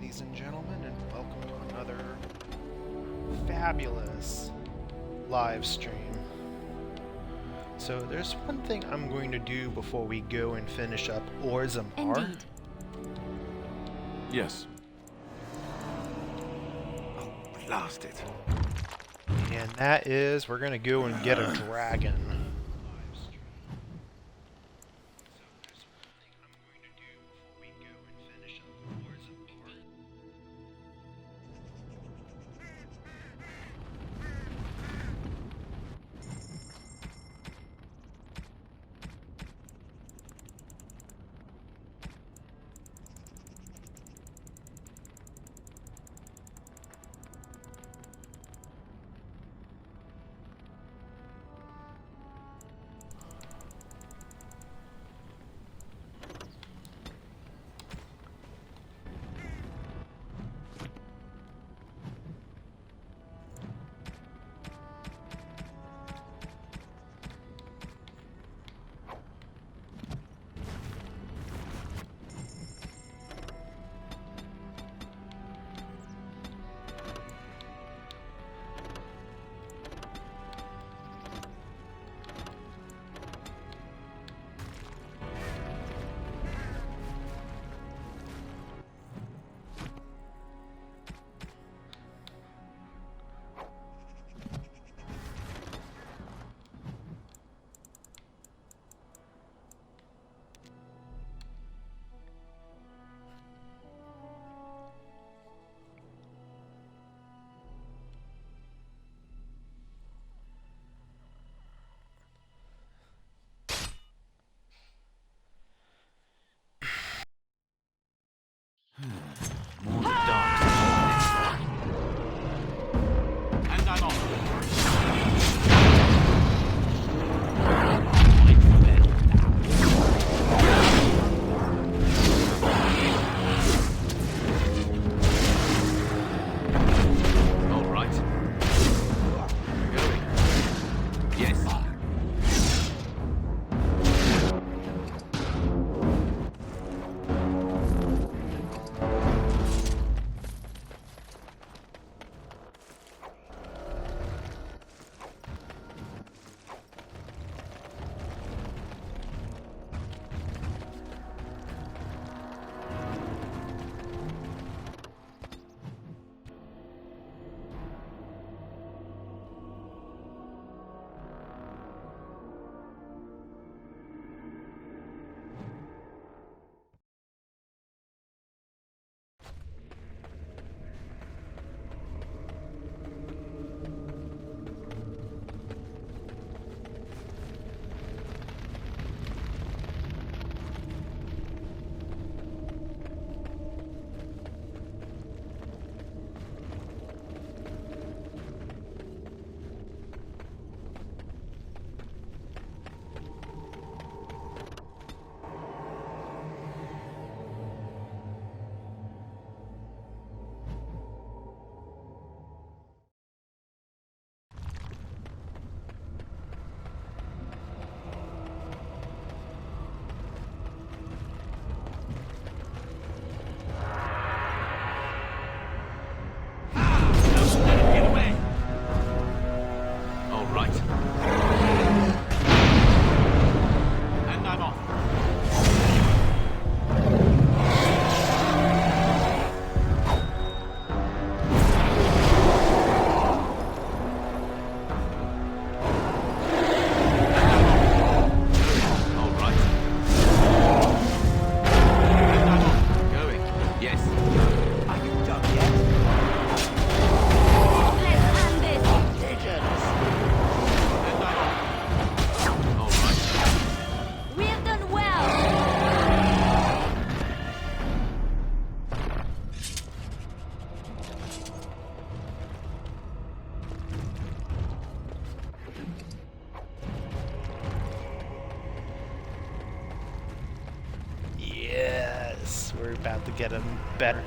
ladies and gentlemen, and welcome to another fabulous live stream. So there's one thing I'm going to do before we go and finish up Orzammar. Indeed. Yes. Oh, blast it. And that is, we're going to go and get a dragon. More dark. And I'm off. All right. Going. Yes. We're about to get him better.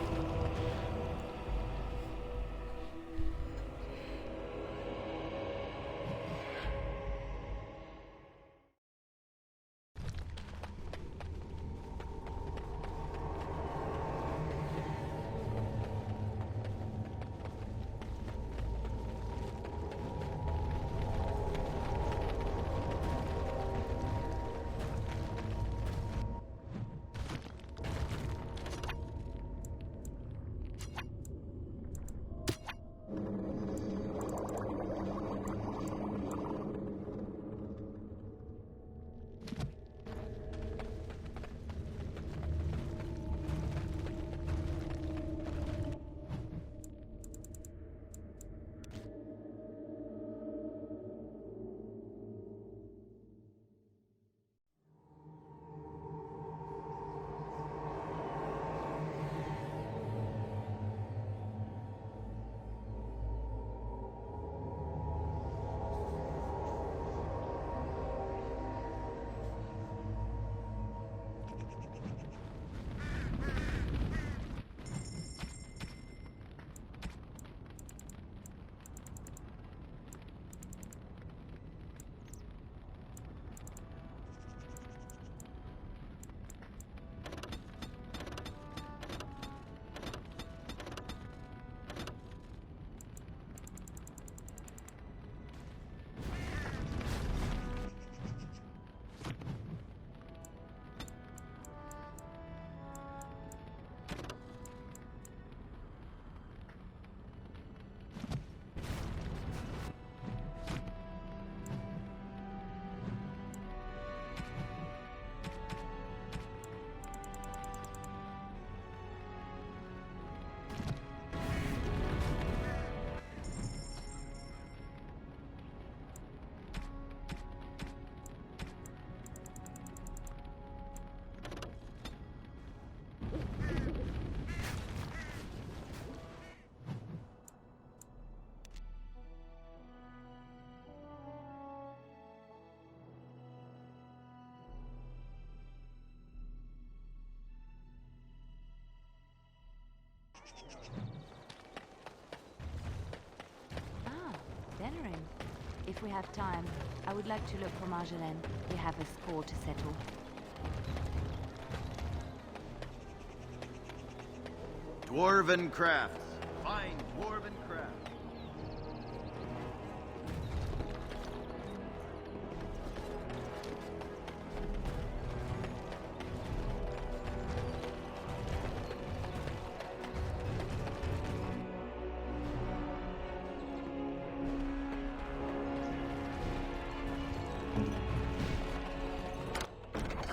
Ah, Denerim. If we have time, I would like to look for Marjolaine. We have a score to settle. Dwarven crafts. Fine dwarven crafts.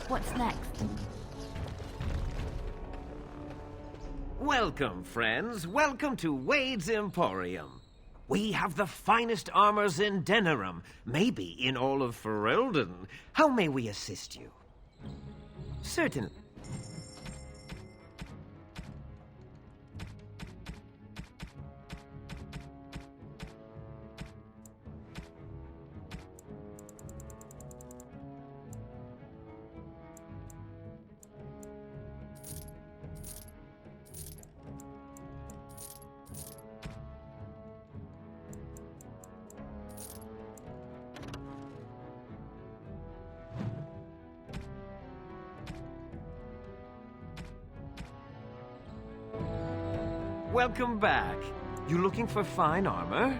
What's next? Welcome, friends. Welcome to Wade's Emporium. We have the finest armors in Denerim, maybe in all of Ferelden. How may we assist you? Certainly. Welcome back. You looking for fine armor?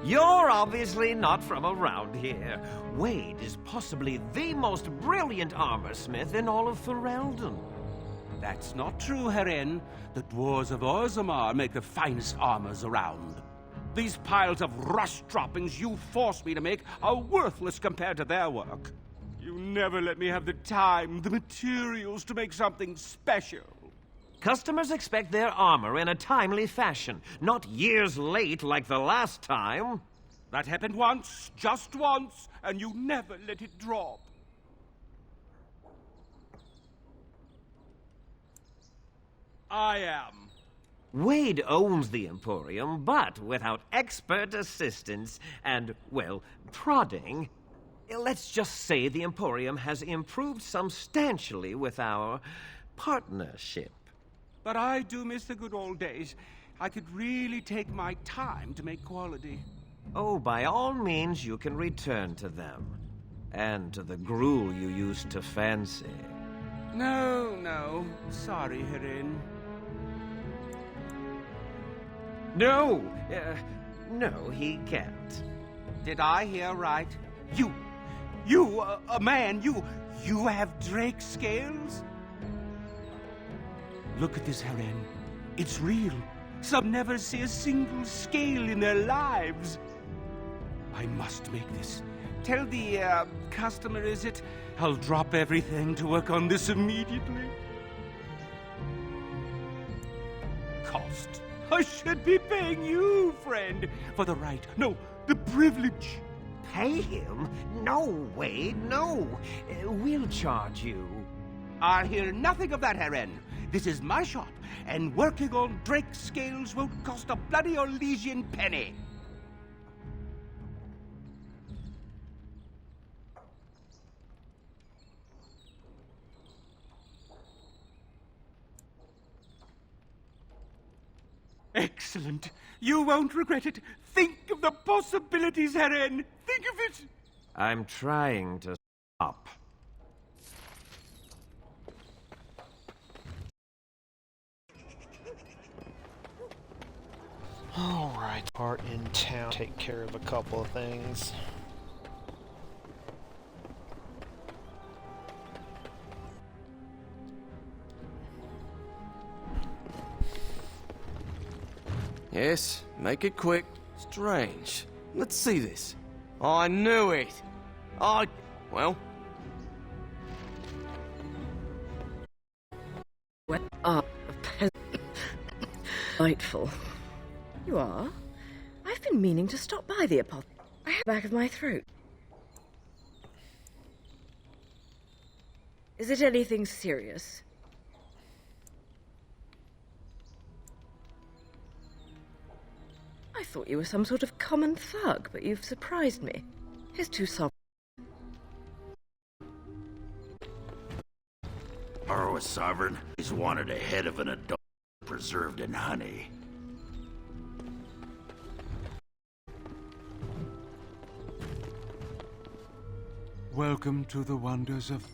You're obviously not from around here. Wade is possibly the most brilliant armorsmith in all of Ferelden. That's not true, Heren. The dwarves of Orzammar make the finest armors around. These piles of rust droppings you forced me to make are worthless compared to their work. You never let me have the time, the materials to make something special. Customers expect their armor in a timely fashion, not years late like the last time. That happened once, just once, and you never let it drop. I am. Wade owns the Emporium, but without expert assistance and, well, prodding, let's just say the Emporium has improved substantially with our partnership. But I do miss the good old days. I could really take my time to make quality. Oh, by all means, you can return to them. And to the gruel you used to fancy. No. Sorry, Heren. No! No, he can't. Did I hear right? A man, you have drake scales? Look at this, Heren. It's real. Some never see a single scale in their lives. I must make this. Tell the, customer, is it? I'll drop everything to work on this immediately. Cost. I should be paying you, friend, for the right, no, the privilege. Pay him? No, Wade, no. We'll charge you. I'll hear nothing of that, Heren. This is my shop, and working on drake scales won't cost a bloody Orlesian penny. Excellent. You won't regret it. Think of the possibilities, Heren. Think of it. I'm trying to stop. Alright, part in town. Take care of a couple of things. Yes, make it quick. Strange. Let's see this. I knew it. Well. What are delightful. You are? I've been meaning to stop by the apothecary. I have the back of my throat. Is it anything serious? I thought you were some sort of common thug, but you've surprised me. Here's 2 sovereigns. Our sovereign is wanted ahead of an adult preserved in honey. Welcome to the wonders of...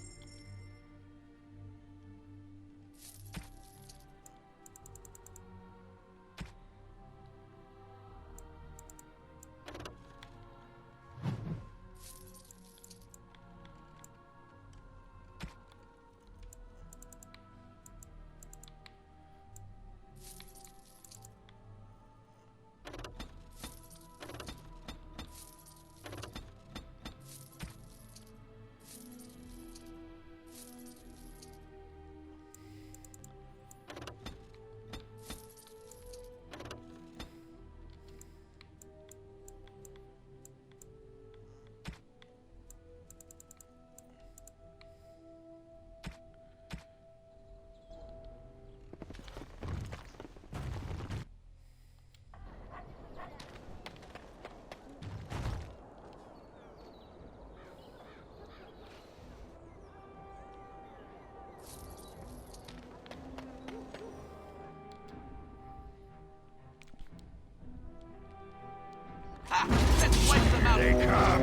Let's wipe them out. They come.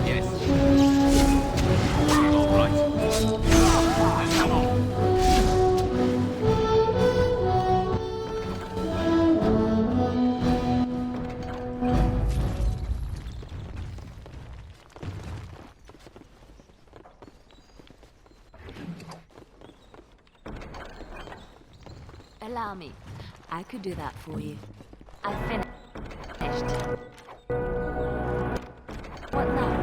Yes. All right. And come on. Allow me. I could do that for you. I finished. What now?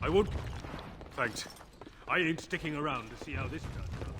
I won't... Thanks. I ain't sticking around to see how this turns out.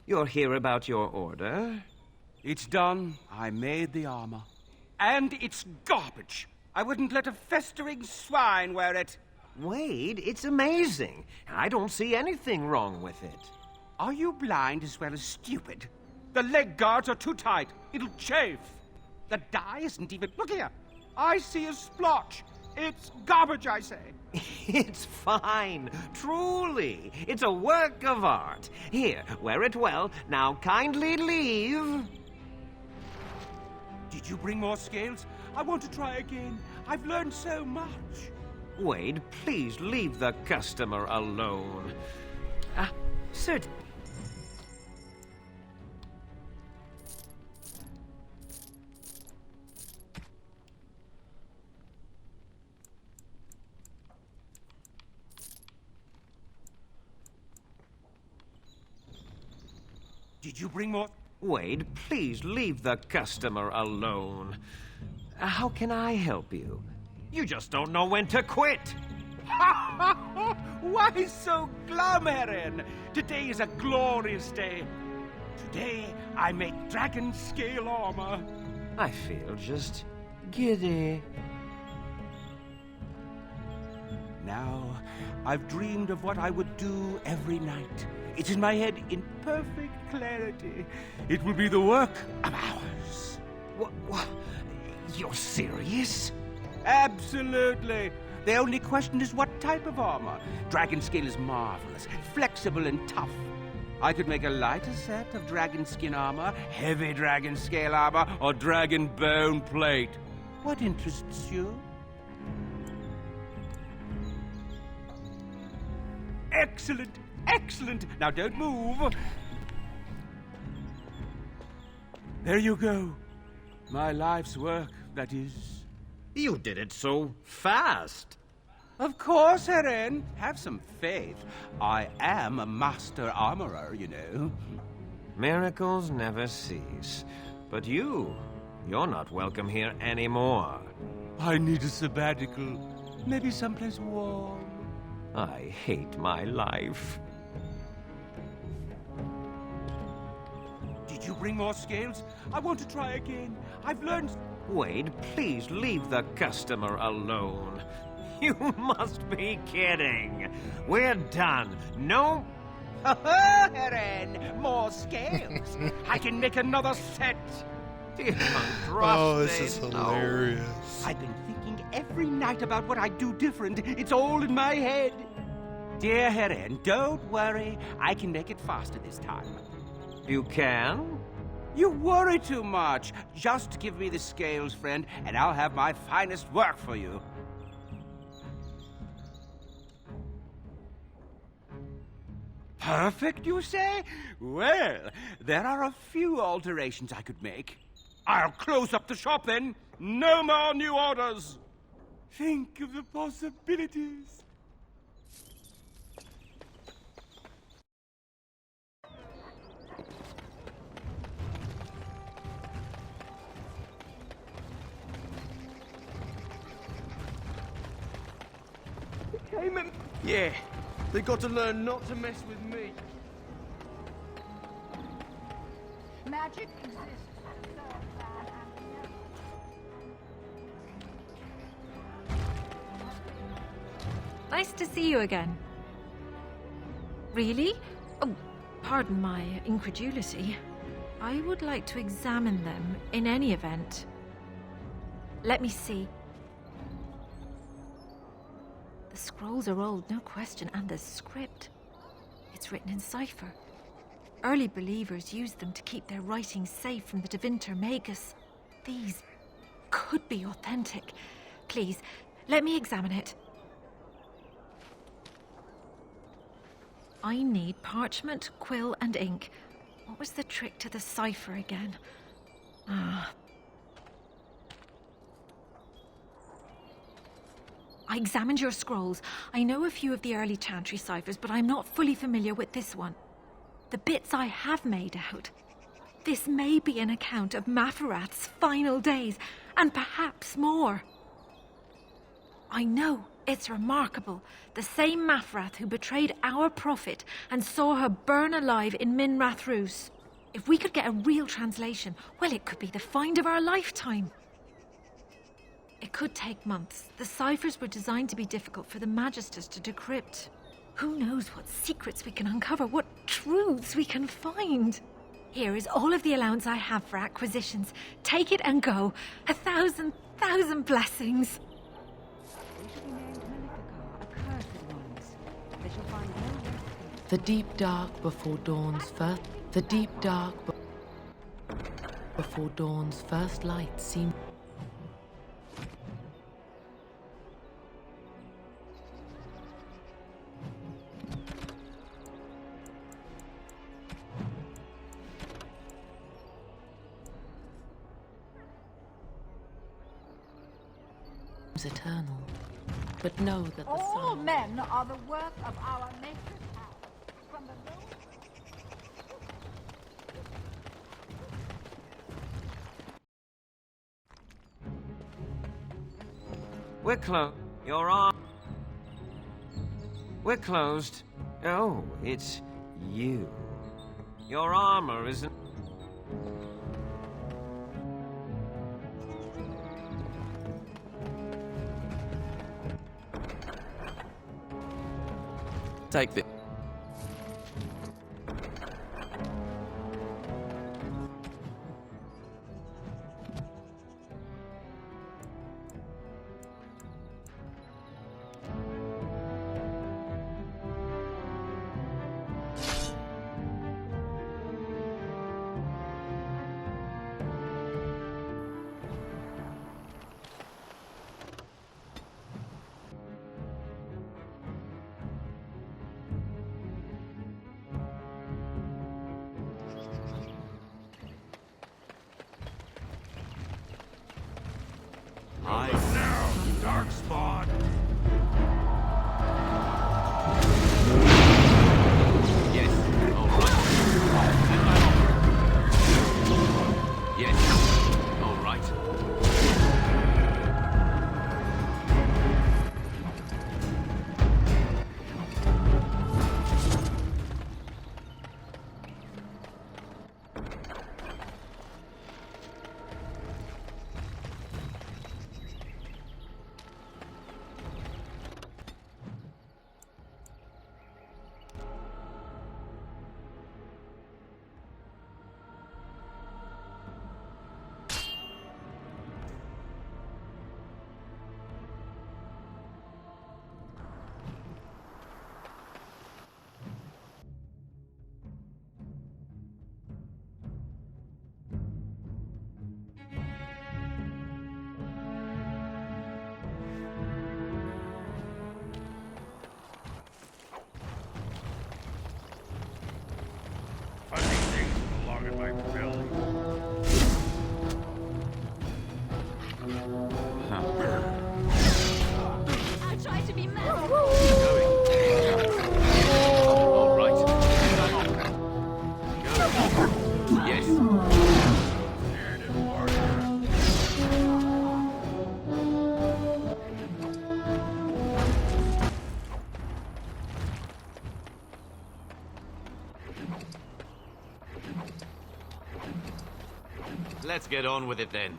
You're here about your order? It's done. I made the armor. And it's garbage. I wouldn't let a festering swine wear it. Wade, it's amazing. I don't see anything wrong with it. Are you blind as well as stupid? The leg guards are too tight. It'll chafe. The dye isn't even... Look here. I see a splotch. It's garbage, I say. It's fine. Truly. It's a work of art. Here, wear it well. Now kindly leave. Did you bring more scales? I want to try again. I've learned so much. Wade, please leave the customer alone. Sir... Did you bring more? Wade, please leave the customer alone. How can I help you? You just don't know when to quit. Why so glum, Erin? Today is a glorious day. Today, I make dragon scale armor. I feel just giddy. Now, I've dreamed of what I would do every night. It's in my head in perfect clarity. It will be the work of hours. What? You're serious? Absolutely. The only question is what type of armor. Dragon scale is marvelous, flexible and tough. I could make a lighter set of dragon skin armor, heavy dragon scale armor, or dragon bone plate. What interests you? Excellent! Excellent! Now don't move! There you go. My life's work, that is. You did it so fast. Of course, Eren. Have some faith. I am a master armorer, you know. Miracles never cease. But you're not welcome here anymore. I need a sabbatical. Maybe someplace warm. I hate my life. Did you bring more scales? I want to try again. I've learned... Wade, please leave the customer alone. You must be kidding. We're done. No... Eren! More scales! I can make another set! Oh, this is hilarious. I've been thinking every night about what I'd do different. It's all in my head. Dear Eren, don't worry. I can make it faster this time. You can? You worry too much. Just give me the scales, friend, and I'll have my finest work for you. Perfect, you say? Well, there are a few alterations I could make. I'll close up the shop then. No more new orders. Think of the possibilities. Yeah, they got to learn not to mess with me. Magic exists. Nice to see you again. Really? Oh, pardon my incredulity. I would like to examine them in any event. Let me see. The scrolls are old, no question, and the script. It's written in cipher. Early believers used them to keep their writings safe from the Devinter Magus. These could be authentic. Please, let me examine it. I need parchment, quill, and ink. What was the trick to the cipher again? I examined your scrolls. I know a few of the early Chantry ciphers, but I'm not fully familiar with this one. The bits I have made out. This may be an account of Maferath's final days, and perhaps more. I know, it's remarkable. The same Maferath who betrayed our prophet and saw her burn alive in Minrath Rus. If we could get a real translation, well, it could be the find of our lifetime. It could take months. The ciphers were designed to be difficult for the Magisters to decrypt. Who knows what secrets we can uncover, what truths we can find. Here is all of the allowance I have for acquisitions. Take it and go. 1,000 blessings. The deep dark before dawn's first... The deep dark before dawn's first light seemed... eternal, but know that the All sun... men are the work of our nature's hand. From the low... We're closed. You're on. We're closed. Oh, it's you. Your armor isn't... Take this. in my belly. I tried to be mad. All right. Yes. Let's get on with it then.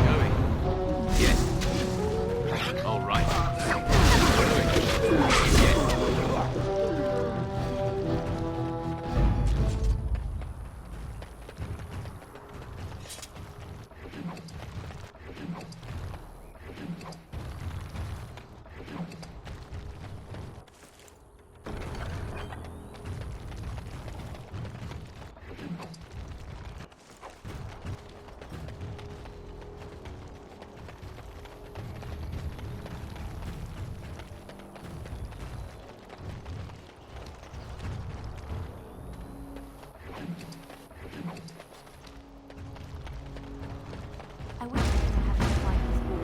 Going. Yes. All right. I wish I could have to fight this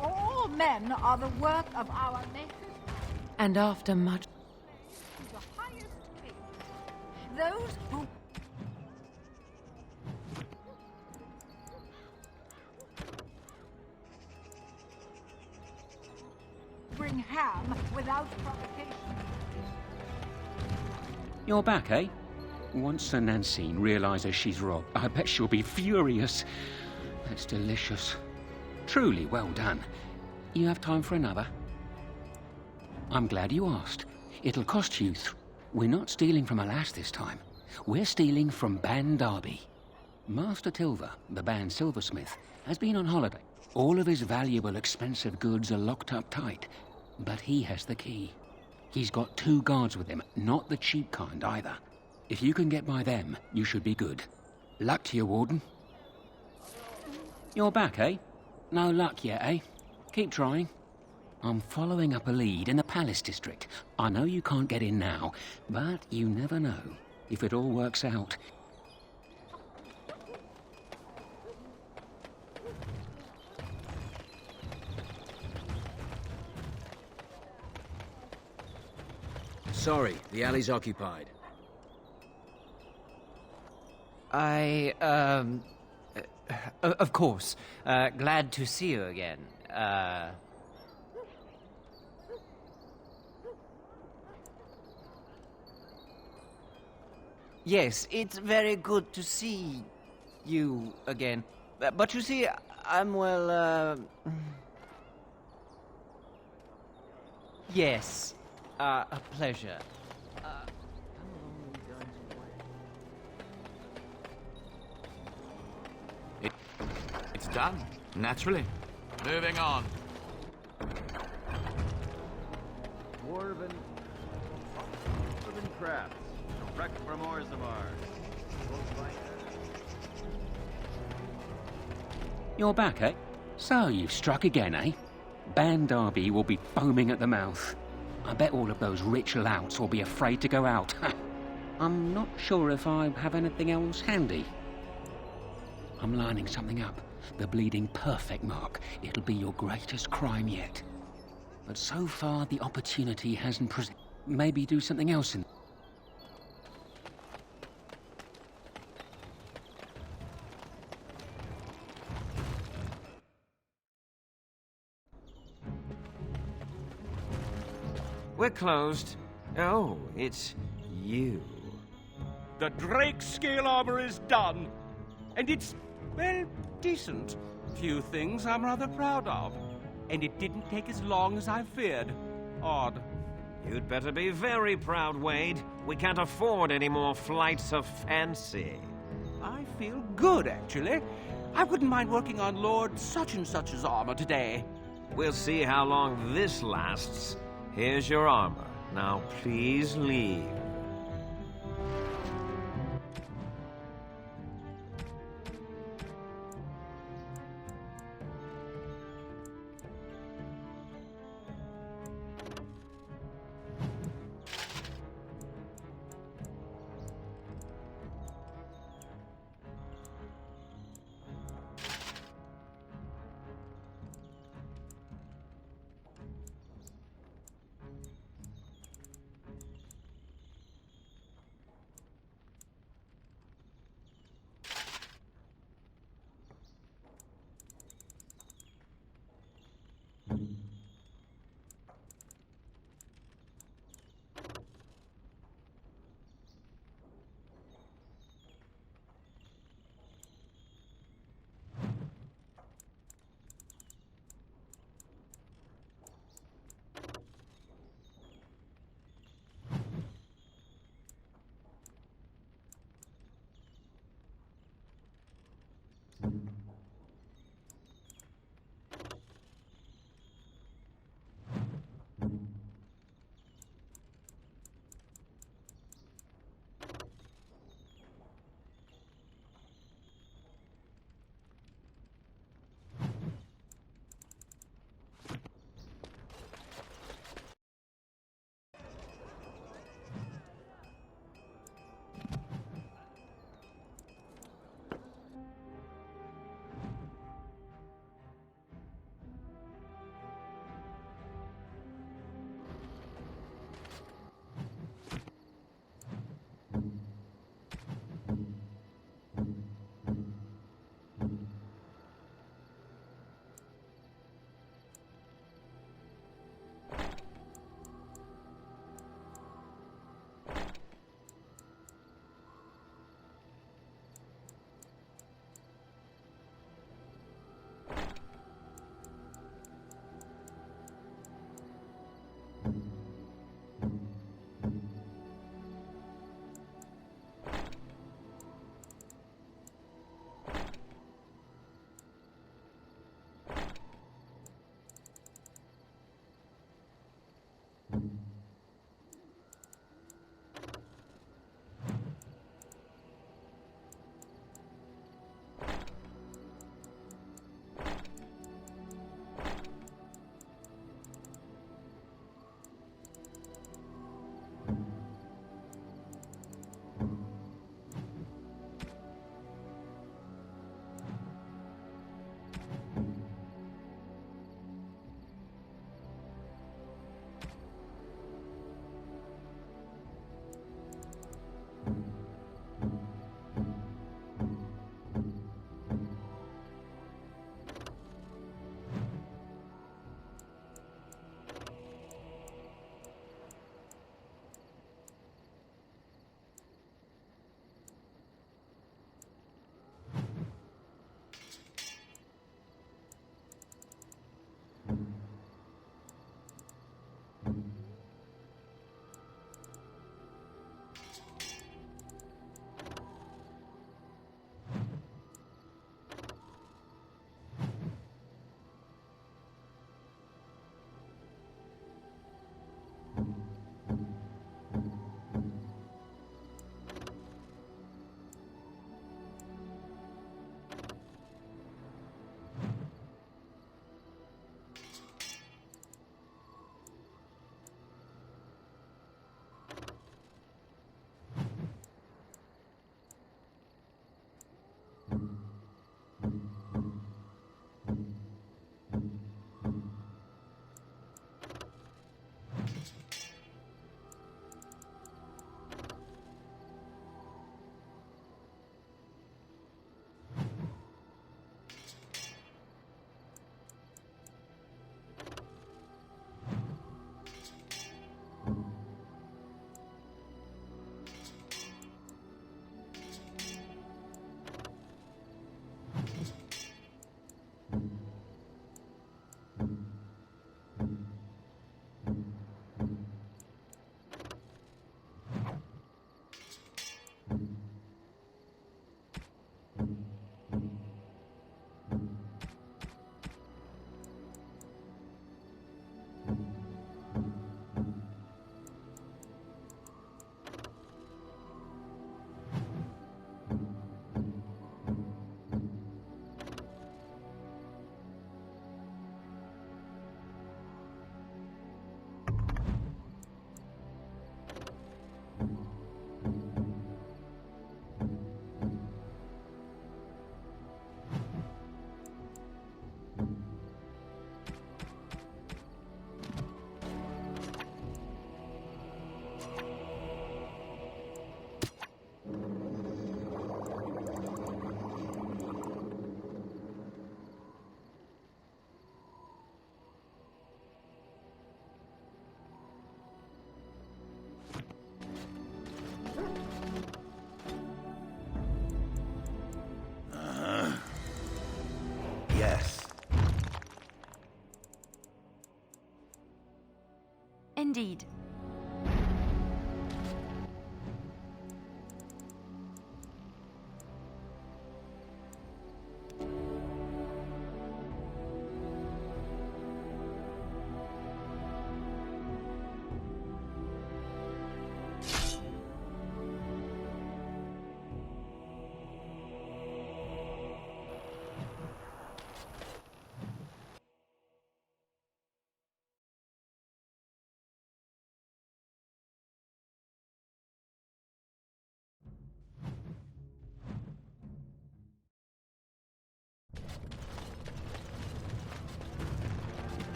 All men are the work of our maker's And after much... to the highest king. Those who bring ham without provocation. You're back, eh? Once Sir Nancine realizes she's robbed, I bet she'll be furious. That's delicious. Truly well done. You have time for another? I'm glad you asked. It'll cost you We're not stealing from a lass this time. We're stealing from Ban Derby. Master Tilver, the Ban silversmith, has been on holiday. All of his valuable, expensive goods are locked up tight, but he has the key. He's got 2 guards with him, not the cheap kind either. If you can get by them, you should be good. Luck to you, Warden. You're back, eh? No luck yet, eh? Keep trying. I'm following up a lead in the Palace District. I know you can't get in now, but you never know. If it all works out... Sorry, the alley's occupied. Of course. Glad to see you again. Yes, it's very good to see you again. But you see, I'm well, Yes, a pleasure. It's done, naturally. Moving on. Dwarven crafts, direct from Orzammar. You're back, eh? So you've struck again, eh? Ban Derby will be foaming at the mouth. I bet all of those rich louts will be afraid to go out. I'm not sure if I have anything else handy. I'm lining something up. The bleeding perfect mark. It'll be your greatest crime yet. But so far, the opportunity hasn't presented. Maybe do something else in... We're closed. Oh, it's you. The Drake scale armor is done. And it's, well, decent. Few things I'm rather proud of. And it didn't take as long as I feared. Odd. You'd better be very proud, Wade. We can't afford any more flights of fancy. I feel good, actually. I wouldn't mind working on Lord such-and-such's armor today. We'll see how long this lasts. Here's your armor. Now please leave. Yes. Indeed.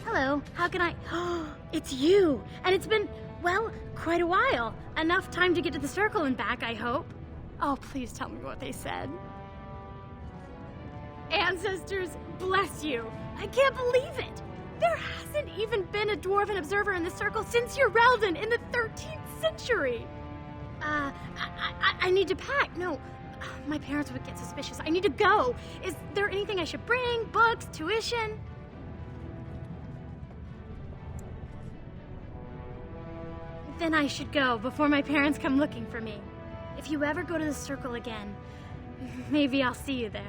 Hello, how can I... It's you! And it's been, well, quite a while. Enough time to get to the circle and back, I hope. Oh, please tell me what they said. Ancestors, bless you! I can't believe it! There hasn't even been a dwarven observer in the circle since Urelden in the 13th century! I need to pack. No, my parents would get suspicious. I need to go. Is there anything I should bring? Books? Tuition? Then I should go before my parents come looking for me. If you ever go to the circle again, maybe I'll see you there.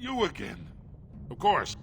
You again. Of course.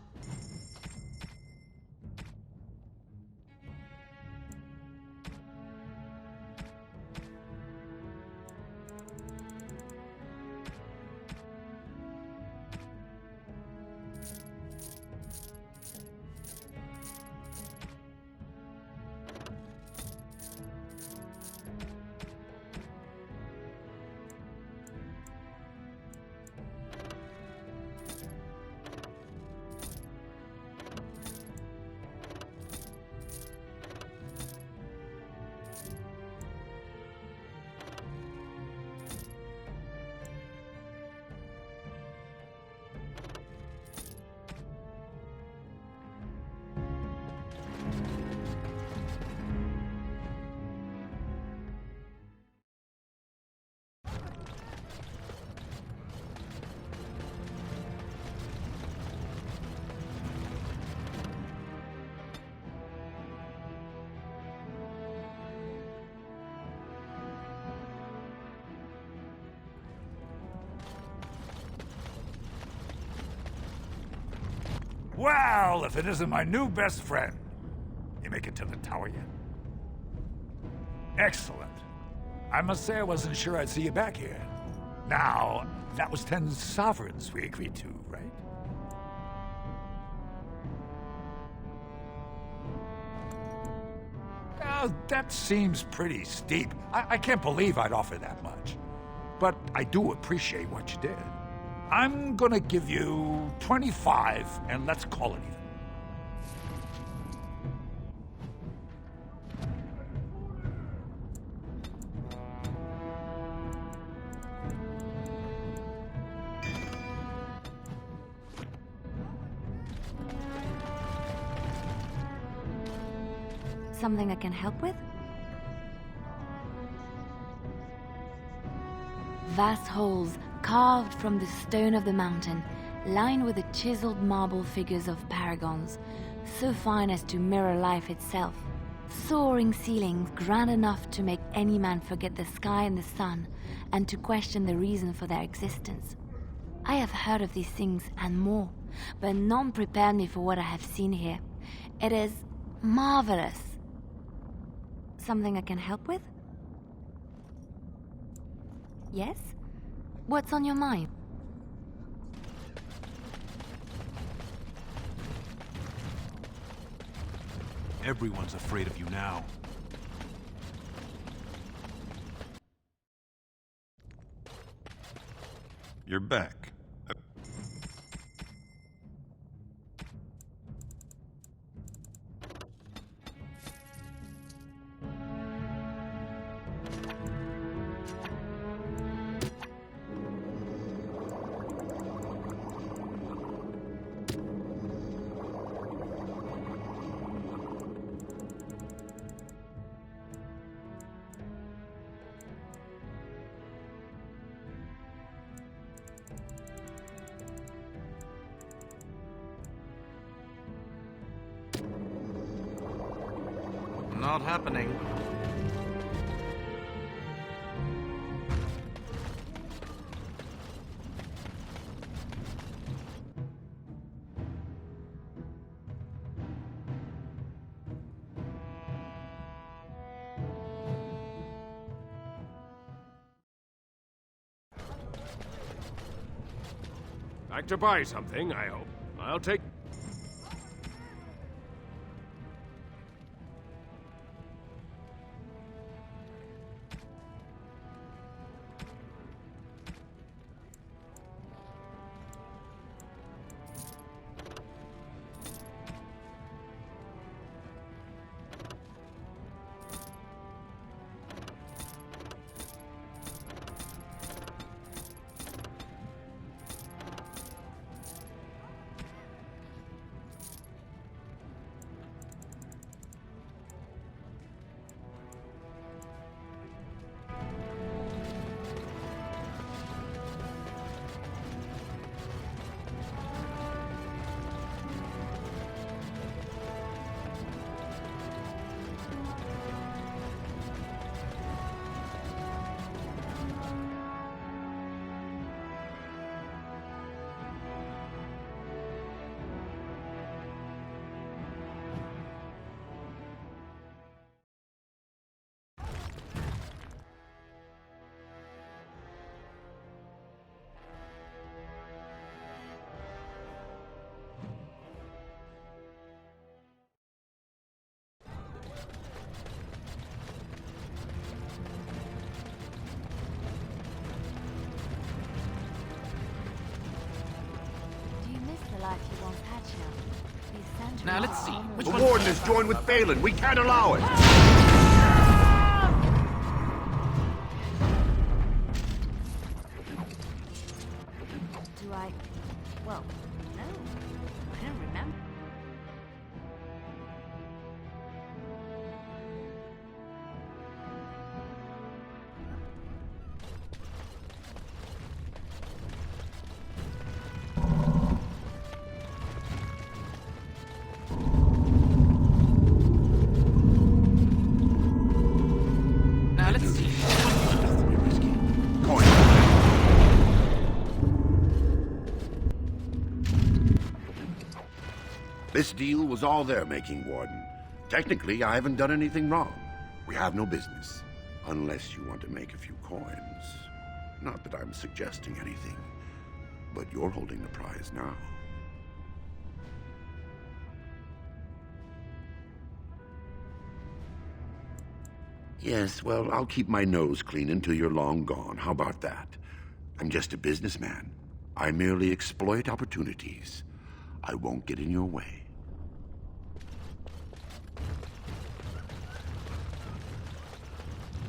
Well, if it isn't my new best friend. You make it to the tower yet? Excellent. I must say I wasn't sure I'd see you back here. Now, that was 10 sovereigns we agreed to, right? That seems pretty steep. I can't believe I'd offer that much. But I do appreciate what you did. I'm gonna give you 25, and let's call it even. Something I can help with? Vast holes carved from the stone of the mountain, lined with the chiseled marble figures of paragons, so fine as to mirror life itself. Soaring ceilings grand enough to make any man forget the sky and the sun, and to question the reason for their existence. I have heard of these things and more, but none prepared me for what I have seen here. It is marvelous. Something I can help with? Yes? What's on your mind? Everyone's afraid of you now. You're back. Not happening. Like to buy something, I hope. I'll take... Now let's see. The Warden has joined with Balin. We can't allow it. Do I... Well, no. I don't remember. This deal was all their making, Warden. Technically, I haven't done anything wrong. We have no business. Unless you want to make a few coins. Not that I'm suggesting anything, but you're holding the prize now. Yes, well, I'll keep my nose clean until you're long gone. How about that? I'm just a businessman. I merely exploit opportunities. I won't get in your way.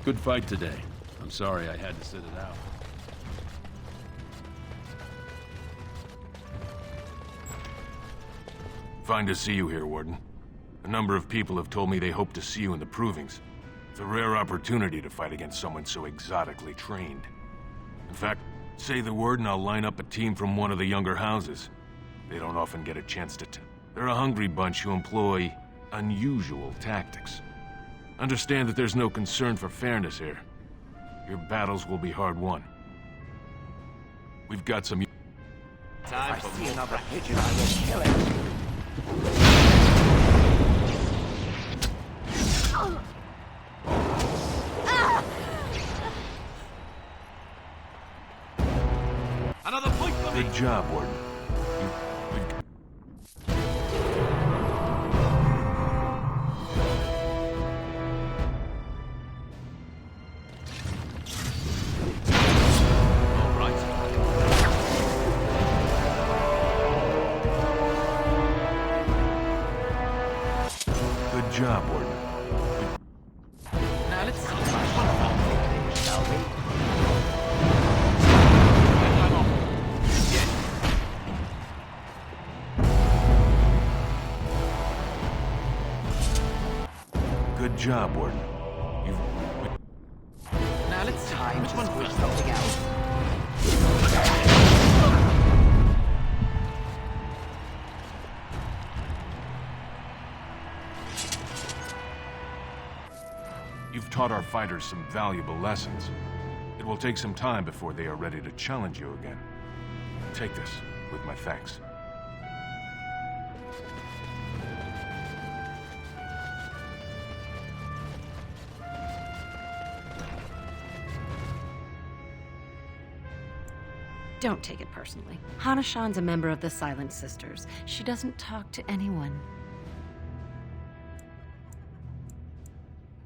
Good fight today. I'm sorry I had to sit it out. Fine to see you here, Warden. A number of people have told me they hope to see you in the provings. It's a rare opportunity to fight against someone so exotically trained. In fact, say the word and I'll line up a team from one of the younger houses. They don't often get a chance to they're a hungry bunch who employ unusual tactics. Understand that there's no concern for fairness here. Your battles will be hard won. We've got some... Time for see another pigeon, I will kill it. Another point for me. Good job, Warden. Good job, Warden. Now let's see what shall we? Good job, Warden. Now let's see which one first. Something else. You've taught our fighters some valuable lessons. It will take some time before they are ready to challenge you again. Take this with my thanks. Don't take it personally. Hana-shan's a member of the Silent Sisters. She doesn't talk to anyone.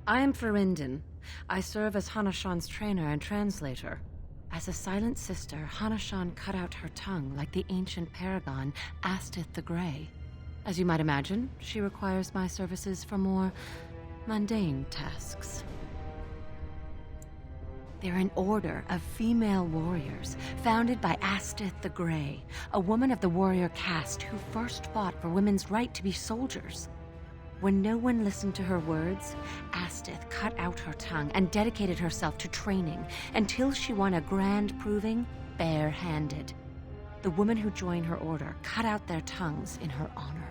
I am Ferinden. I serve as Hana-shan's trainer and translator. As a Silent Sister, Hana-shan cut out her tongue like the ancient paragon Astith the Grey. As you might imagine, she requires my services for more mundane tasks. They're an order of female warriors, founded by Astith the Grey, a woman of the warrior caste who first fought for women's right to be soldiers. When no one listened to her words, Astith cut out her tongue and dedicated herself to training until she won a grand proving bare-handed. The women who joined her order cut out their tongues in her honor.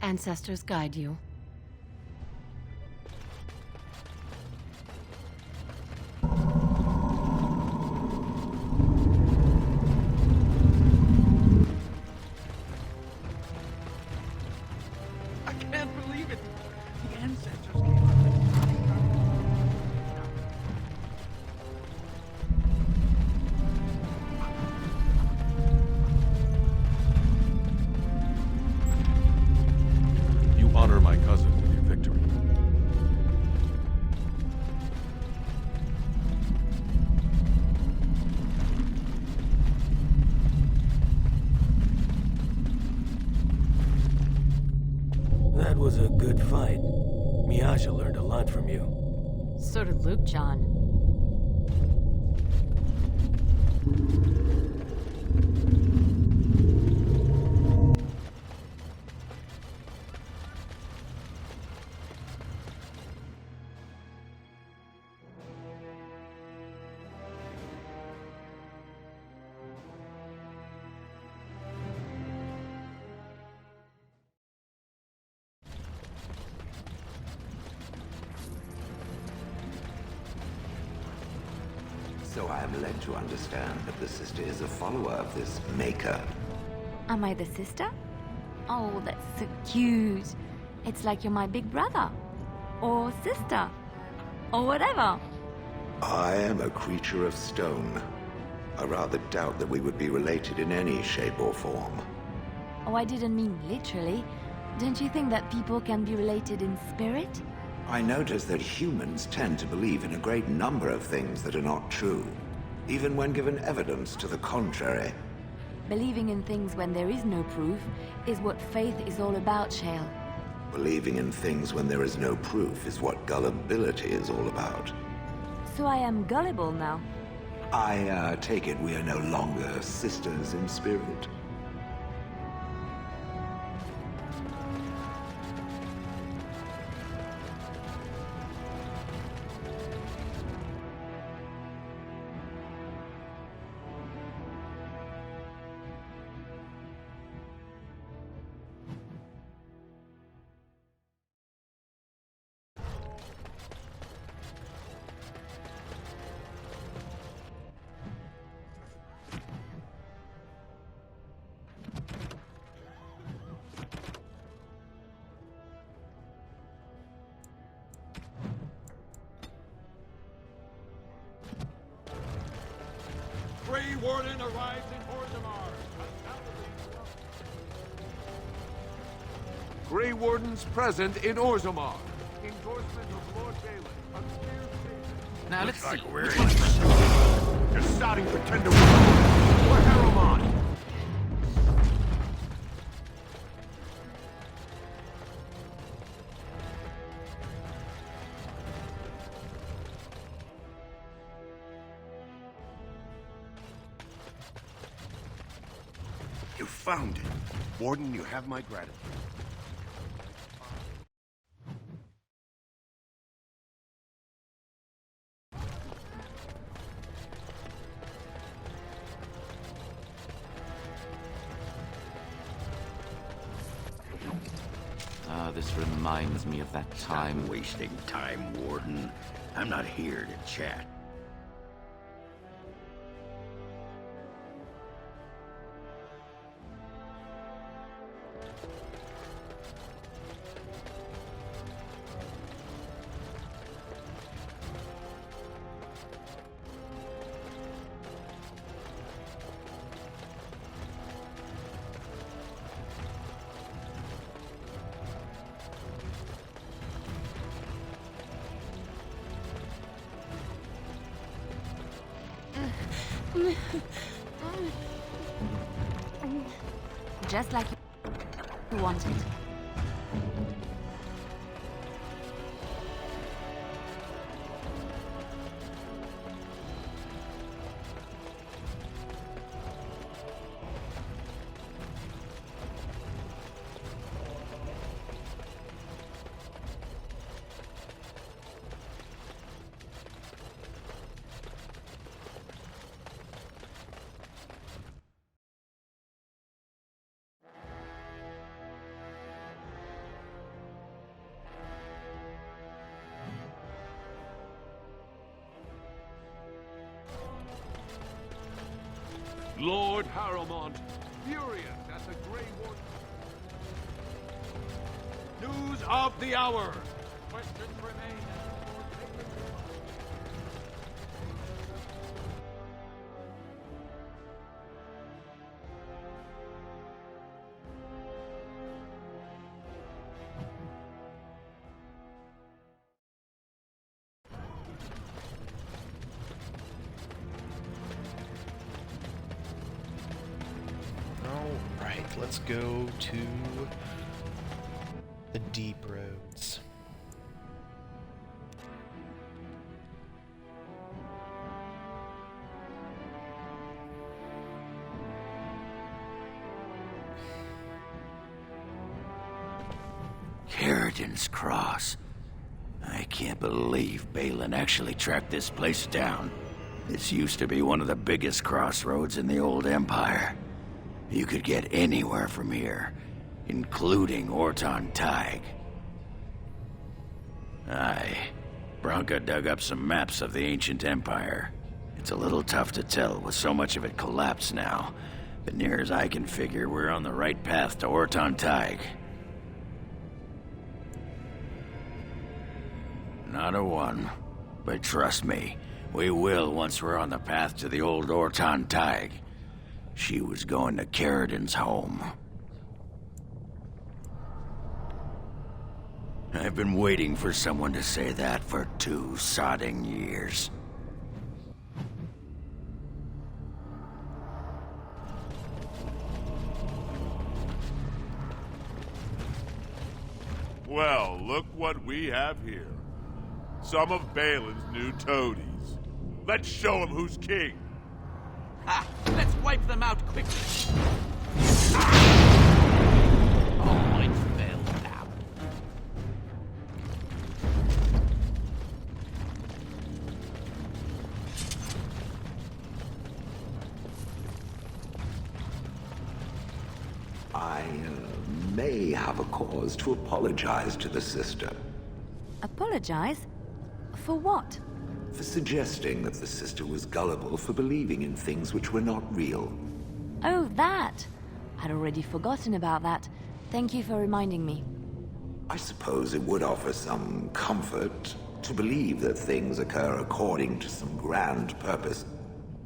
Ancestors guide you. I can't believe it. The ancestors came up with honor my cousin with your victory. That was a good fight. Miyasha learned a lot from you. So did Luke, John. I am led to understand that the sister is a follower of this maker. Am I the sister? Oh, that's so cute. It's like you're my big brother. Or sister. Or whatever. I am a creature of stone. I rather doubt that we would be related in any shape or form. Oh, I didn't mean literally. Don't you think that people can be related in spirit? I notice that humans tend to believe in a great number of things that are not true, even when given evidence to the contrary. Believing in things when there is no proof is what faith is all about, Shale. Believing in things when there is no proof is what gullibility is all about. So I am gullible now. I take it we are no longer sisters in spirit. Grey Warden arrives in Orzammar. Grey Wardens present in Orzammar. Endorsement of Lord Balin. Now let's see. We're You're starting to pretend to win. We're Harrowmont. You found it. Warden, you have my gratitude. This reminds me of that time. Stop wasting time, Warden. I'm not here to chat. Just like you wanted. Lord Harrowmont, furious at the Grey Warden. News of the hour. Questions remain. Let's go to the deep roads. Carradin's Cross. I can't believe Balin actually tracked this place down. This used to be one of the biggest crossroads in the old Empire. You could get anywhere from here, including Orton Tig. Aye, Branka dug up some maps of the ancient empire, It's a little tough to tell with so much of it collapsed now. But near as I can figure, we're on the right path to Orton Tig. Not a one. But trust me, we will once we're on the path to the old Orton Tig. She was going to Carradin's home. I've been waiting for someone to say that for 2 sodding years. Well, look what we have here. Some of Balin's new toadies. Let's show him who's king. Ha! Let's wipe them out quickly. Oh, it fell now. I may have a cause to apologize to the sister. Apologize? For what? For suggesting that the sister was gullible for believing in things which were not real. Oh, that! I'd already forgotten about that. Thank you for reminding me. I suppose it would offer some comfort to believe that things occur according to some grand purpose.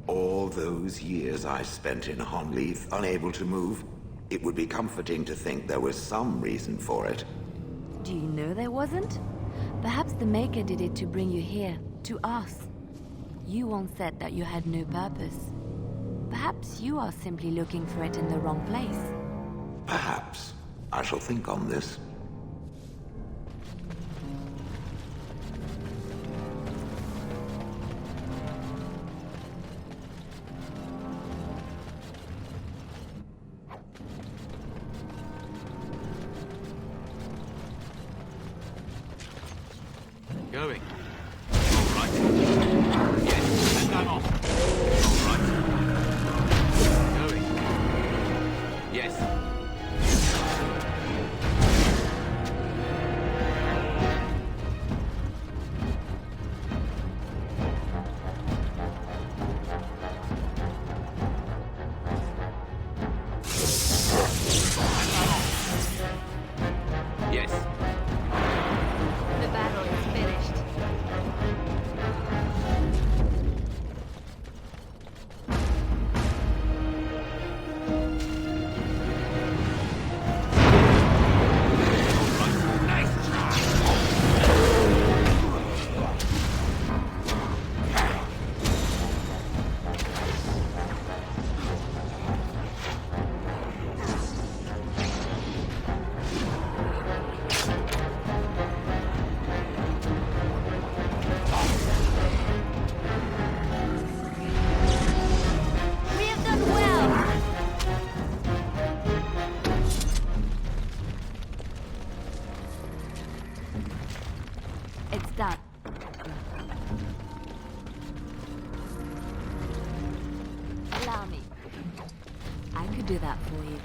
All those years I spent in Honleith, unable to move, it would be comforting to think there was some reason for it. Do you know there wasn't? Perhaps the Maker did it to bring you here, to us. You once said that you had no purpose. Perhaps you are simply looking for it in the wrong place. Perhaps. I shall think on this. Going. All right. Yes, and I'm off. All right. Going. Yes. Yes. The battle is finished. We have done well. It's done. Allow me. I could do that for you.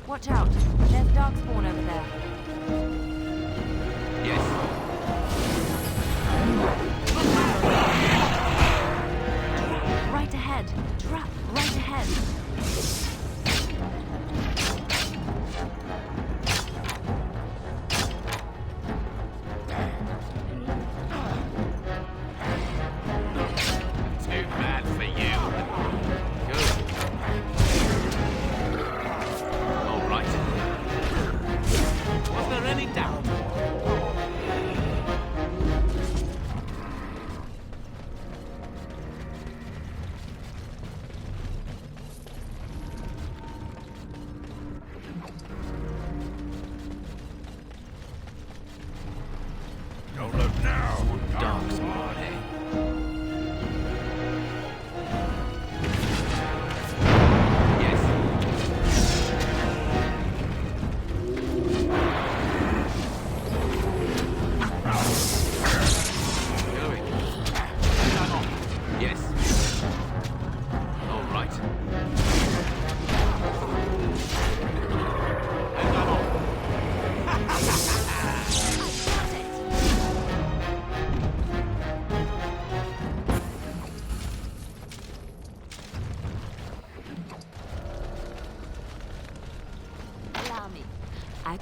Watch out. There's darkspawn over there. Yes. Right ahead. Trap right ahead. Too bad for you. Good. All right.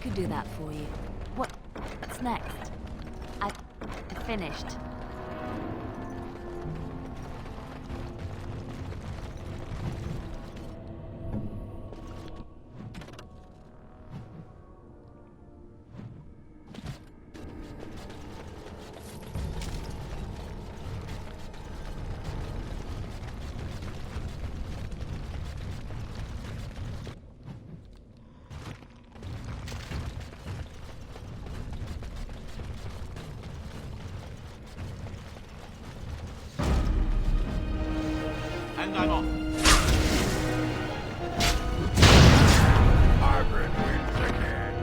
could do that for you. What's next? I finished. And I'm off. Oghren wins again.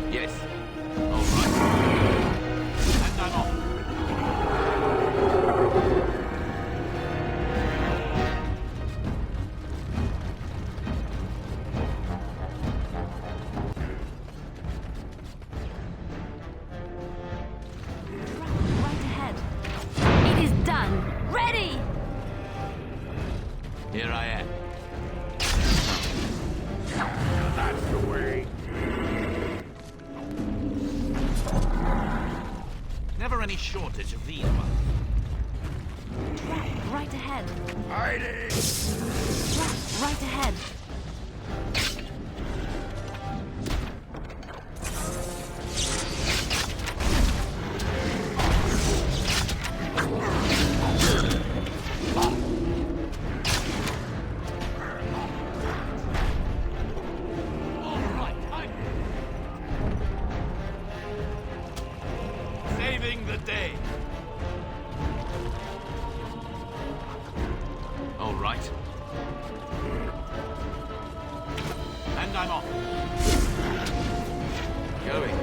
Yes. All right. And I'm off. Right ahead. It is done. Ready! Here I am. That's the way. Never any shortage of these ones. Right ahead. Hiding! Right ahead. Saving the day. All right. And I'm off. Going.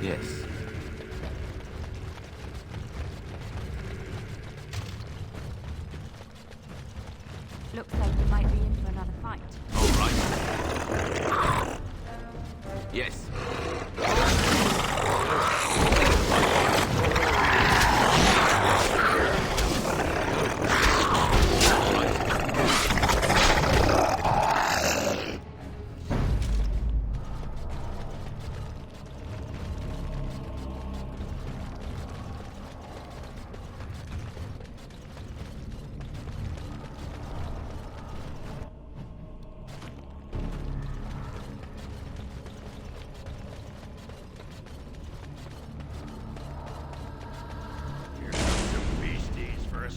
Yes. Looks like we might be in for another fight. All right. Yes.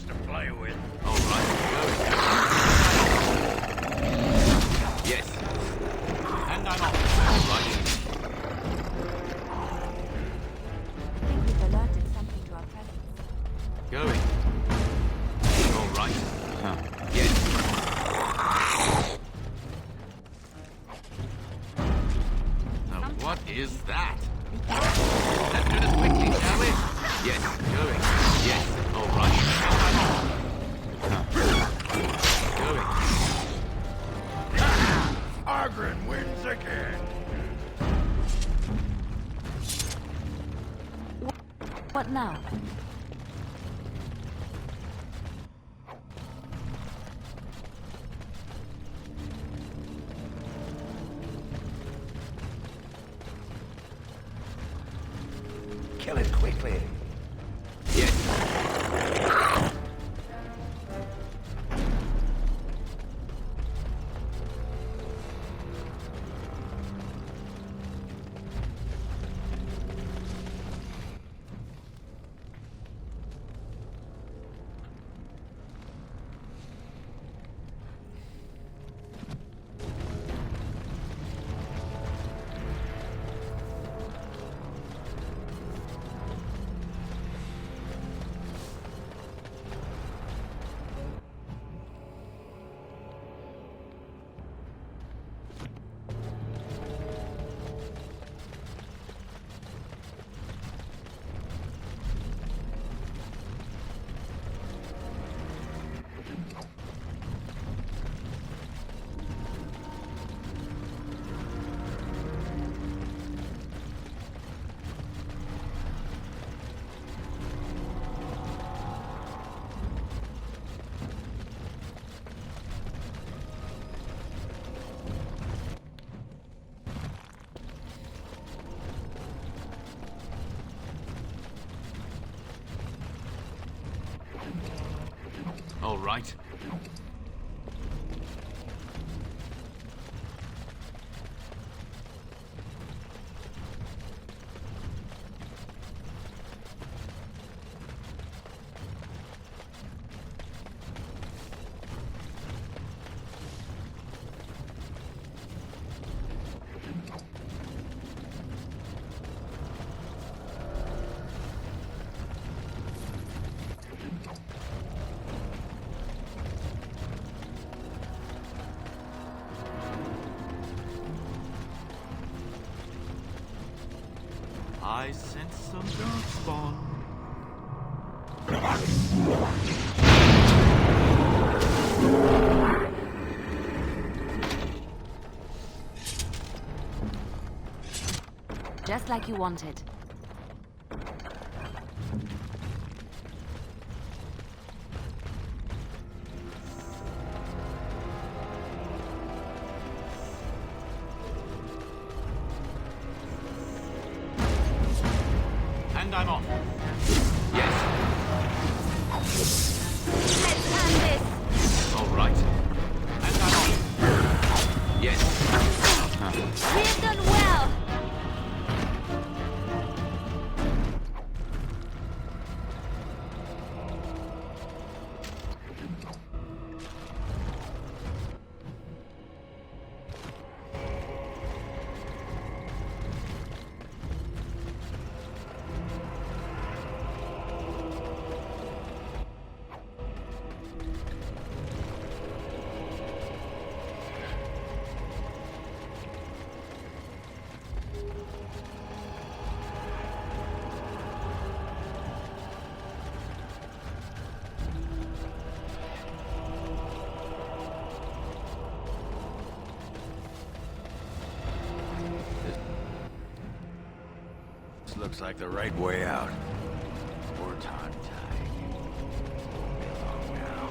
To play with. All right. Yes. And I'm off. All right. I think we've alerted something to our presence. Going. All right. Yes. Now what is that? Let's do this quickly, shall we? Yes. Going. Yes. All right. And I'm off. now. Kill it quickly. All right. I sense some darkspawn. Just like you wanted. And I'm off. Yes. Let's hand this. All right. And I'm on. Yes. We've done well. This looks like the right way out. More time tag. Won't be long now.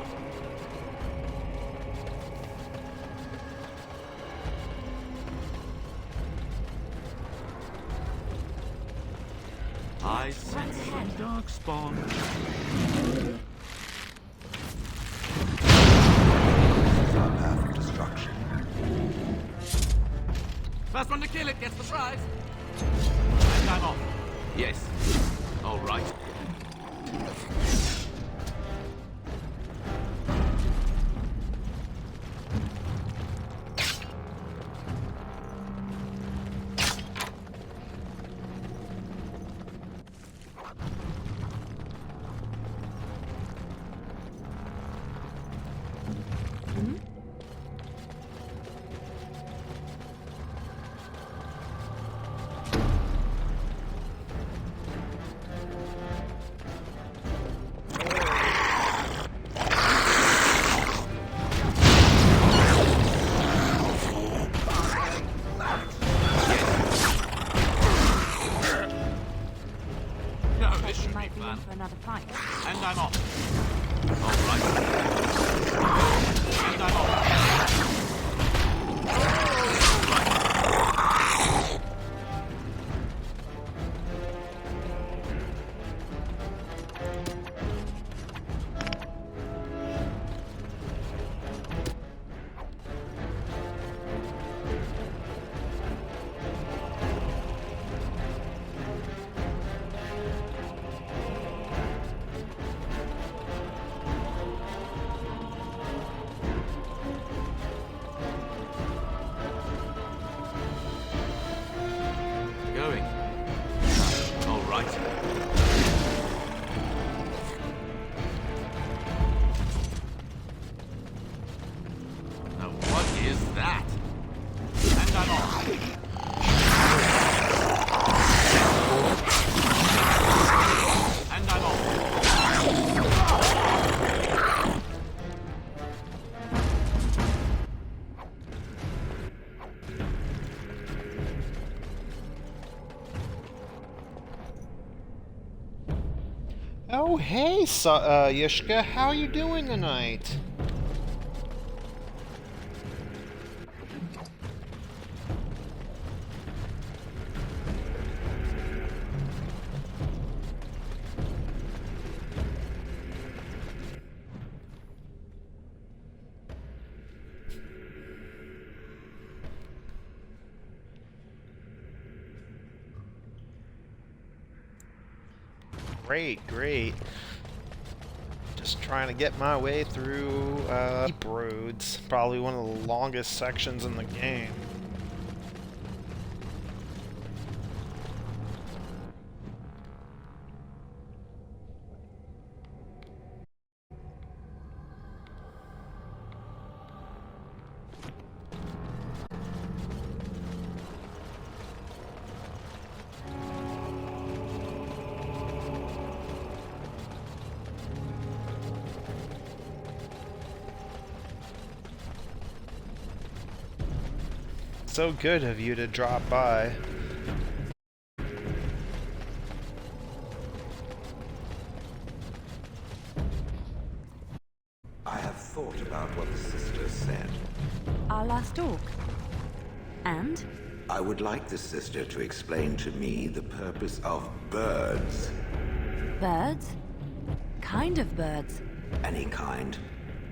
I sense some darkspawn. This is our path of destruction. First one to kill it gets the prize. And I'm off. Yes. All right. fight. And I'm off. All right. And I'm off. Going. All right. Now what is that? And I'm off. And I'm off. Oh, hey, Yishka, how you doing tonight? Great, great. Just trying to get my way through deep roads. Probably one of the longest sections in the game. So good of you to drop by. I have thought about what the sister said. Our last talk. And? I would like the sister to explain to me the purpose of birds. Birds? Kind of birds. Any kind.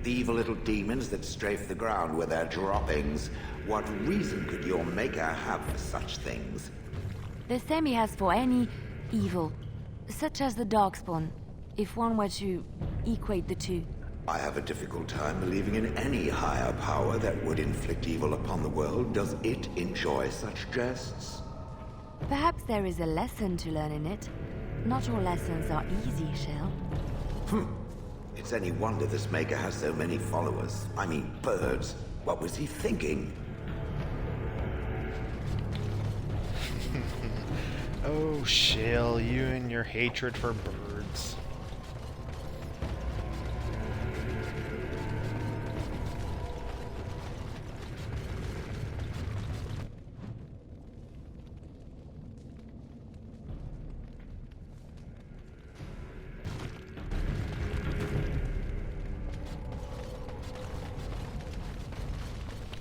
The evil little demons that strafe the ground with their droppings. What reason could your maker have for such things? The same he has for any evil, such as the Darkspawn, if one were to equate the two. I have a difficult time believing in any higher power that would inflict evil upon the world. Does it enjoy such jests? Perhaps there is a lesson to learn in it. Not all lessons are easy, Shale. It's any wonder this maker has so many followers. I mean, birds. What was he thinking? Oh, Shale, you and your hatred for birds.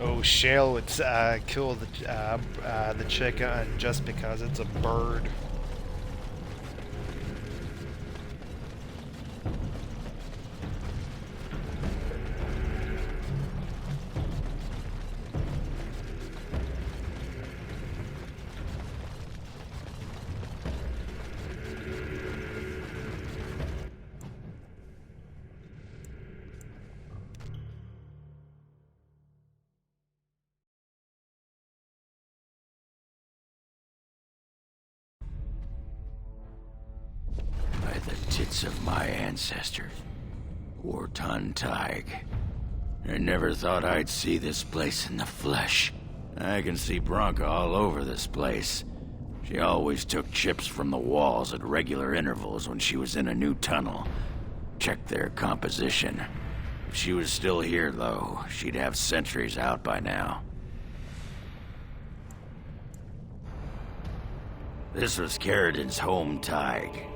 Oh, Shale would kill the chicken just because it's a bird. By the tits of my ancestors, Wartan Taig. I never thought I'd see this place in the flesh. I can see Bronca all over this place. She always took chips from the walls at regular intervals when she was in a new tunnel. Check their composition. If she was still here, though, she'd have sentries out by now. This was Caridin's home, Taig.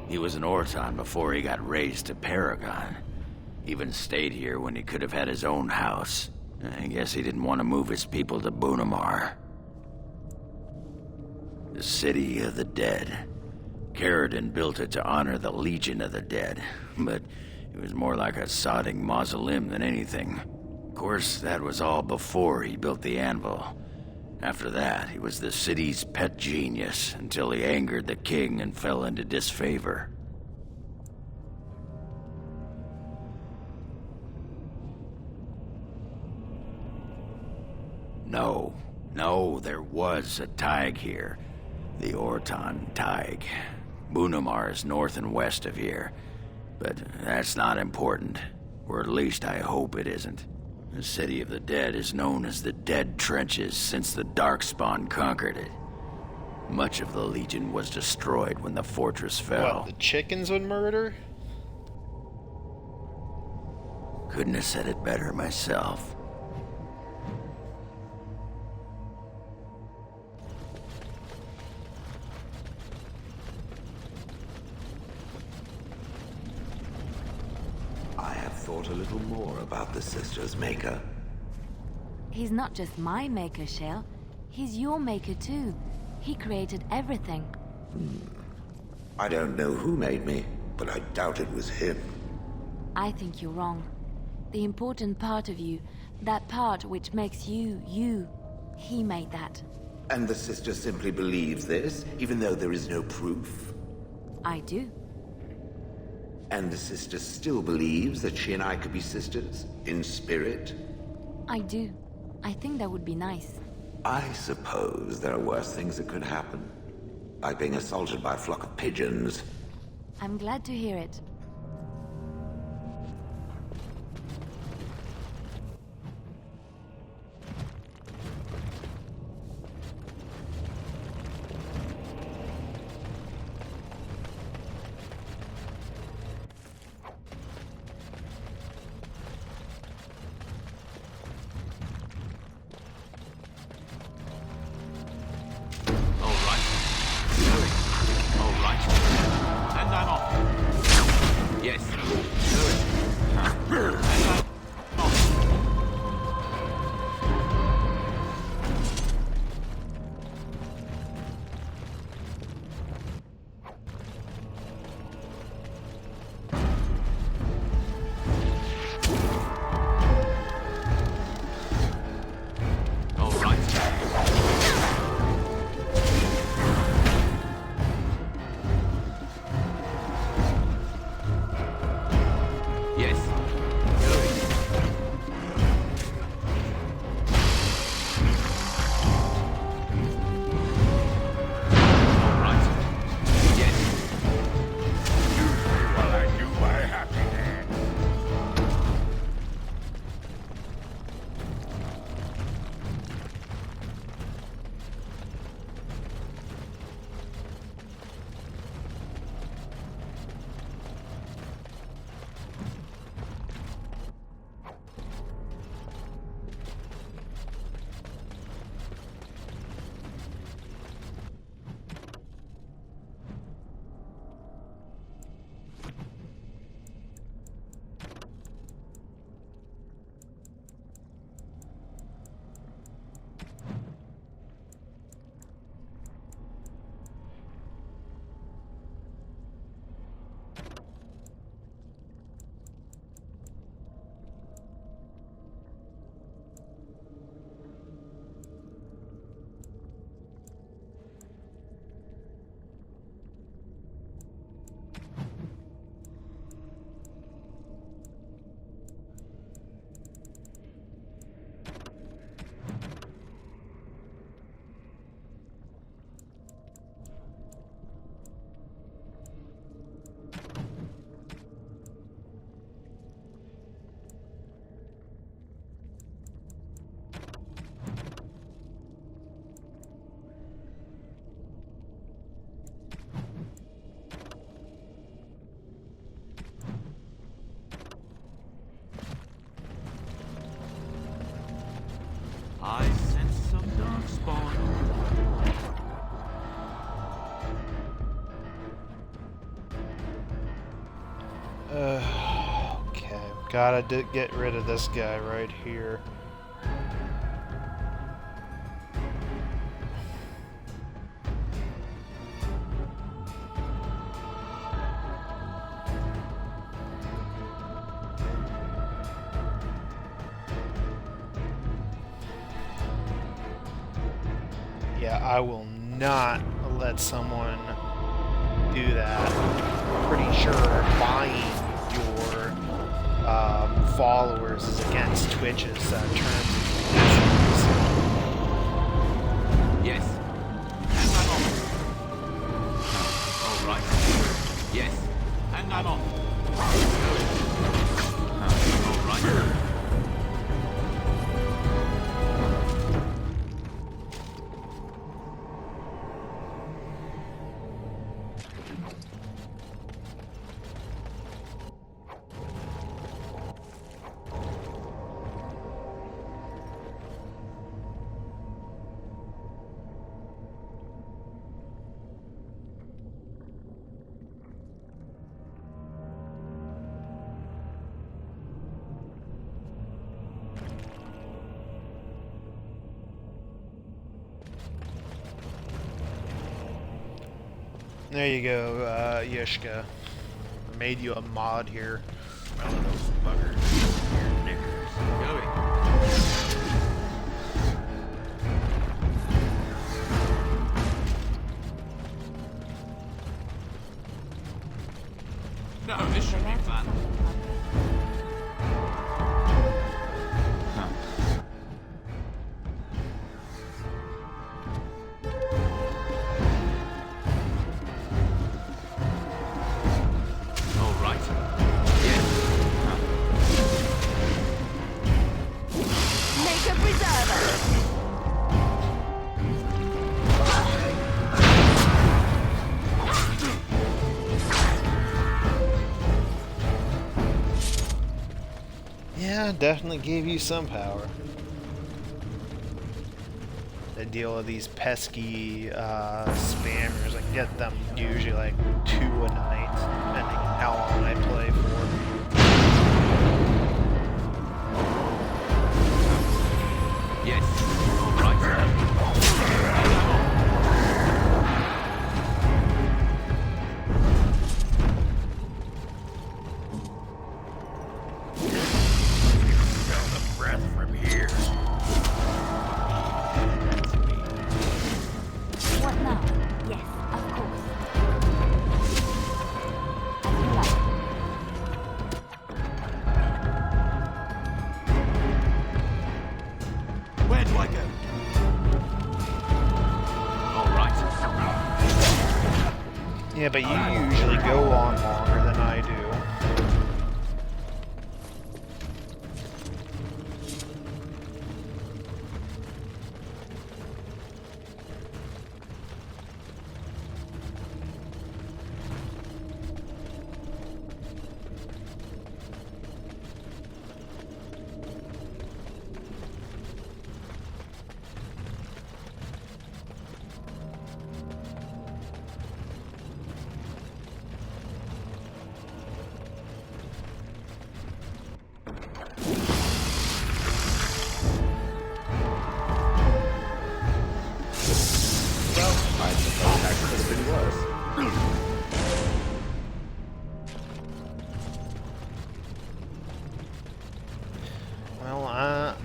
He was an Orton before he got raised to Paragon. Even stayed here when he could have had his own house. I guess he didn't want to move his people to Bunamar. The City of the Dead. Caradon built it to honor the Legion of the Dead, but it was more like a sodding mausoleum than anything. Of course, that was all before he built the anvil. After that, he was the city's pet genius until he angered the king and fell into disfavor. No, there was a Tig here. The Orton Tig. Bunamar is north and west of here. But that's not important. Or at least I hope it isn't. The City of the Dead is known as the Dead Trenches since the Darkspawn conquered it. Much of the Legion was destroyed when the fortress fell. What, the chickens would murder? Couldn't have said it better myself. I have thought a little more about the Sisters' maker. He's not just my maker, Shale. He's your maker too. He created everything. I don't know who made me, but I doubt it was him. I think you're wrong. The important part of you, that part which makes you, you, he made that. And the Sister simply believes this, even though there is no proof? I do. And the Sister still believes that she and I could be sisters, in spirit? I do. I think that would be nice. I suppose there are worse things that could happen. Like being assaulted by a flock of pigeons. I'm glad to hear it. Okay, gotta get rid of this guy right here. Yeah, I will not let someone do that. I'm pretty sure buying your followers is against Twitch's terms and conditions. Yes. And I'm on. All right. Yes. And I'm on. All right. There you go, Yishka. I made you a mod here. Well, those buggers. Your knickers. Going. No, this should be fun. Yeah, definitely gave you some power. To deal with these pesky spammers, I can get them usually like 2 a night, depending on how long I play for. Yes. All right. Yeah, but you usually go on longer than I do.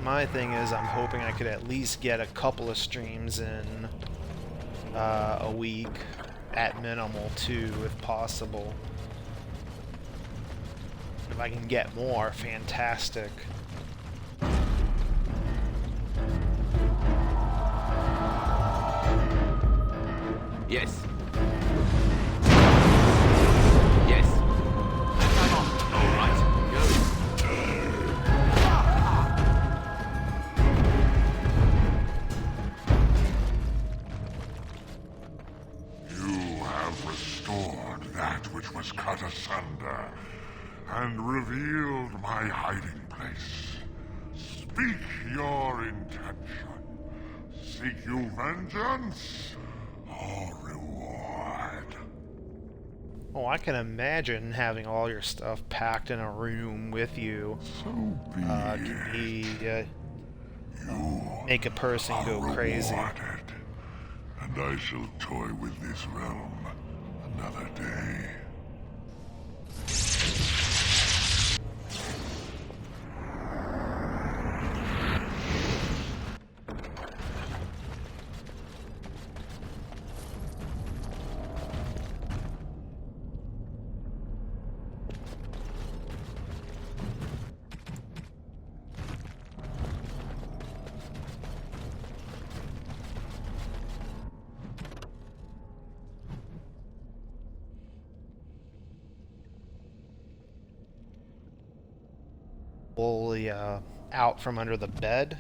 My thing is, I'm hoping I could at least get a couple of streams in a week, at minimal 2 if possible. If I can get more, fantastic. Yes. Yes. I'm on. All right. Go. Restored that which was cut asunder, and revealed my hiding place. Speak your intention. Seek you vengeance or reward? Oh, I can imagine having all your stuff packed in a room with you. Make a person go crazy. Rewarded, and I shall toy with this realm another day. Fully out from under the bed.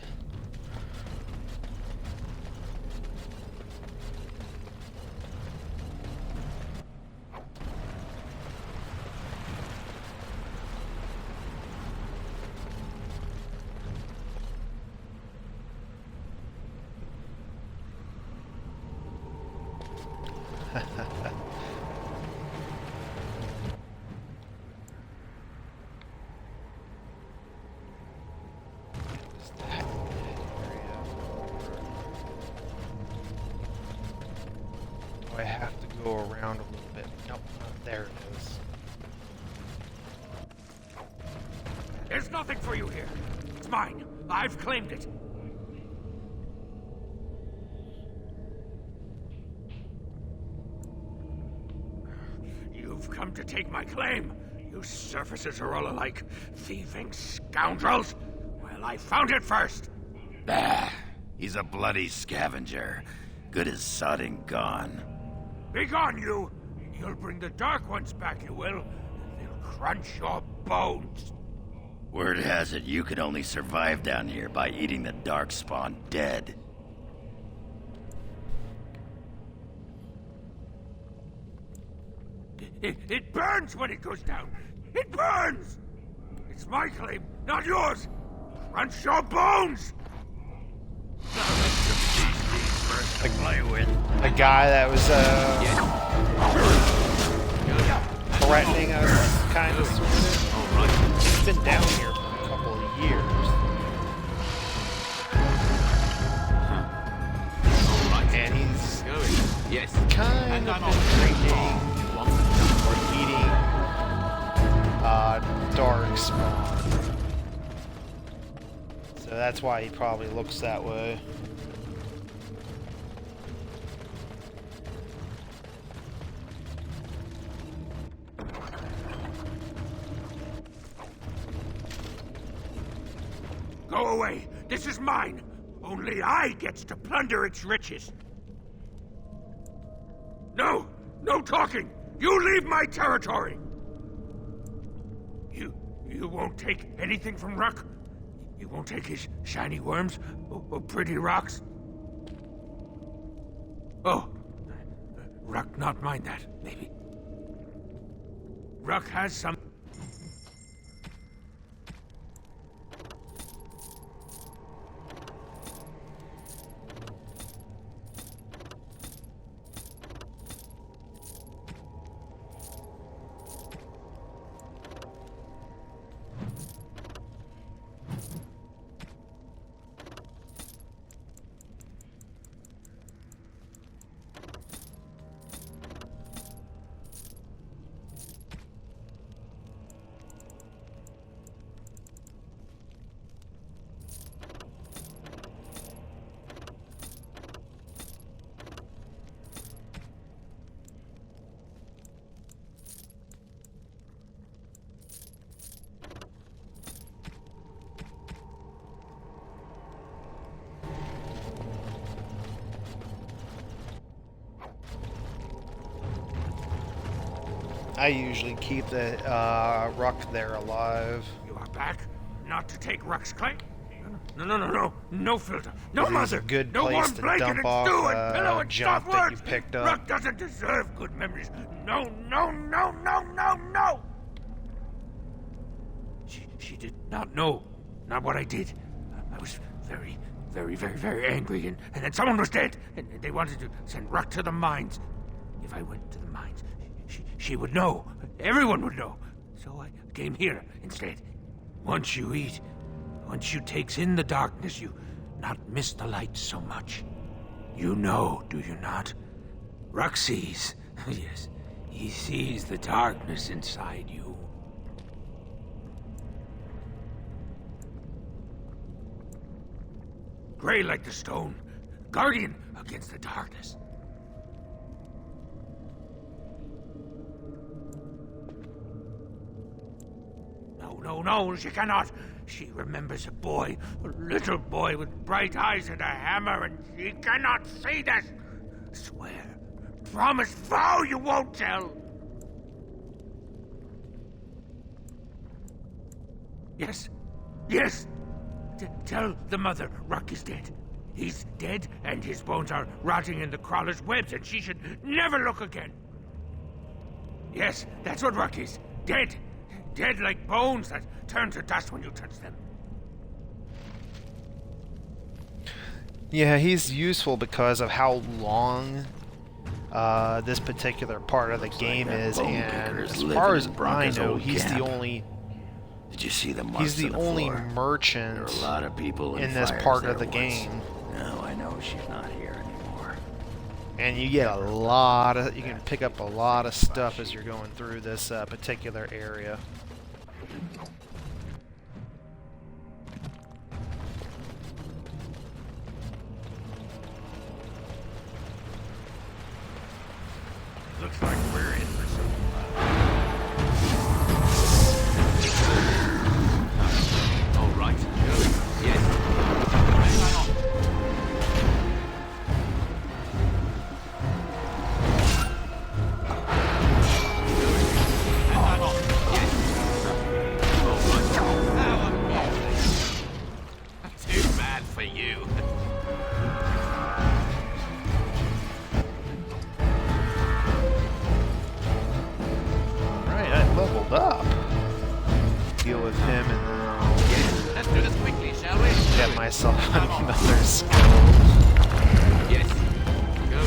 I have to go around a little bit. Nope, there it is. There's nothing for you here. It's mine. I've claimed it. You've come to take my claim. You surfacers are all alike. Thieving scoundrels. Well, I found it first. Ah, he's a bloody scavenger. Good as sodding gone. Be gone, you! You'll bring the Dark Ones back, you will. They'll crunch your bones. Word has it you could only survive down here by eating the Darkspawn dead. It burns when it goes down. It burns! It's my claim, not yours. Crunch your bones! The guy that was threatening us, kind of, sort of. He's been down here for a couple of years. And he's kind of been drinking or eating Darkspawn. So that's why he probably looks that way. Go away! This is mine! Only I gets to plunder its riches! No! No talking! You leave my territory! You won't take anything from Ruck? You won't take his shiny worms? Or pretty rocks? Oh. Ruck not mind that, maybe. Ruck has some... I usually keep the Ruck there alive. You are back? Not to take Ruck's claim? No. No filter. No mother. It's a good no place warm to blanket dump and off stew and pillow and junk soft that words. you picked up. Ruck doesn't deserve good memories. No. She did not know. Not what I did. I was very angry, and then someone was dead, and they wanted to send Ruck to the mines. If I went to the mines, She would know. Everyone would know. So I came here instead. Once you eat, once you takes in the darkness, you not miss the light so much. You know, do you not? Ruck sees. Yes, he sees the darkness inside you. Gray like the stone, guardian against the darkness. No, she cannot. She remembers a boy, a little boy with bright eyes and a hammer, and she cannot see this. Swear, promise, vow you won't tell. Yes. Tell the mother Ruck is dead. He's dead, and his bones are rotting in the crawler's webs, and she should never look again. Yes, that's what Ruck is. Dead. Dead like bones that turn to dust when you touch them. Yeah, he's useful because of how long this particular part of the game is, and as far as I know, he's the only. Did you see the marks He's the on the only floor? merchant There are a lot of people in this fires part there of the once. game. Now I know she's not here anymore. And you get a lot of, you can pick up a lot of stuff as you're going through this particular area. Looks like we're in for some. All right. Yes. Too bad for you. Alright, I leveled up. Deal with him and then Let's do this quickly, shall we? get myself another skill. Yes. Go.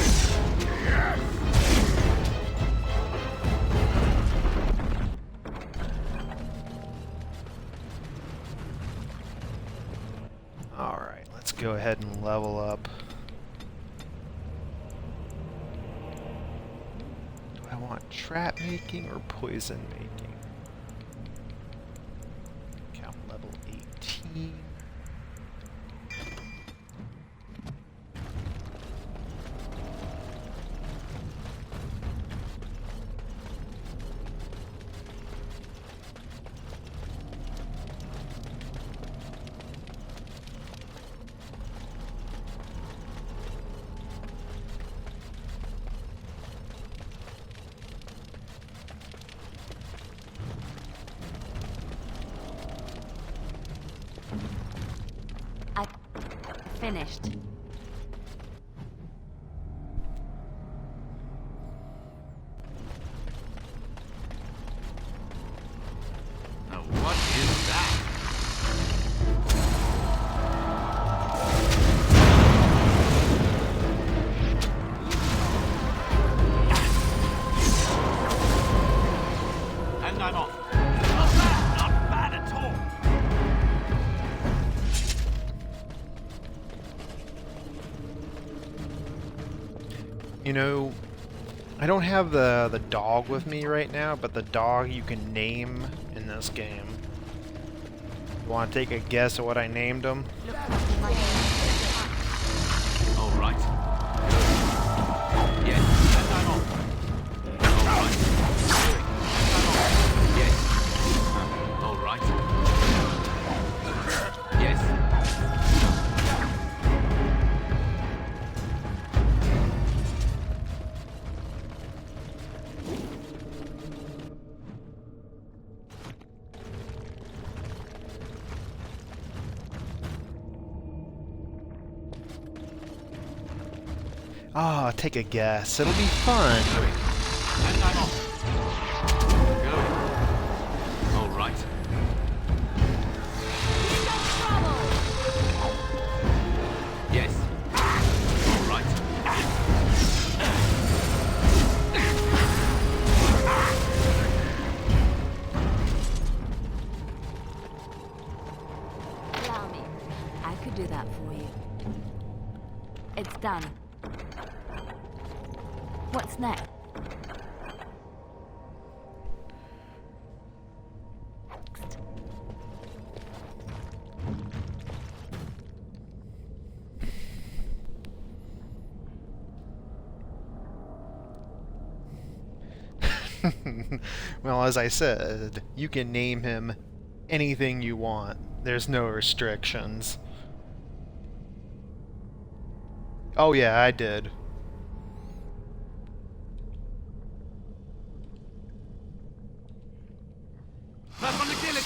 Alright, let's go ahead and level up. Do I want trap making or poison making? Count level 18. I finished. Now, what is that? And I'm off. Not bad at all. You know, I don't have the dog with me right now, but the dog you can name in this game. You want to take a guess at what I named him? All right. Yes, and I'm off. All right. Yes. All right. Yes. Ah, take a guess. It'll be fun. And I'm off. Go. All right. Yes. All right. do that for you. It's done. What's next? Well, as I said, you can name him anything you want. There's no restrictions. Oh yeah, I did.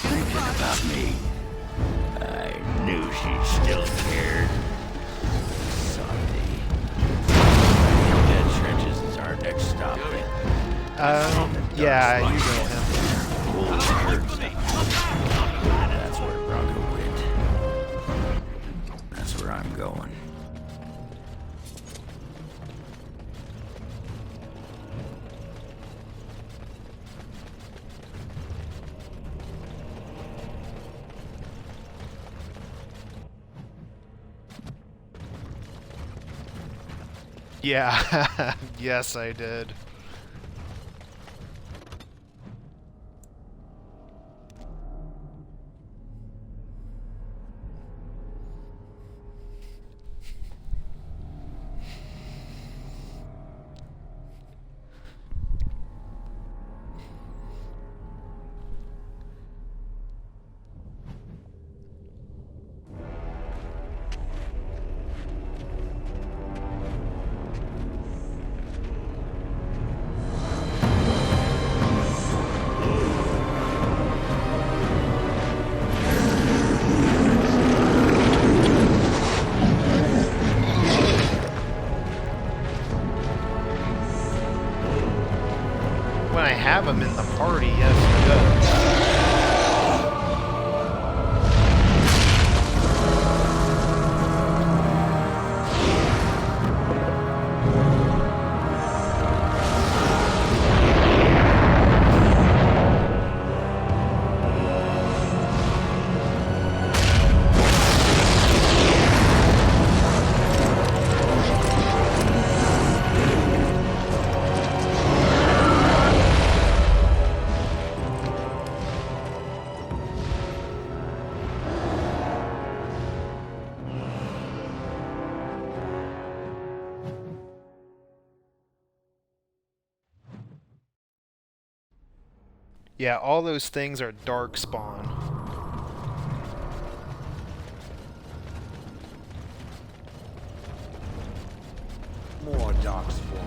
Thinking about me. I knew she still cared. Sorry. Dead trenches is our next stop. Yeah, you go him. That's where Bronco went. That's where I'm going. Yeah, yes I did. When I have him in the party, yes, it does. Yeah, all those things are dark spawn. More dark spawn.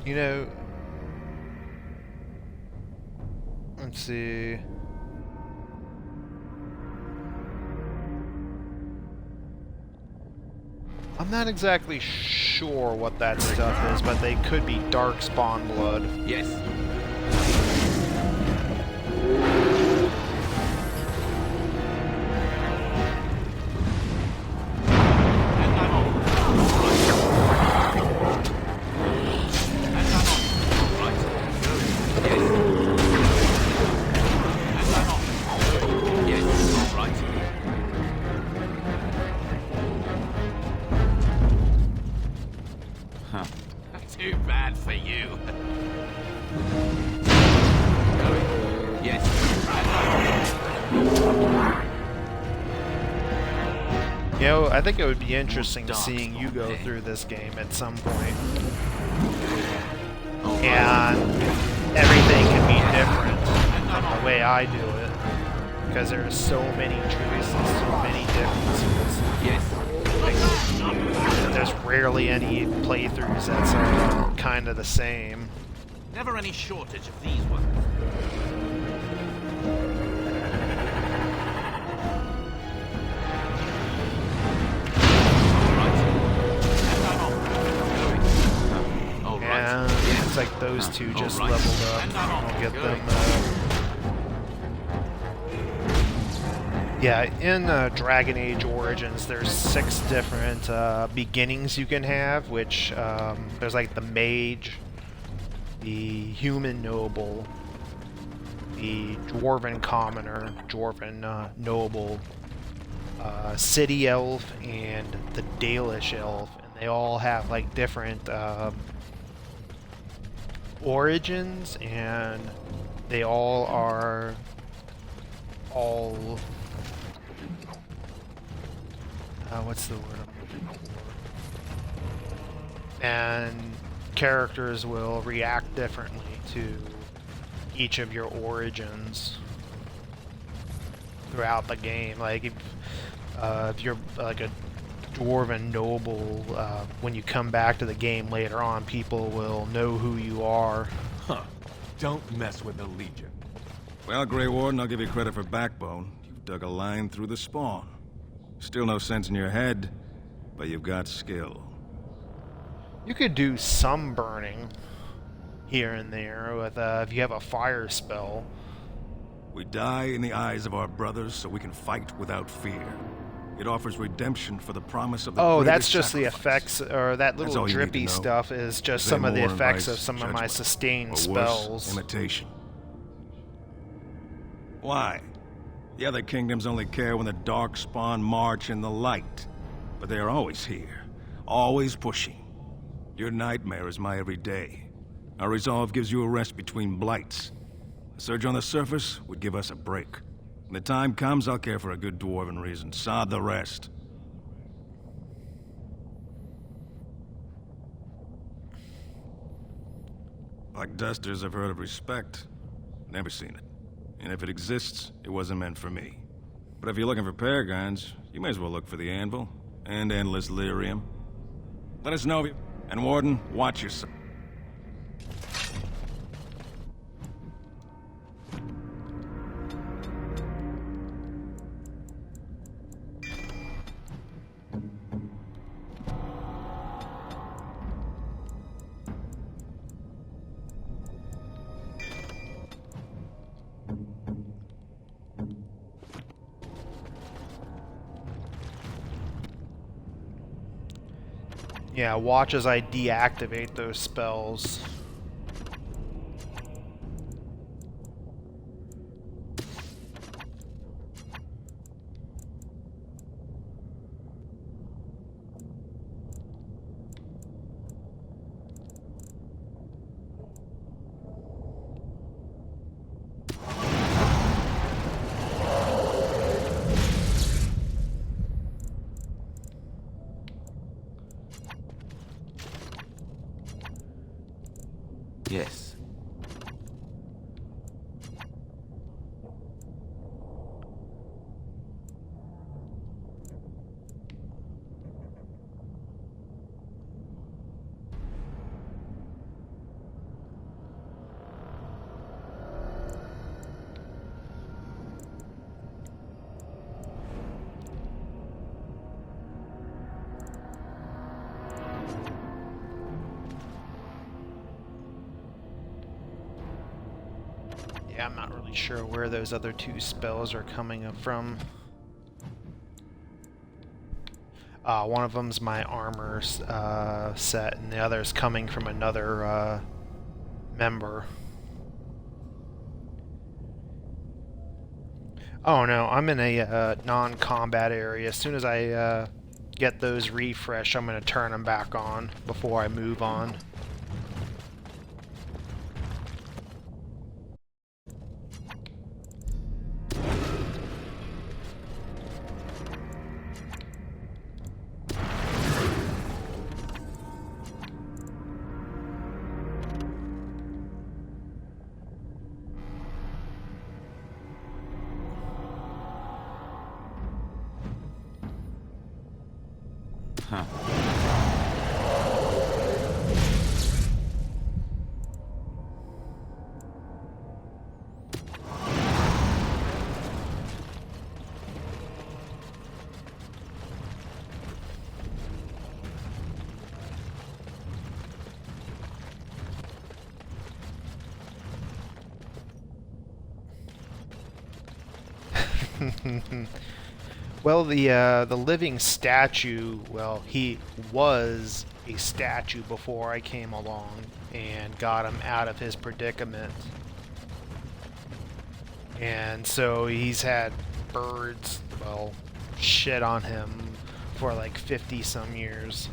You know, let's see. I'm not exactly sure what that stuff is, but they could be dark spawn blood. Yes. Too bad for you. Yes. You know, I think it would be interesting seeing you go through this game at some point. And everything can be different from the way I do it. Because there are so many choices, so many differences. Yes. There's rarely any playthroughs that's kind of the same. Never any shortage of these ones. And it's like those two just leveled up. I'll get them Yeah, in Dragonage Origins, there's 6 different beginnings you can have, which there's like the mage, the human noble, the dwarven commoner, dwarven noble, city elf, and the Dalish elf, and they all have like different origins, and they all are all what's the word I'm looking for? And characters will react differently to each of your origins throughout the game. Like if you're like a dwarven noble, when you come back to the game later on, people will know who you are. Huh. Don't mess with the Legion. Well, Grey Warden, I'll give you credit for backbone. You've dug a line through the spawn. Still no sense in your head, but you've got skill. You could do some burning here and there with if you have a fire spell. We die in the eyes of our brothers so we can fight without fear. It offers redemption for the promise of the Oh, greatest that's just sacrifice. the effects, or that That's little all you need to drippy know. stuff is just Say some of the more effects invites of some of my judgment, sustained or worse, spells. imitation. Why? The other kingdoms only care when the Darkspawn march in the light. But they are always here, always pushing. Your nightmare is my everyday. Our resolve gives you a rest between blights. A surge on the surface would give us a break. When the time comes, I'll care for a good dwarven reason. Sod the rest. Like dusters, I've heard of respect. Never seen it. And if it exists, it wasn't meant for me. But if you're looking for paragons, you may as well look for the Anvil and Endless Lyrium. Let us know if you... And Warden, watch yourself. Yeah, watch as I deactivate those spells. Yes. Yeah, I'm not really sure where those other 2 spells are coming up from. One of them's my armor set, and the other's coming from another member. Oh no, I'm in a non-combat area. As soon as I get those refreshed, I'm going to turn them back on before I move on. Huh. Well, the living statue, well, he was a statue before I came along and got him out of his predicament. And so he's had birds, well, shit on him for like 50 some years.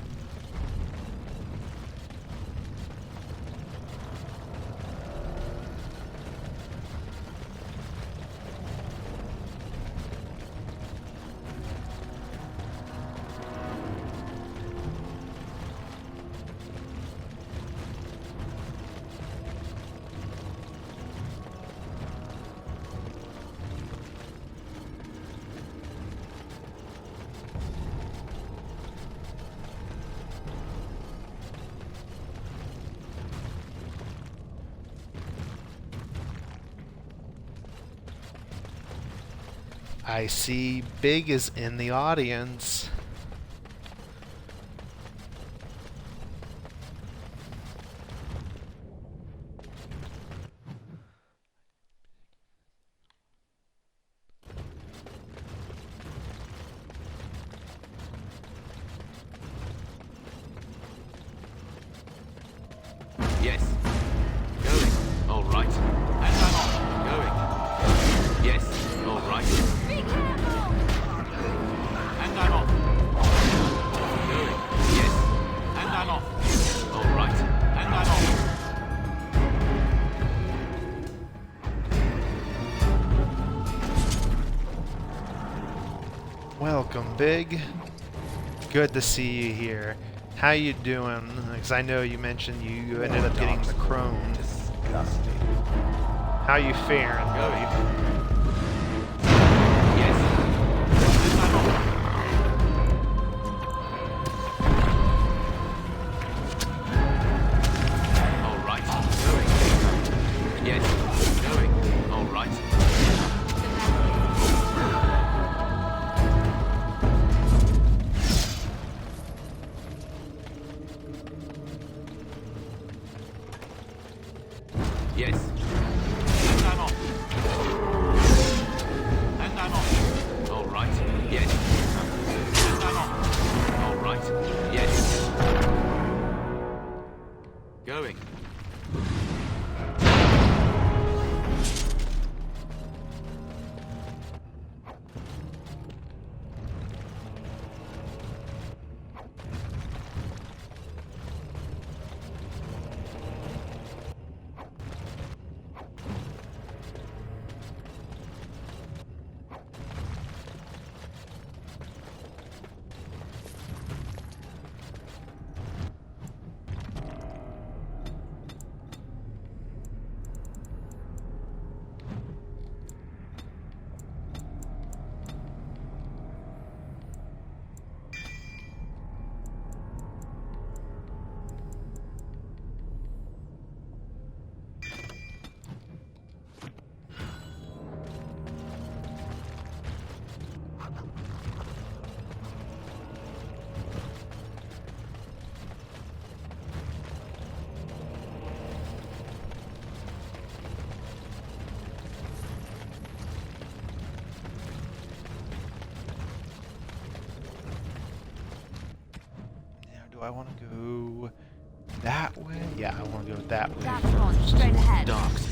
I see Big is in the audience. Yes. Going. All right. And I'm off. Going. Yes. All right. Be careful! And I'm off. Going. Yes. And I'm off. All right. And I'm off. Welcome, Big. Good to see you here. How you doing? Because I know you mentioned you ended up getting the crone. Disgusting. How you faring? Going. All right. Going. Yes. Going. All right. Yes. And I'm off. And I'm off. All right. Yes. And I'm off. All right. Yes. Going. Do I want to go that way? Yeah, I want to go that way. That's on, straight ahead. Docks.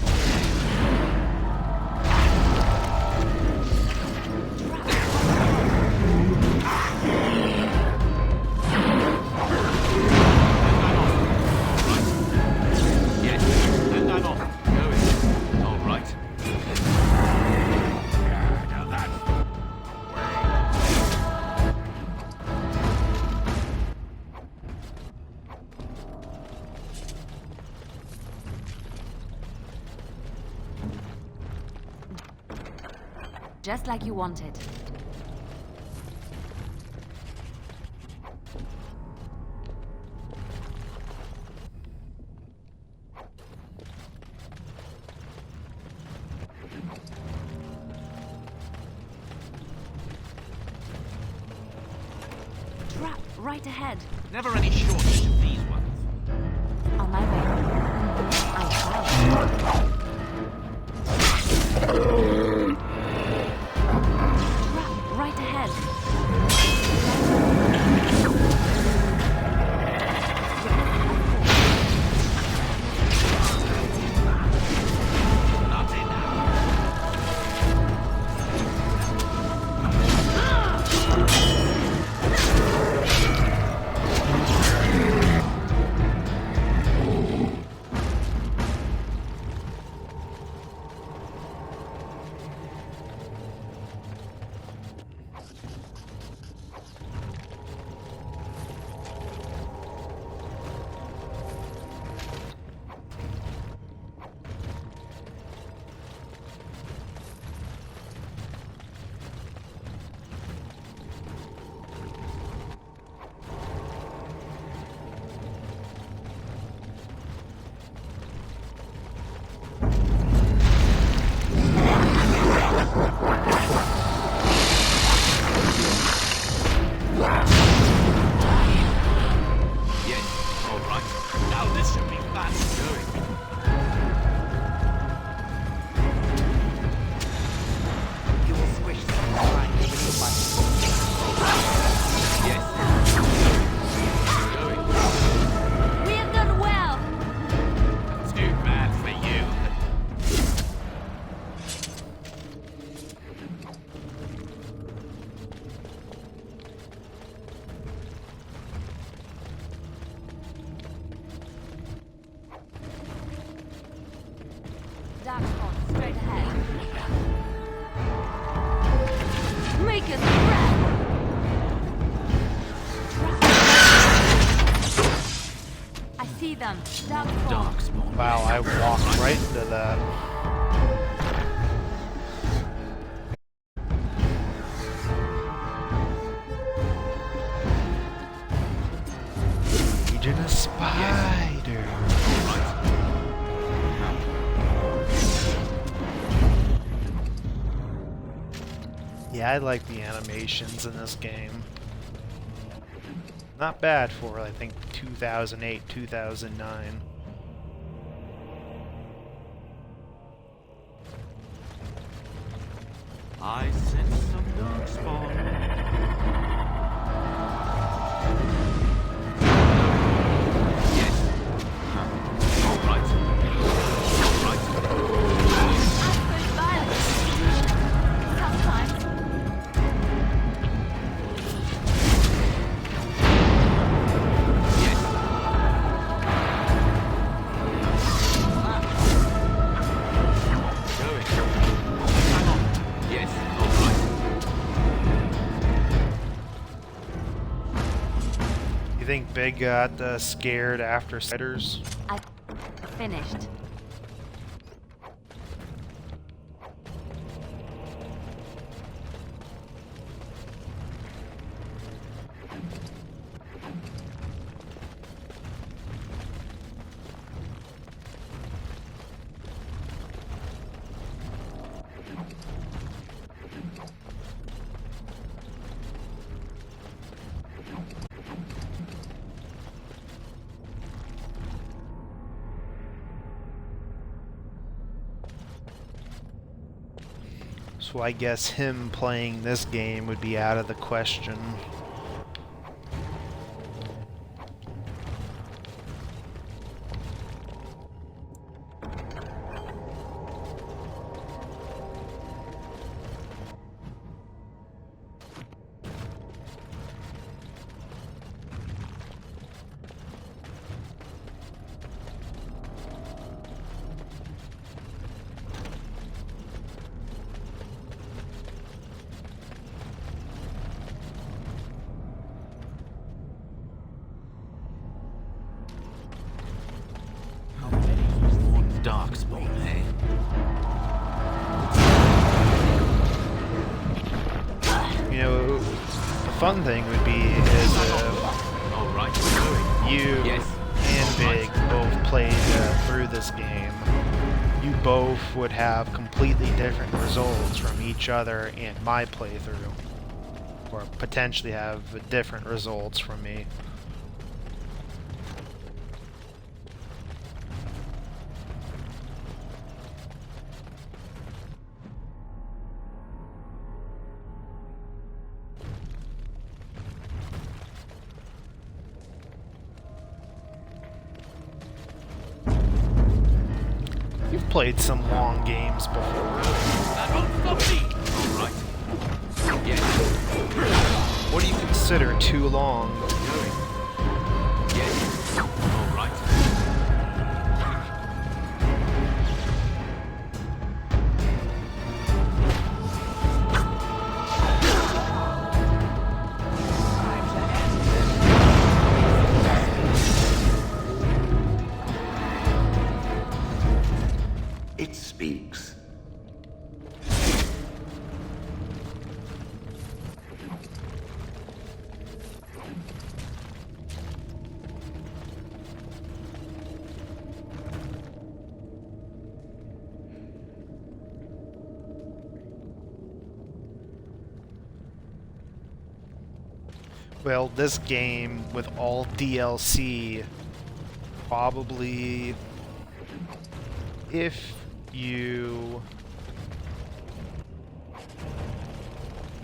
Yes. And I'm off. Going. All right. Now that's Just like you wanted. Trap right ahead. never any shortage of these ones. On my way. I found. Seeker's breath! I see them. Darkspawn. Wow, I walked right into that. Legion of Spider. Yeah, I like the animations in this game. Not bad for, I think, 2008, 2009. I sense some darkspawn. You think Big got scared after spiders? I finished. So I guess him playing this game would be out of the question. Darkspawn, eh? You know, the fun thing would be is if you and Big both played through this game. You both would have completely different results from each other and my playthrough. Or potentially have different results from me. You've played some long games before. What do you consider too long? It speaks. Well, this game with all DLC probably, if you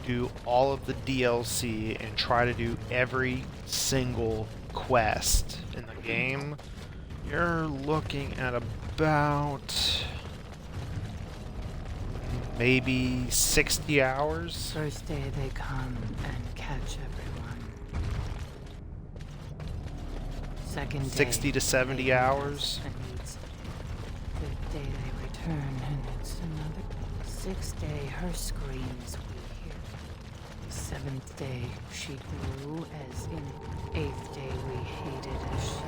do all of the DLC and try to do every single quest in the game, you're looking at about maybe 60 hours. First day they come and catch everyone. Second day 60 to 70 hours. Third day they return and it's another 6 day her screams we hear. 7th day she grew, as in 8th day we hated as she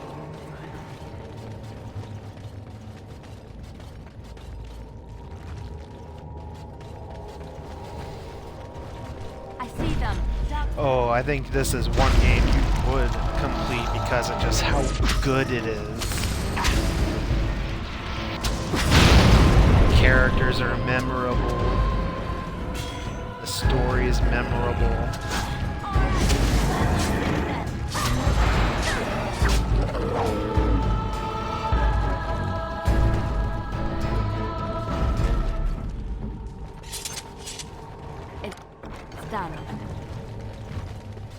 I see them. Oh, I think this is one game you would complete because of just how good it is. Characters are memorable. The story is memorable. It's done.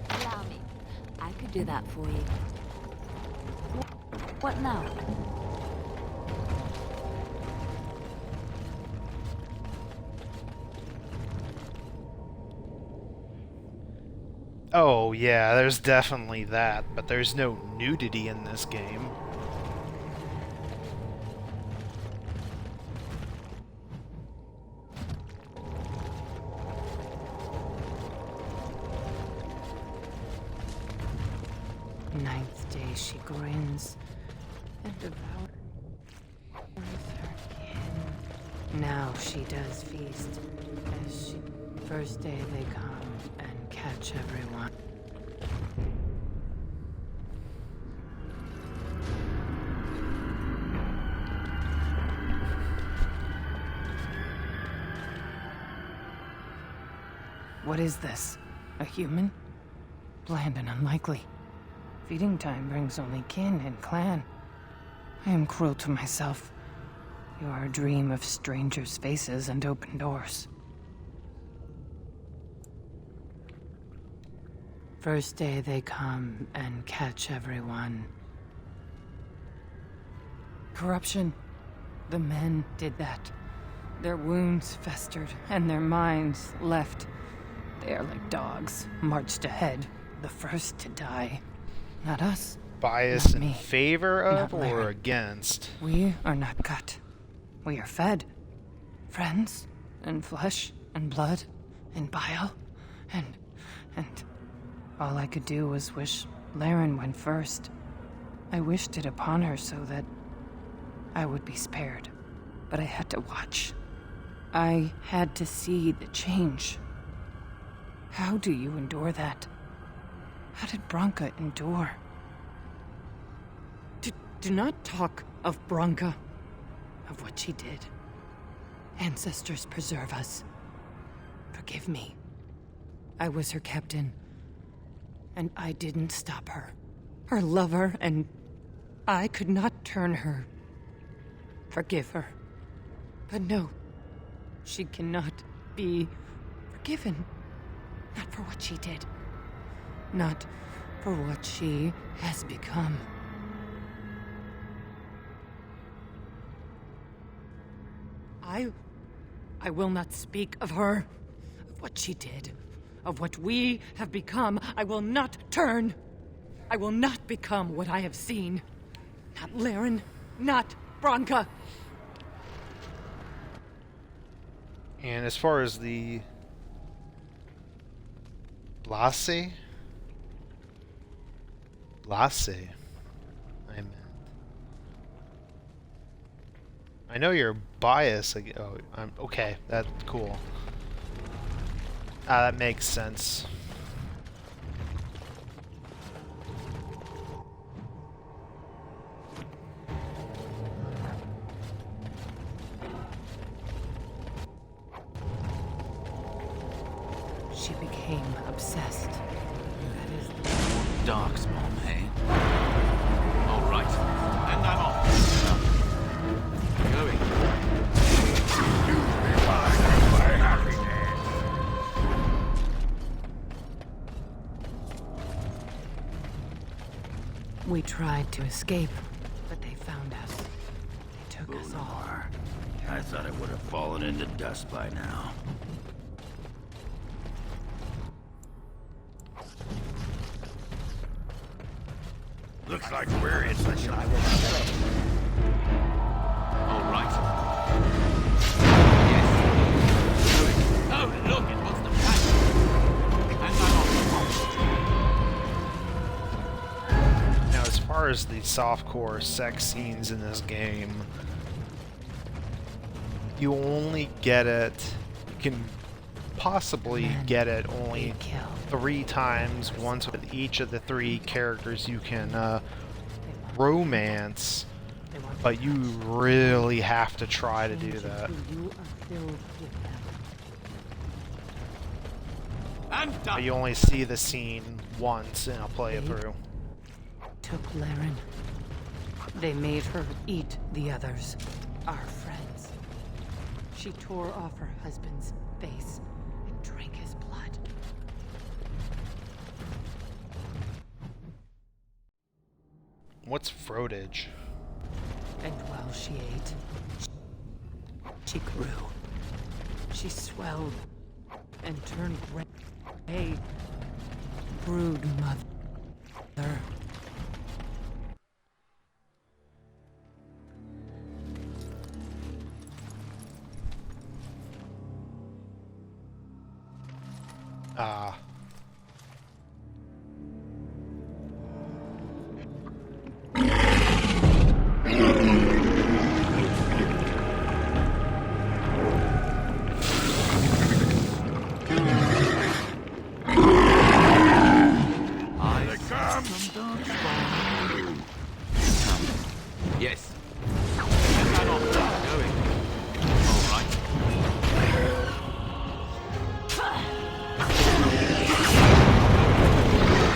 Allow me. I could do that for you. What now? Oh yeah, there's definitely that, but there's no nudity in this game. Ninth day she grins and devours her kin. Now she does feast, as she... First day they come and catch everyone. What is this? A human? Bland and unlikely. Feeding time brings only kin and clan. I am cruel to myself. You are a dream of strangers' faces and open doors. First day they come and catch everyone. Corruption. The men did that. Their wounds festered and their minds left. They are like dogs, marched ahead, the first to die. Not us. Bias not in me. favor of Not or Larry. against? We are not cut. We are fed. Friends, and flesh, and blood, and bile, and... All I could do was wish Laren went first. I wished it upon her so that I would be spared. But I had to watch. I had to see the change. How do you endure that? How did Branka endure? Do not talk of Branka, of what she did. Ancestors preserve us. Forgive me. I was her captain. And I didn't stop her. Her lover, and I could not turn her. Forgive her. But no, she cannot be forgiven. Not for what she did. Not for what she has become. I will not speak of her, of what she did. Of what we have become, I will not turn. I will not become what I have seen. Not Laren, not Branka. And as far as the Blase, I know you're biased. Oh, I'm okay. That's cool. That makes sense. She became obsessed. That is the Darkspawn, hey? All right, and I'm off. Going. We tried to escape, but they found us. They took us all. I thought it would have fallen into dust by now. Looks like we're in such a... All right. Yes. Oh, look, it was the pack. And I'm far as the softcore sex scenes in this game, you only get it, you can possibly get it only 3 times, once with each of the 3 characters you can romance, but you really have to try to do that. But you only see the scene once in a playthrough. Took Laren. They made her eat the others, our friends. She tore off her husband's face and drank his blood. What's frotage? And while she ate, she grew. She swelled and turned gray. Brood mother. Ah. Yes. And I'm off. Going. All right.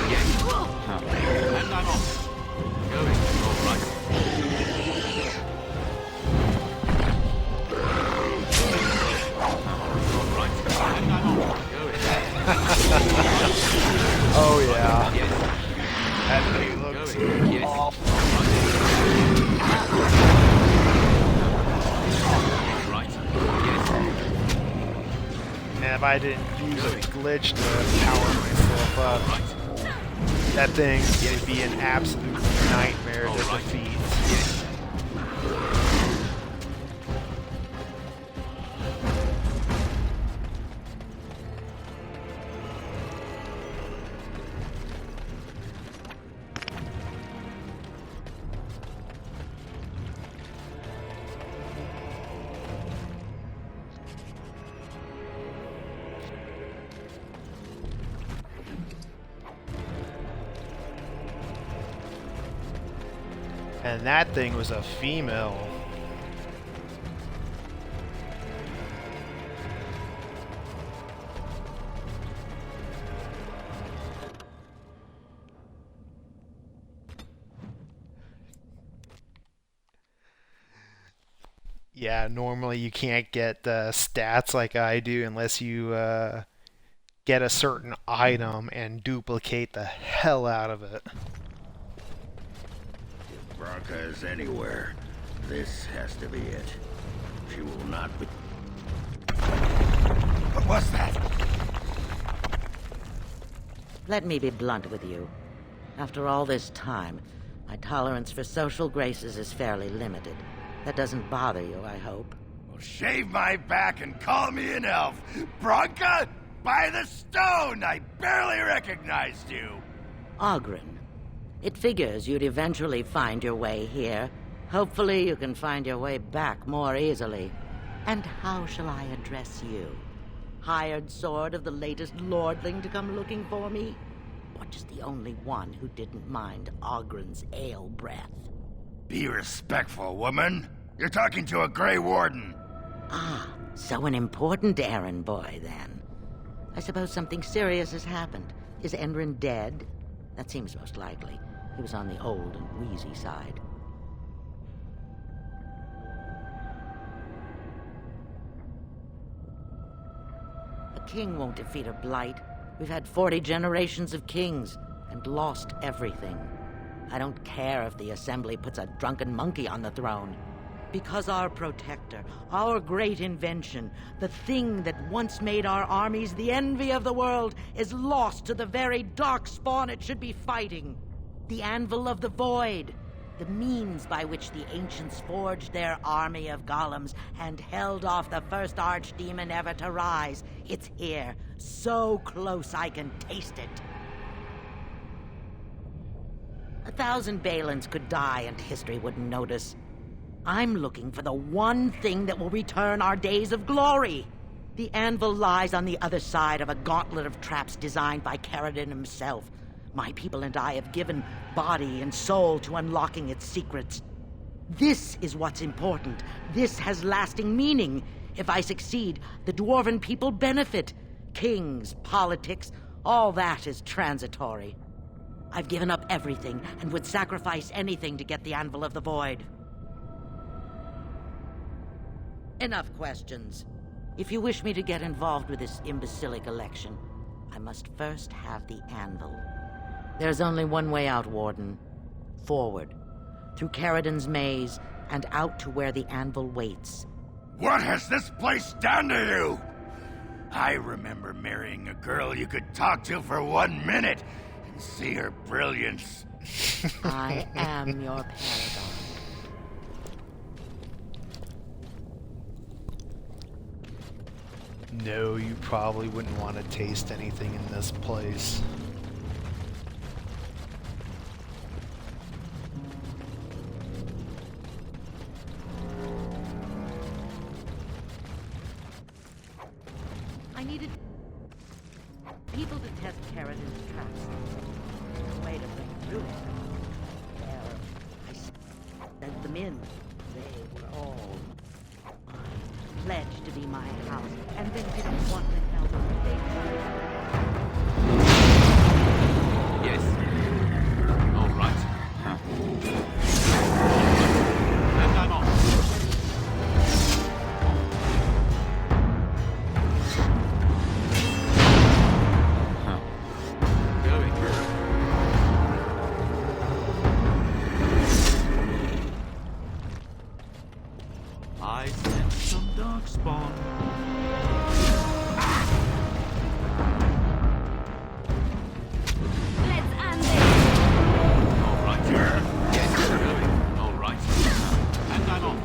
Yes. And I'm off. Going. All right. All right. And I'm off. Going. Oh yeah. Yes. That thing looks Yes. awful. And if I didn't use a glitch to power myself up, that thing would be an absolute nightmare to defeat. And that thing was a female. Yeah, normally you can't get stats like I do unless you get a certain item and duplicate the hell out of it. If Branka is anywhere, this has to be it. She will not be... What was that? Let me be blunt with you. After all this time, my tolerance for social graces is fairly limited. That doesn't bother you, I hope. Well, shave my back and call me an elf. Branka, by the stone! I barely recognized you. Oghren. It figures you'd eventually find your way here. Hopefully you can find your way back more easily. And how shall I address you? Hired sword of the latest lordling to come looking for me? Or just the only one who didn't mind Oghren's ale breath? Be respectful, woman. You're talking to a Grey Warden. Ah, so an important errand boy, then. I suppose something serious has happened. Is Endrin dead? That seems most likely. He was on the old and wheezy side. A king won't defeat a blight. We've had 40 generations of kings and lost everything. I don't care if the Assembly puts a drunken monkey on the throne. Because our protector, our great invention, the thing that once made our armies the envy of the world, is lost to the very darkspawn it should be fighting. The Anvil of the Void, the means by which the ancients forged their army of golems and held off the first archdemon ever to rise. It's here, so close I can taste it. 1,000 Balins could die and history wouldn't notice. I'm looking for the one thing that will return our days of glory. The anvil lies on the other side of a gauntlet of traps designed by Caradon himself. My people and I have given body and soul to unlocking its secrets. This is what's important. This has lasting meaning. If I succeed, the Dwarven people benefit. Kings, politics, all that is transitory. I've given up everything and would sacrifice anything to get the Anvil of the Void. Enough questions. If you wish me to get involved with this imbecilic election, I must first have the Anvil. There's only one way out, Warden. Forward. Through Caradon's maze, and out to where the Anvil waits. What has this place done to you? I remember marrying a girl you could talk to for 1 minute and see her brilliance. I am your paragon. No, you probably wouldn't want to taste anything in this place. I needed people to test Caradon's traps. A way to break through it. There, I sent them in. They were all mine. Pledged to be my house, and then didn't want to help them. Yes. All right. Huh. And I'm off. I sense some darkspawn. Let's end it! All right. Yes, going. All right. And I'm off.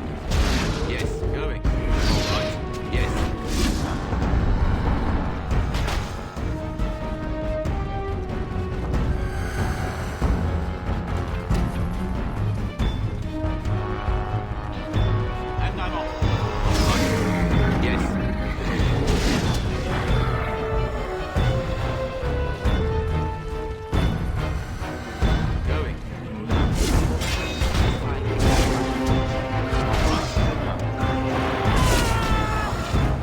Yes, going. All right. Yes. And I'm off. All right. Yes. Going.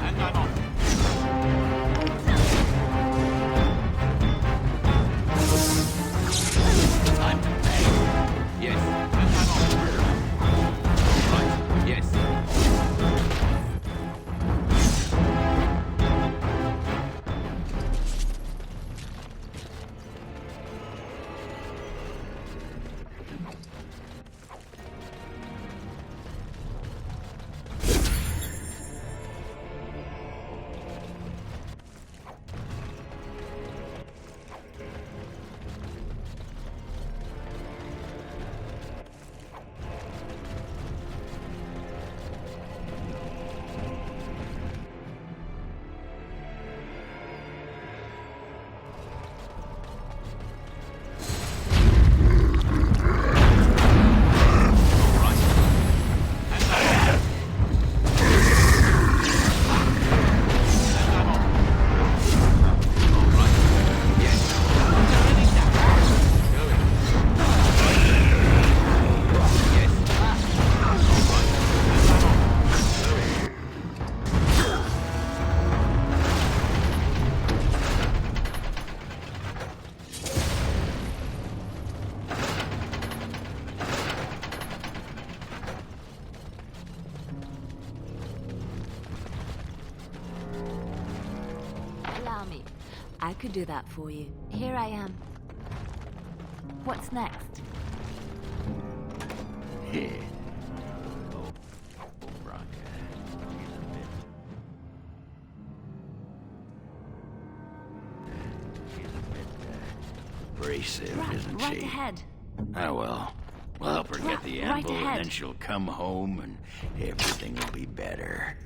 And I'm off. Time to pay. Yes. And I'm off. All right. Yes. Allow me. I could do that for you. Here I am. What's next? Here. Abrasive, isn't Right she? ahead. Oh well. We'll help her get the Right anvil, ahead. and then she'll come home, and everything will be better.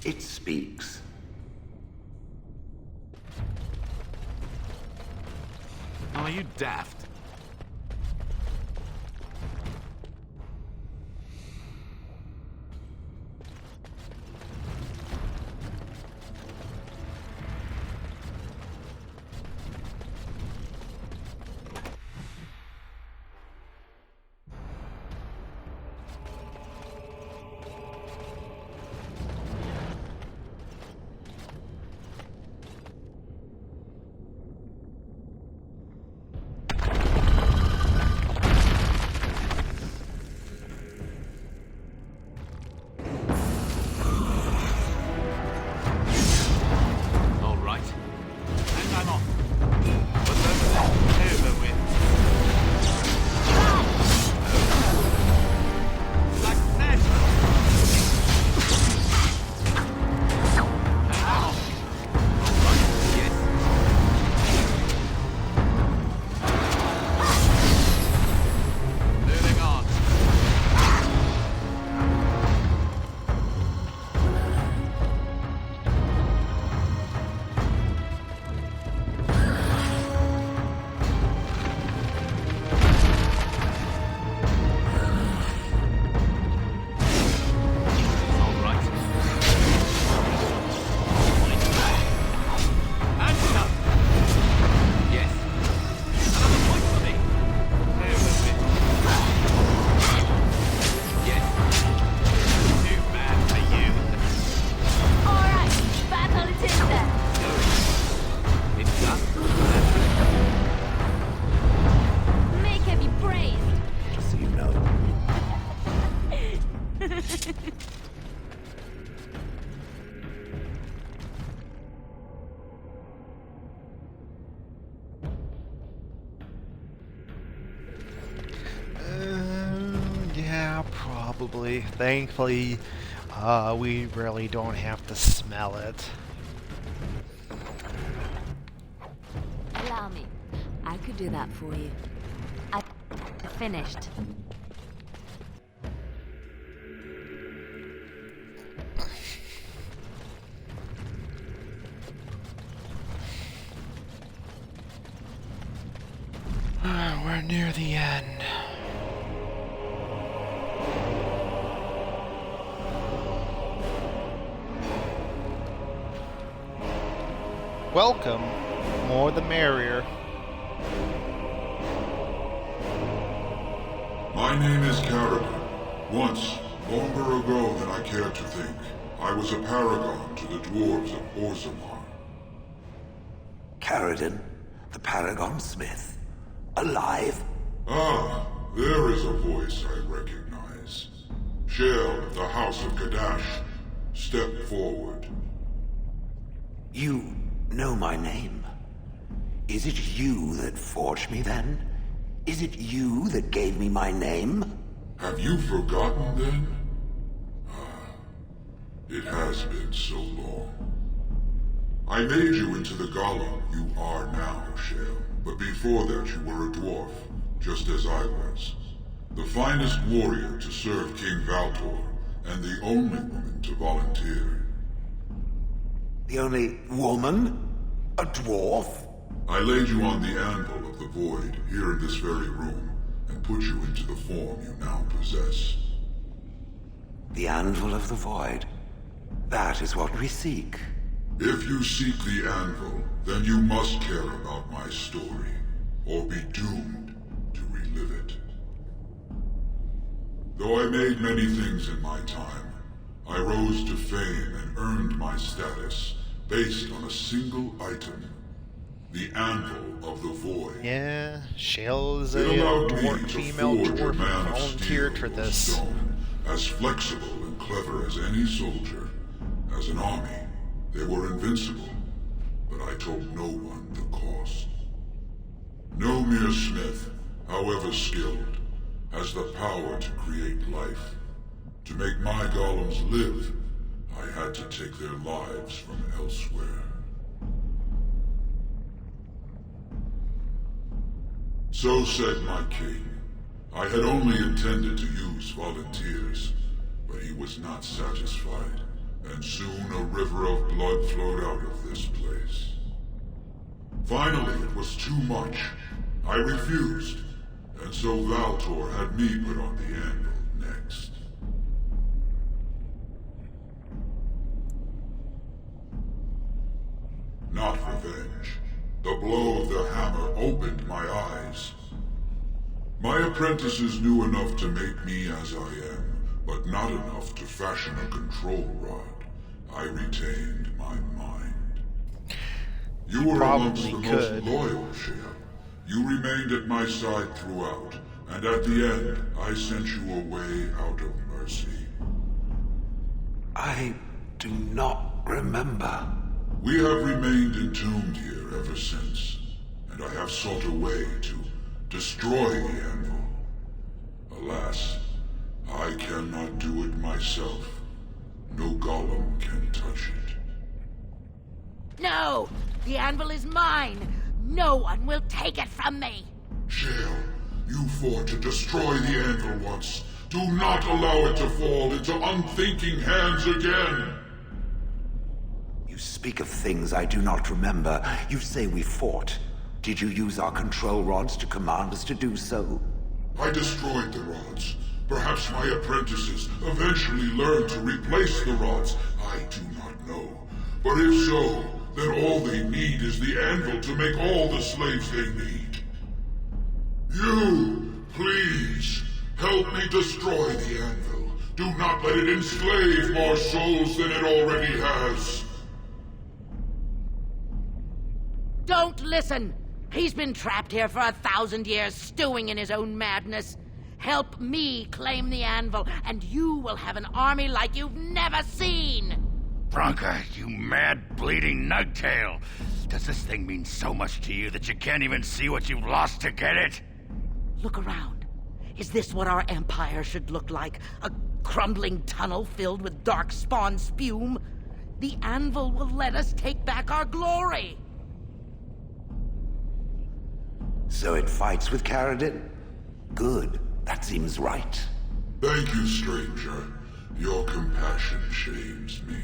It speaks. Are you daft? Yeah, probably. Thankfully, we really don't have to smell it. Allow me. I could do that for you. I finished. We're near the end. Welcome. More the merrier. My name is Carrigan. Once, longer ago than I care to think, I was a paragon to the dwarves of Orzammar. Carrigan, the Paragon Smith. Alive? Ah, there is a voice I recognize. Shale of the House of Kadash. Step forward. You know my name. Is it you that forged me then? Is it you that gave me my name? Have you forgotten then? It has been so long. I made you into the golem you are now, Shale. But before that you were a dwarf, just as I was. The finest warrior to serve King Valtor, and the only woman to volunteer. The only woman? A dwarf? I laid you on the anvil of the void, here in this very room, and put you into the form you now possess. The anvil of the void. That is what we seek. If you seek the anvil, then you must care about my story, or be doomed to relive it. Though I made many things in my time, I rose to fame and earned my status based on a single item. The Anvil of the Void. Yeah, Shale is a dwarf, female dwarf who volunteered for this. Stone, as flexible and clever as any soldier. As an army, they were invincible, but I told no one the cost. No mere smith, however skilled, has the power to create life. To make my golems live, I had to take their lives from elsewhere. So said my king. I had only intended to use volunteers, but he was not satisfied, and soon a river of blood flowed out of this place. Finally, it was too much. I refused, and so Valtor had me put on the anvil next. Not revenge. The blow of the hammer opened my eyes. My apprentices knew enough to make me as I am, but not enough to fashion a control rod. I retained my mind. You were amongst the most loyal, Shale. You remained at my side throughout, and at the end, I sent you away out of mercy. I do not remember. We have remained entombed here ever since, and I have sought a way to destroy the anvil. Alas, I cannot do it myself. No golem can touch it. No! The anvil is mine! No one will take it from me! Shale, you fought to destroy the anvil once. Do not allow it to fall into unthinking hands again! You speak of things I do not remember. You say we fought. Did you use our control rods to command us to do so? I destroyed the rods. Perhaps my apprentices eventually learned to replace the rods. I do not know. But if so, then all they need is the anvil to make all the slaves they need. You, please, help me destroy the anvil. Do not let it enslave more souls than it already has. Don't listen! He's been trapped here for 1,000 years, stewing in his own madness. Help me claim the anvil, and you will have an army like you've never seen! Branka, you mad, bleeding nugtail! Does this thing mean so much to you that you can't even see what you've lost to get it? Look around. Is this what our empire should look like? A crumbling tunnel filled with darkspawn spume? The anvil will let us take back our glory! So it fights with Caradin? Good. That seems right. Thank you, stranger. Your compassion shames me.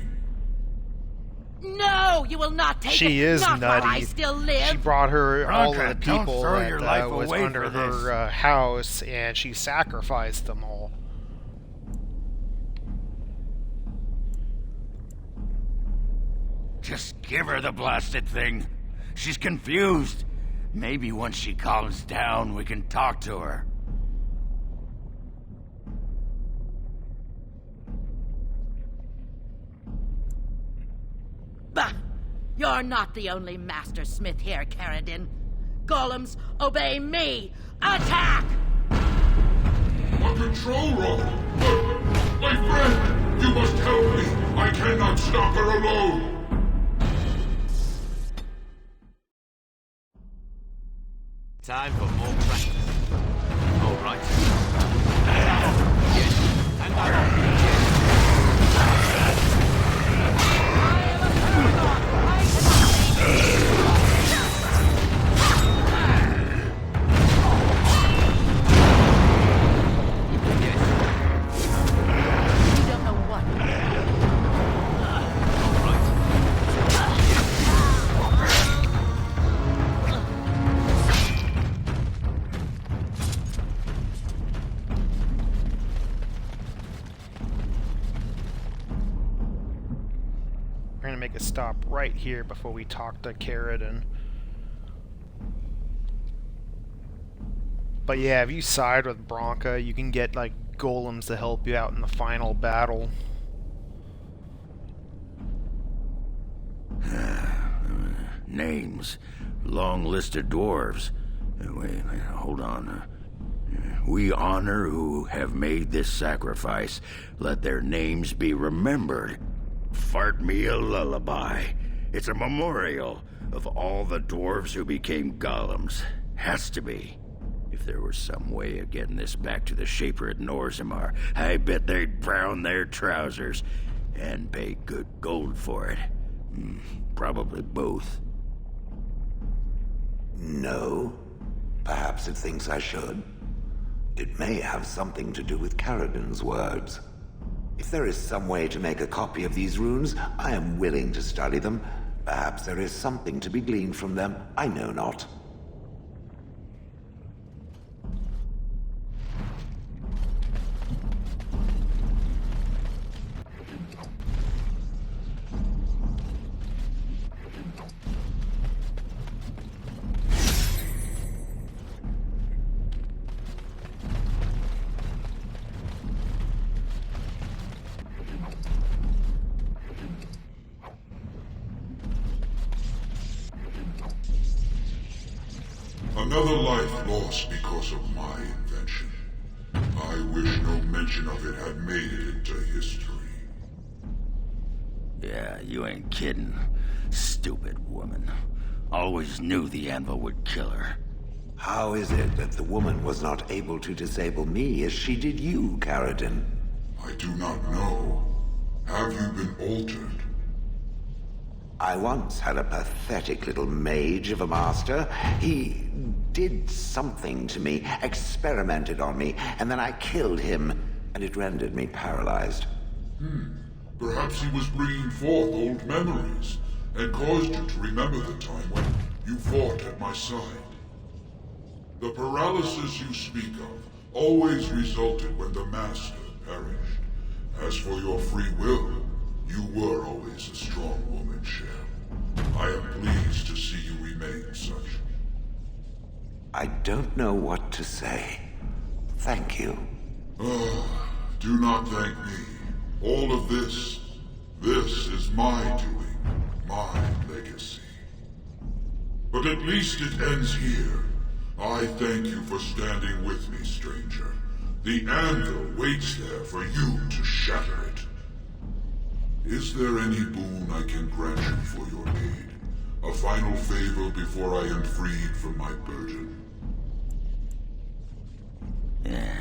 No! You will not take it! She is not nutty. While I still live! She brought her all of the Branka, don't people throw your life that was away under for this. her house, and she sacrificed them all. Just give her the blasted thing. She's confused. Maybe once she calms down, we can talk to her. Bah! You're not the only master smith here, Caradin. Golems, obey me! Attack! A control rod! But, my friend, you must help me! I cannot stop her alone! Time for more practice. All right. Yes, and You don't know what. all right. We're gonna make a stop right here before we talk to Caradin. But yeah, if you side with Branka, you can get like golems to help you out in the final battle. Names. Long list of dwarves. Wait, hold on. We honor who have made this sacrifice. Let their names be remembered. Fart me a lullaby. It's a memorial of all the dwarves who became golems. Has to be. If there was some way of getting this back to the Shaper at Norzimar, I bet they'd brown their trousers and pay good gold for it. Probably both. No. Perhaps it thinks I should. It may have something to do with Caradin's words. If there is some way to make a copy of these runes, I am willing to study them. Perhaps there is something to be gleaned from them. I know not. Another life lost because of my invention. I wish no mention of it had made it into history. Yeah, you ain't kidding. Stupid woman. Always knew the anvil would kill her. How is it that the woman was not able to disable me as she did you, Caradin? I do not know. Have you been altered? I once had a pathetic little mage of a master. He did something to me, experimented on me, and then I killed him, and it rendered me paralyzed. Perhaps he was bringing forth old memories, and caused you to remember the time when you fought at my side. The paralysis you speak of always resulted when the Master perished. As for your free will, you were always a strong woman, Shale. I am pleased to see you remain such. I don't know what to say. Thank you. Do not thank me. All of this is my doing, my legacy. But at least it ends here. I thank you for standing with me, stranger. The anvil waits there for you to shatter it. Is there any boon I can grant you for your aid? A final favor before I am freed from my burden? Yeah.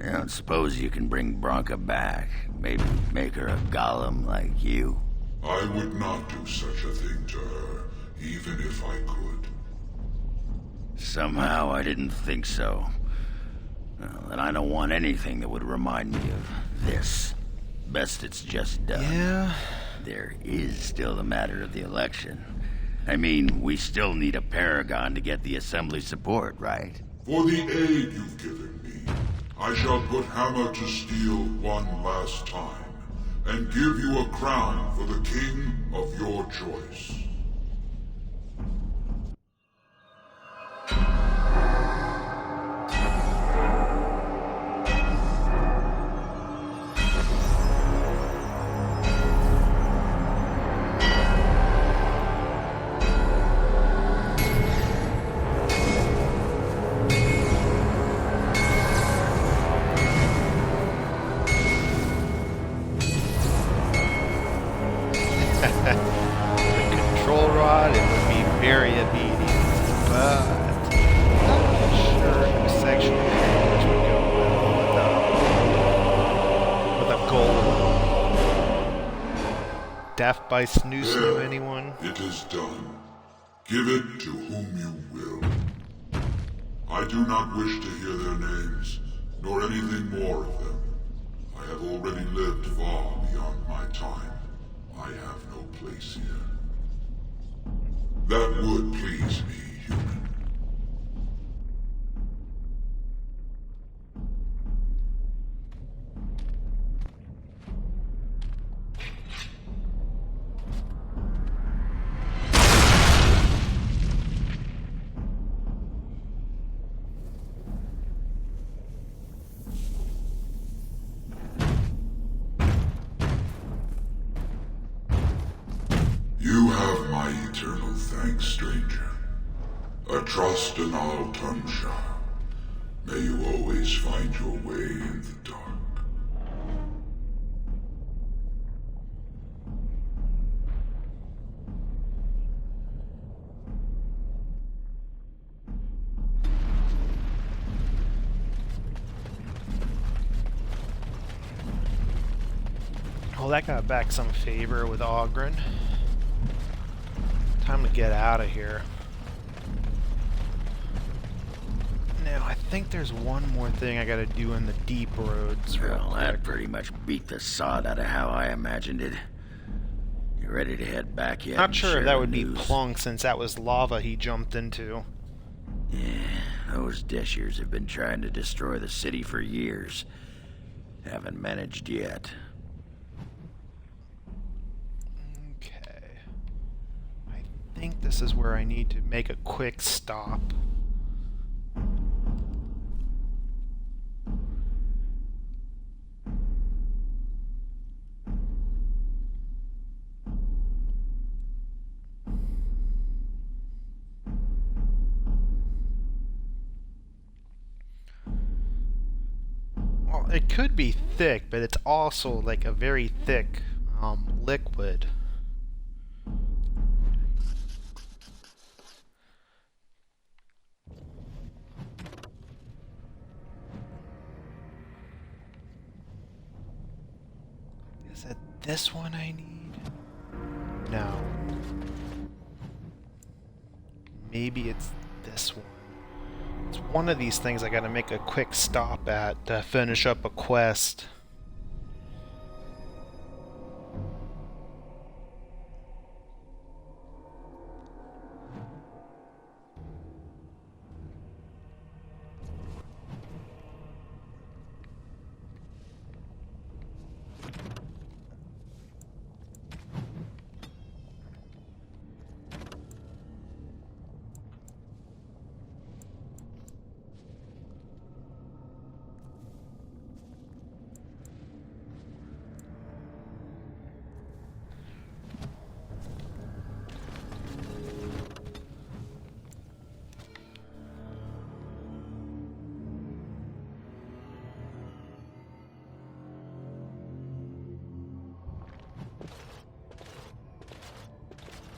I don't suppose you can bring Branka back. Maybe make her a golem like you. I would not do such a thing to her, even if I could. Somehow I didn't think so. Well, and I don't want anything that would remind me of this. Best it's just done. Yeah. There is still the matter of the election. I mean, we still need a paragon to get the Assembly support, right? For the aid you've given me, I shall put hammer to steel one last time, and give you a crown for the king of your choice. Death by snoo anyone? It is done. Give it to whom you will. I do not wish to hear their names, nor anything more of them. I have already lived far beyond my time. I have no place here. That would please me, human. You have my eternal thanks, stranger. A trust in all Tunsha. May you always find your way in the dark. Well, that got back some favor with Oghren. Time to get out of here. Now, I think there's one more thing I gotta do in the deep roads. Well, that pretty much beat the sod out of how I imagined it. You ready to head back yet? Not sure if that would be news? Plunk, since that was lava he jumped into. Yeah, those Deshers have been trying to destroy the city for years. Haven't managed yet. Okay. I think this is where I need to make a quick stop. Well, it could be thick, but it's also like a very thick liquid. Is it this one I need? No. Maybe it's this one. It's one of these things I gotta make a quick stop at to finish up a quest.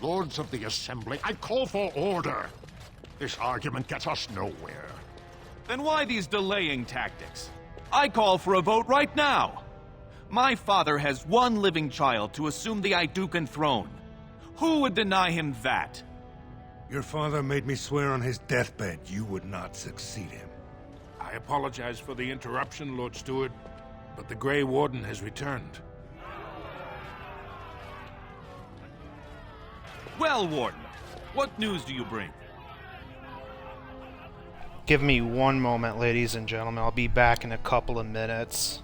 Lords of the Assembly, I call for order. This argument gets us nowhere. Then why these delaying tactics? I call for a vote right now. My father has one living child to assume the Idukan throne. Who would deny him that? Your father made me swear on his deathbed you would not succeed him. I apologize for the interruption, Lord Steward, but the Grey Warden has returned. Well, Warden, what news do you bring? Give me one moment, ladies and gentlemen. I'll be back in a couple of minutes.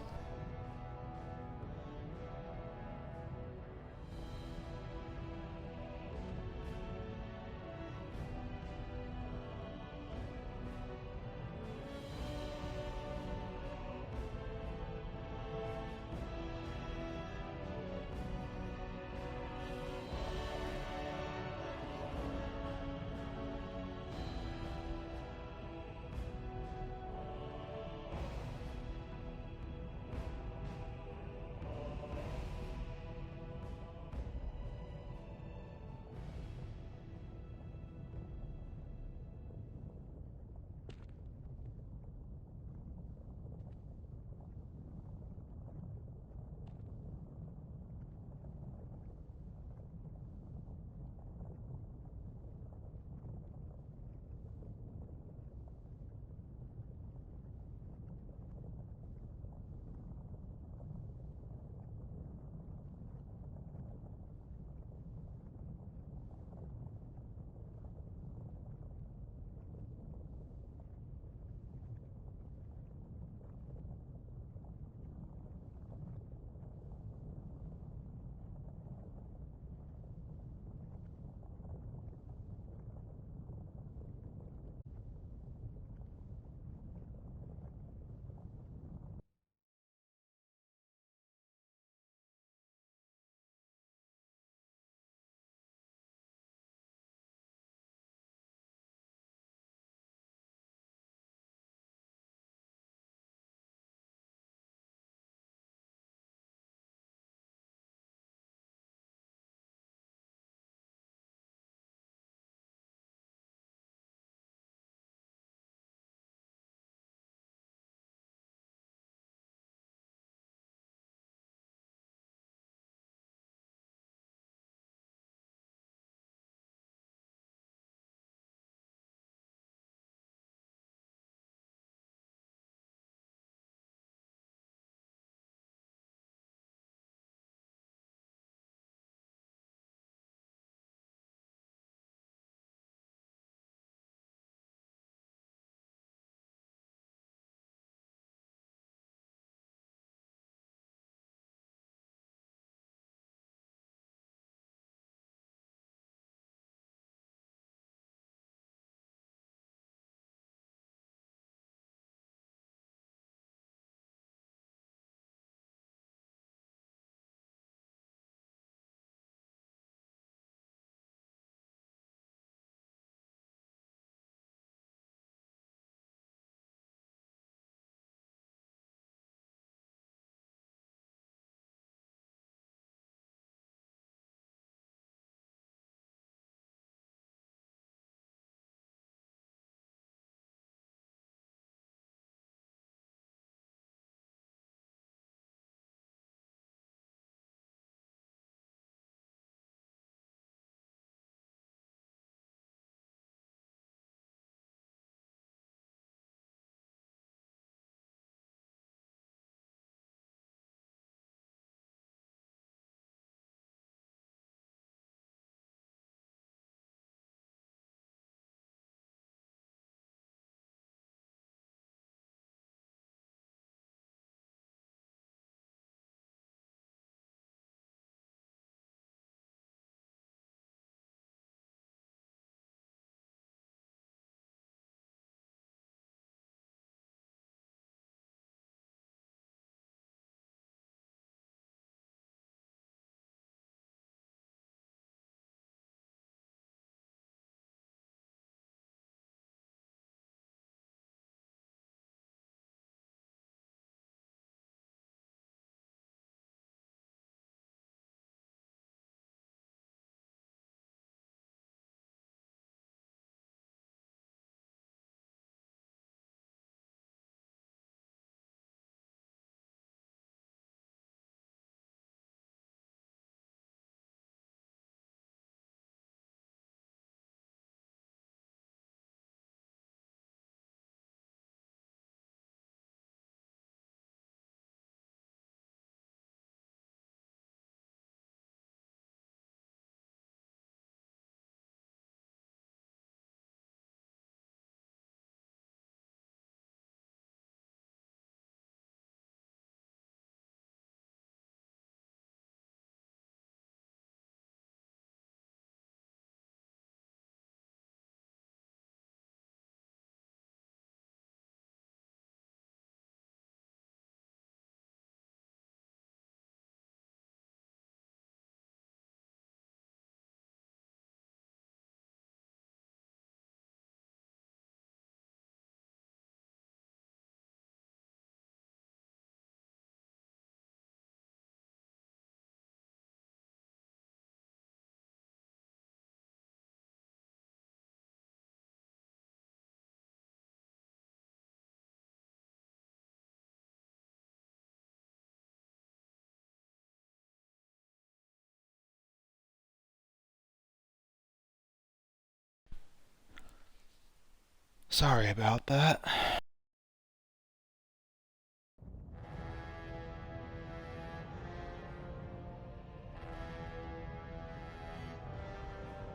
Sorry about that.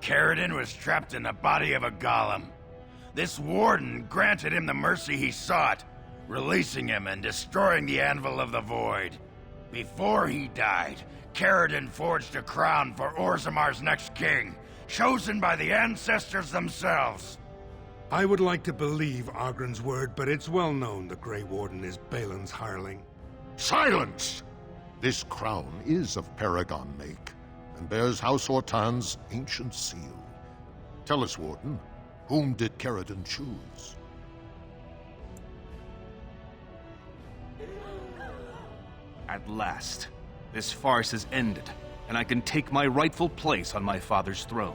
Caridin was trapped in the body of a golem. This warden granted him the mercy he sought, releasing him and destroying the Anvil of the Void. Before he died, Caridin forged a crown for Orzamar's next king, chosen by the ancestors themselves. I would like to believe Oghren's word, but it's well known the Grey Warden is Balin's hireling. Silence! This crown is of Paragon make, and bears House Hortan's ancient seal. Tell us, Warden, whom did Caridin choose? At last, this farce is ended, and I can take my rightful place on my father's throne.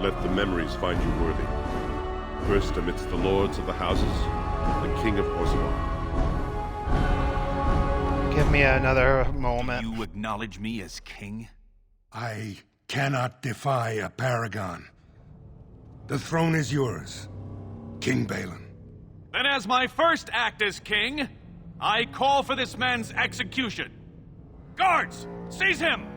Let the memories find you worthy. First amidst the lords of the houses, the King of Orzammar. Give me another moment. You acknowledge me as king? I cannot defy a paragon. The throne is yours, King Balin. Then as my first act as king, I call for this man's execution. Guards, seize him!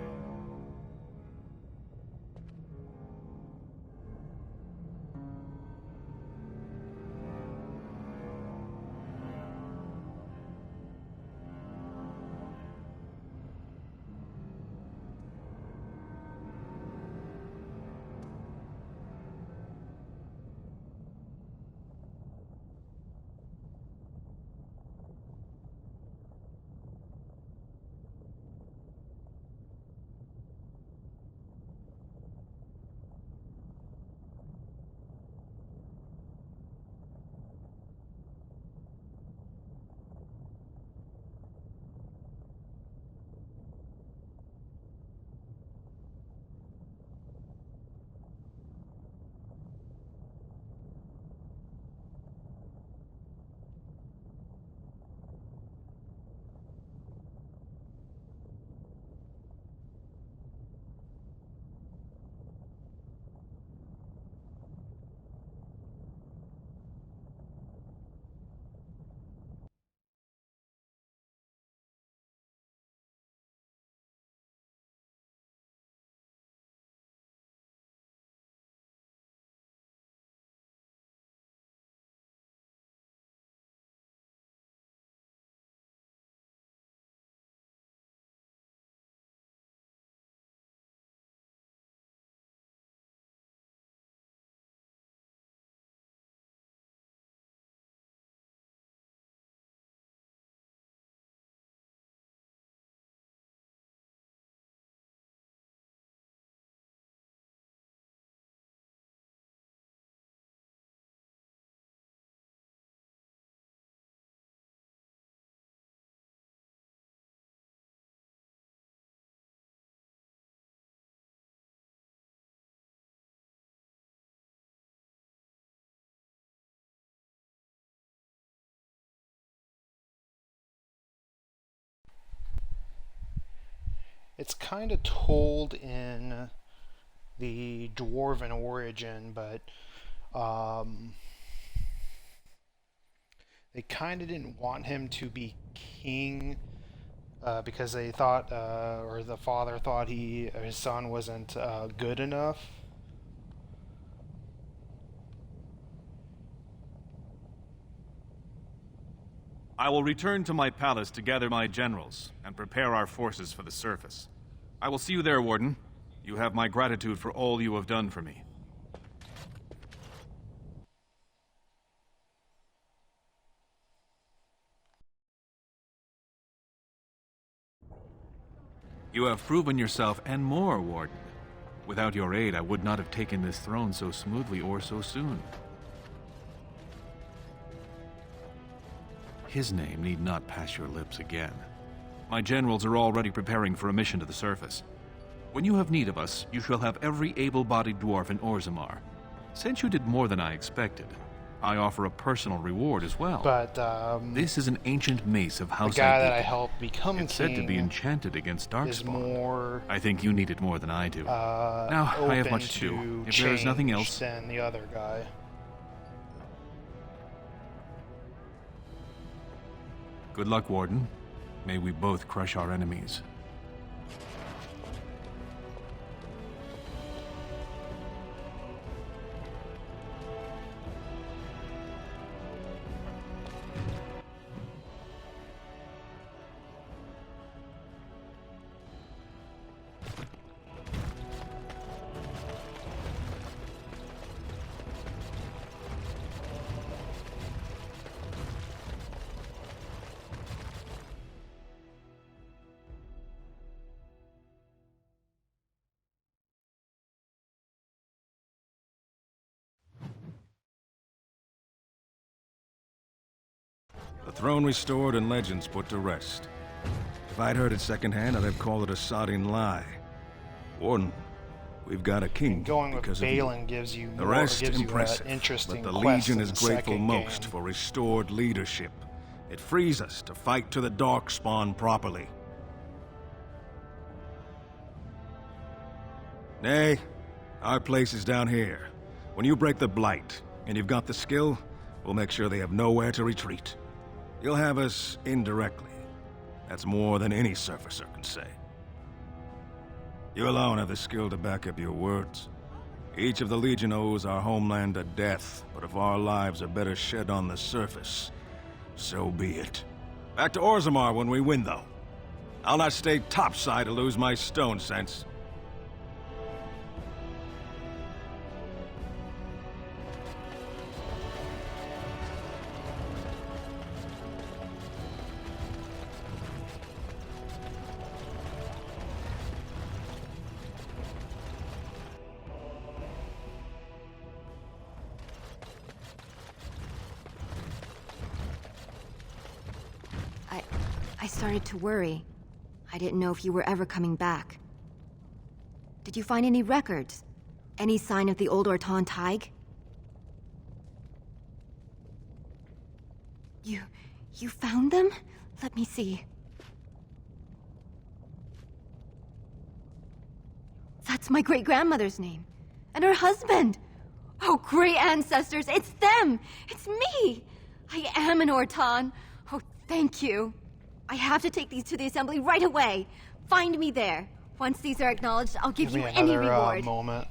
It's kind of told in the Dwarven origin, but they kind of didn't want him to be king because they thought, or the father thought his son wasn't good enough. I will return to my palace to gather my generals and prepare our forces for the surface. I will see you there, Warden. You have my gratitude for all you have done for me. You have proven yourself and more, Warden. Without your aid, I would not have taken this throne so smoothly or so soon. His name need not pass your lips again. My generals are already preparing for a mission to the surface. When you have need of us, you shall have every able-bodied dwarf in Orzammar. Since you did more than I expected, I offer a personal reward as well. But, this is an ancient mace of House the guy that Aigean. I helped become It's king said to be enchanted against is Darkspawn. more I think you need it more than I do. Now, I have open much to do. to If there is nothing change else, than the other guy. good luck, Warden. May we both crush our enemies. The throne restored and legends put to rest. If I'd heard it secondhand, I'd have called it a sodding lie. Warden, we've got a king Going with because of you. Balin gives you The more, rest gives you impressive, an interesting but the quest Legion in is the grateful second most game. for restored leadership. It frees us to fight to the Darkspawn properly. Nay, our place is down here. When you break the Blight, and you've got the skill, we'll make sure they have nowhere to retreat. You'll have us indirectly. That's more than any surfacer can say. You alone have the skill to back up your words. Each of the Legion owes our homeland a death, but if our lives are better shed on the surface, so be it. Back to Orzammar when we win, though. I'll not stay topside to lose my stone sense. I started to worry. I didn't know if you were ever coming back. Did you find any records? Any sign of the old Orton Tig? You found them? Let me see. That's my great-grandmother's name. And her husband! Oh, great ancestors, it's them! It's me! I am an Orton. Oh, thank you. I have to take these to the assembly right away. Find me there. Once these are acknowledged, I'll give you me any another reward. moment.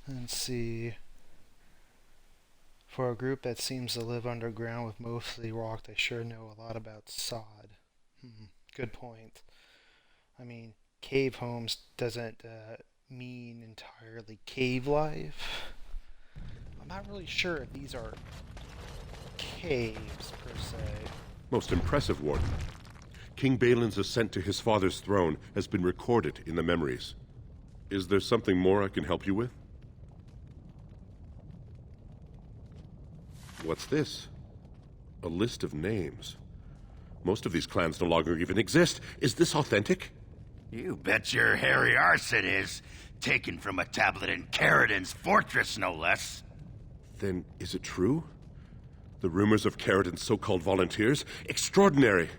Let's see. For a group that seems to live underground with mostly rock, they sure know a lot about sod. Good point. I mean, cave homes doesn't mean entirely cave life. I'm not really sure if these are caves, per se. Most impressive, Warden. King Balin's ascent to his father's throne has been recorded in the memories. Is there something more I can help you with? What's this? A list of names. Most of these clans no longer even exist. Is this authentic? You bet your hairy arse it is. Taken from a tablet in Caridin's fortress, no less. Then is it true? The rumors of Caridin's so-called volunteers? Extraordinary!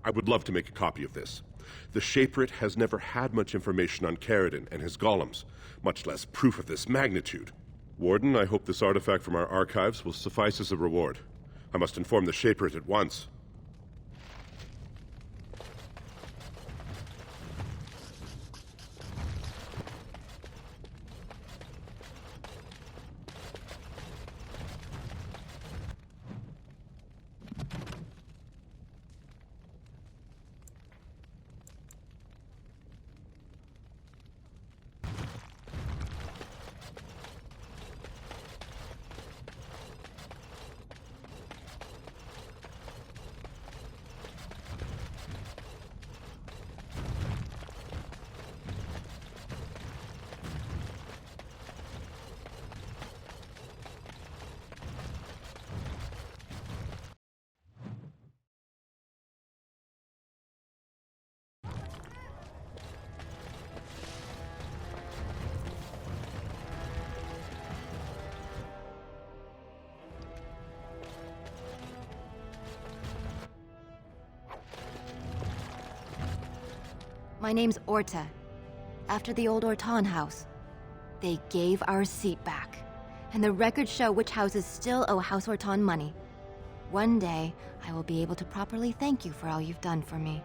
I would love to make a copy of this. The Shaperate has never had much information on Caridin and his golems, much less proof of this magnitude. Warden, I hope this artifact from our archives will suffice as a reward. I must inform the Shaperate at once. My name's Orta. After the old Orton house. They gave our seat back. And the records show which houses still owe House Orton money. One day, I will be able to properly thank you for all you've done for me.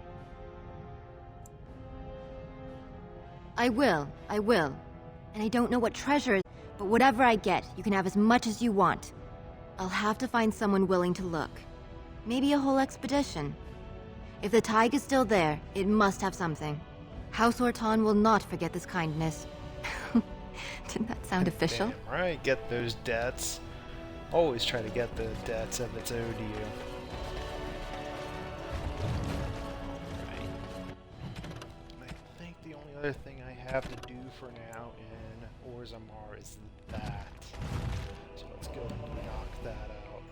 I will. And I don't know what treasure, but whatever I get, you can have as much as you want. I'll have to find someone willing to look. Maybe a whole expedition. If the Tig is still there, it must have something. House Orton will not forget this kindness. Didn't that sound official? Damn right, get those debts. Always try to get the debts if it's owed to you. Right. I think the only other thing I have to do for now in Orzammar is that. So let's go and knock that out.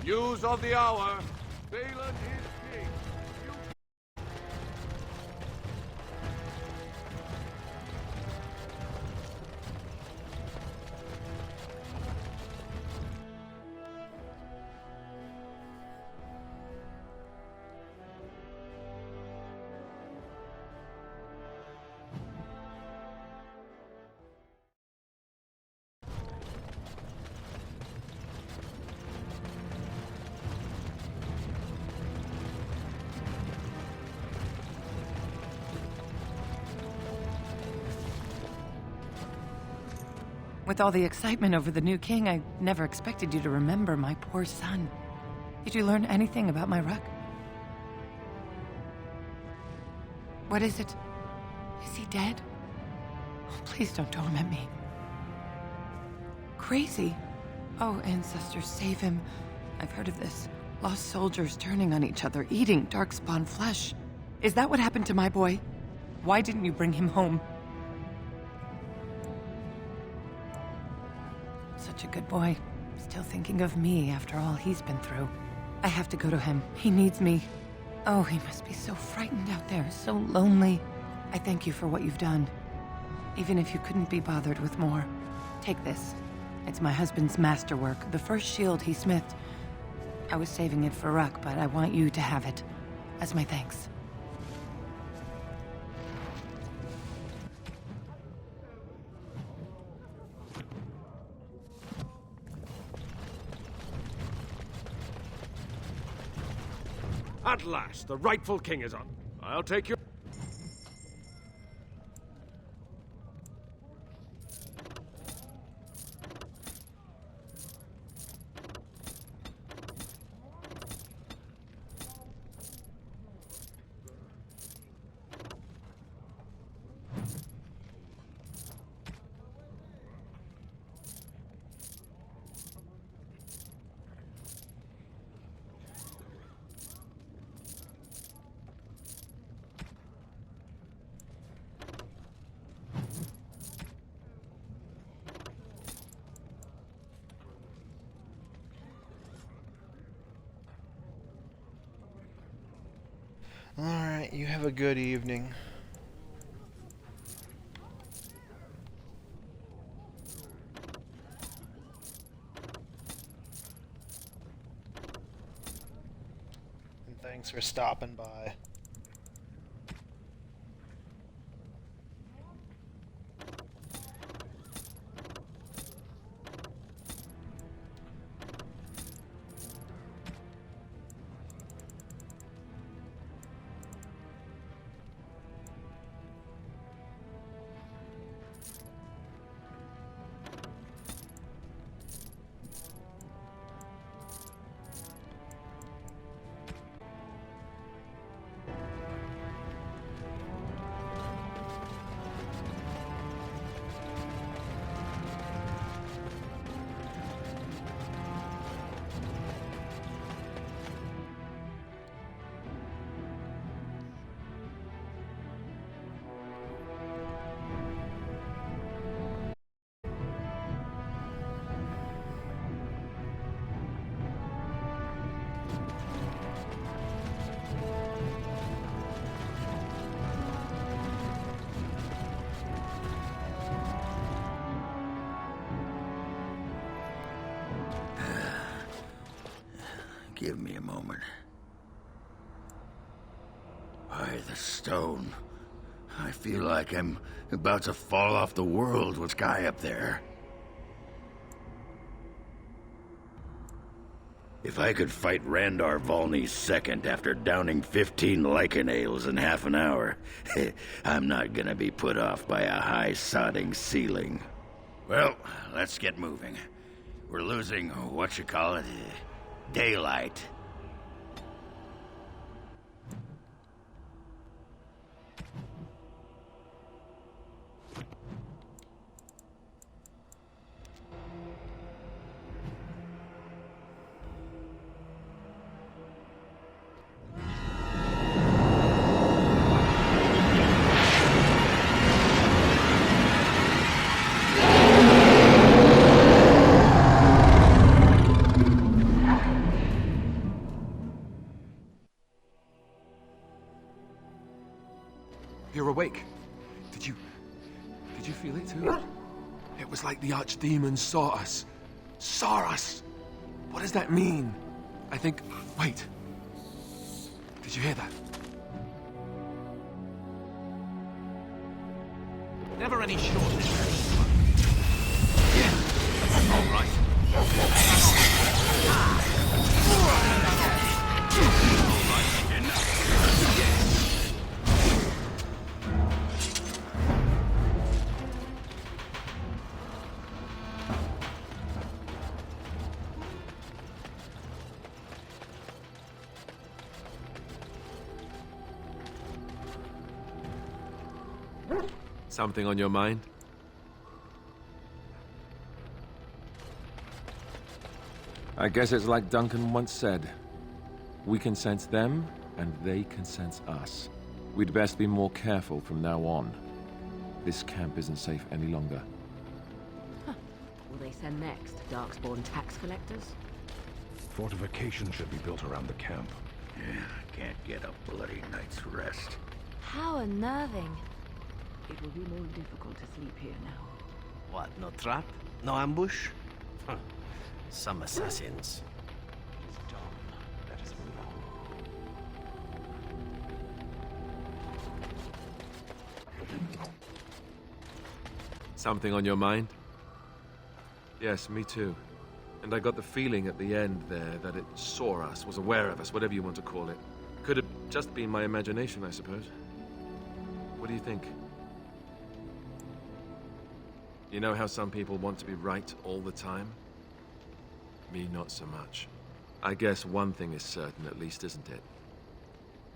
News of the hour. Balin is king. With all the excitement over the new king, I never expected you to remember my poor son. Did you learn anything about my ruck? What is it? Is he dead? Oh, please don't torment me. Crazy? Oh, ancestors, save him. I've heard of this. Lost soldiers turning on each other, eating darkspawn flesh. Is that what happened to my boy? Why didn't you bring him home? Such a good boy. Still thinking of me after all he's been through. I have to go to him. He needs me. Oh, he must be so frightened out there, so lonely. I thank you for what you've done. Even if you couldn't be bothered with more. Take this. It's my husband's masterwork, the first shield he smithed. I was saving it for Ruck, but I want you to have it. As my thanks. At last, the rightful king is on. I'll take your... Alright, you have a good evening. And thanks for stopping by. Give me a moment. By the stone. I feel like I'm about to fall off the world with Guy up there. If I could fight Randar Volney's second after downing 15 lichen ales in half an hour, I'm not gonna be put off by a high sodding ceiling. Well, let's get moving. We're losing, daylight. You're awake. Did you feel it too? It was like the archdemon saw us. Saw us! What does that mean? I think... Wait. Did you hear that? Never any shortness. Yeah. All right. Something on your mind? I guess it's like Duncan once said. We can sense them, and they can sense us. We'd best be more careful from now on. This camp isn't safe any longer. Huh. Will they send next? Darkspawn tax collectors? Fortifications should be built around the camp. Yeah, can't get a bloody night's rest. How unnerving. It will be more difficult to sleep here now. What, no trap? No ambush? Huh. Some assassins. Something on your mind? Yes, me too. And I got the feeling at the end there that it saw us, was aware of us, whatever you want to call it. Could have just been my imagination, I suppose. What do you think? You know how some people want to be right all the time? Me, not so much. I guess one thing is certain, at least, isn't it?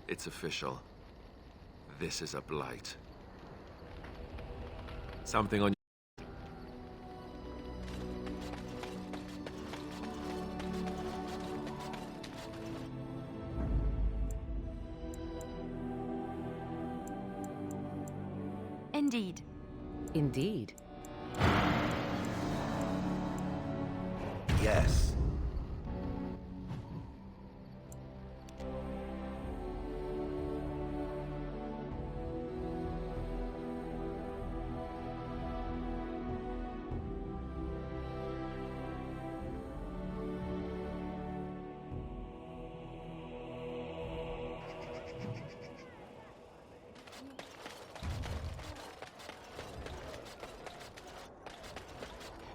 It's official. This is a blight. Something on Indeed. Indeed. Yes.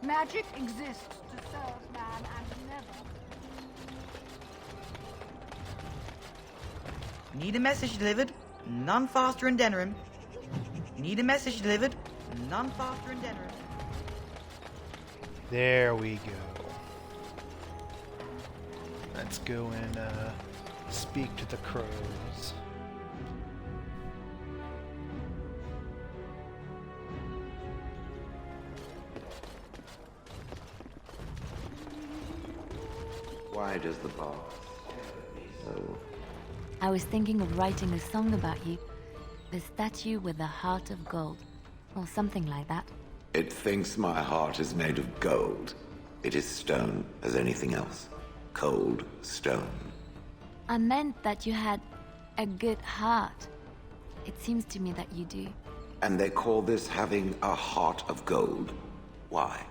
Magic exists to serve man and never. Need a message delivered? None faster in Denerim. Need a message delivered? None faster in Denerim. There we go. Let's go and speak to the crows. Why does the boss scare me so? I was thinking of writing a song about you. The statue with the heart of gold. Or something like that. It thinks my heart is made of gold. It is stone as anything else. Cold stone. I meant that you had a good heart. It seems to me that you do. And they call this having a heart of gold. Why?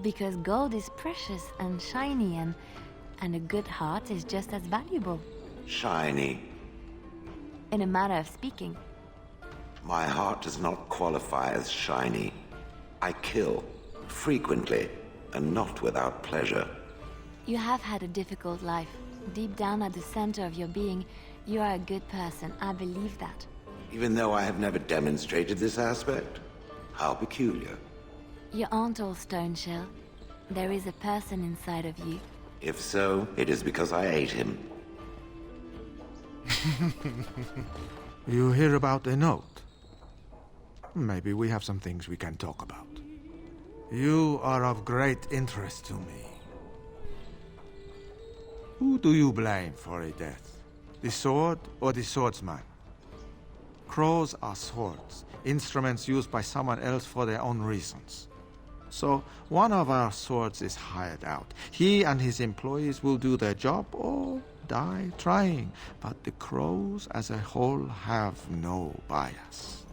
Because gold is precious and shiny and a good heart is just as valuable. Shiny. In a manner of speaking. My heart does not qualify as shiny. I kill, frequently, and not without pleasure. You have had a difficult life. Deep down at the center of your being, you are a good person. I believe that. Even though I have never demonstrated this aspect? How peculiar. You aren't all stone shell. There is a person inside of you. If so, it is because I ate him. You hear about a note? Maybe we have some things we can talk about. You are of great interest to me. Who do you blame for a death? The sword or the swordsman? Crows are swords, instruments used by someone else for their own reasons. So, one of our swords is hired out. He and his employees will do their job or die trying, but the crows as a whole have no bias.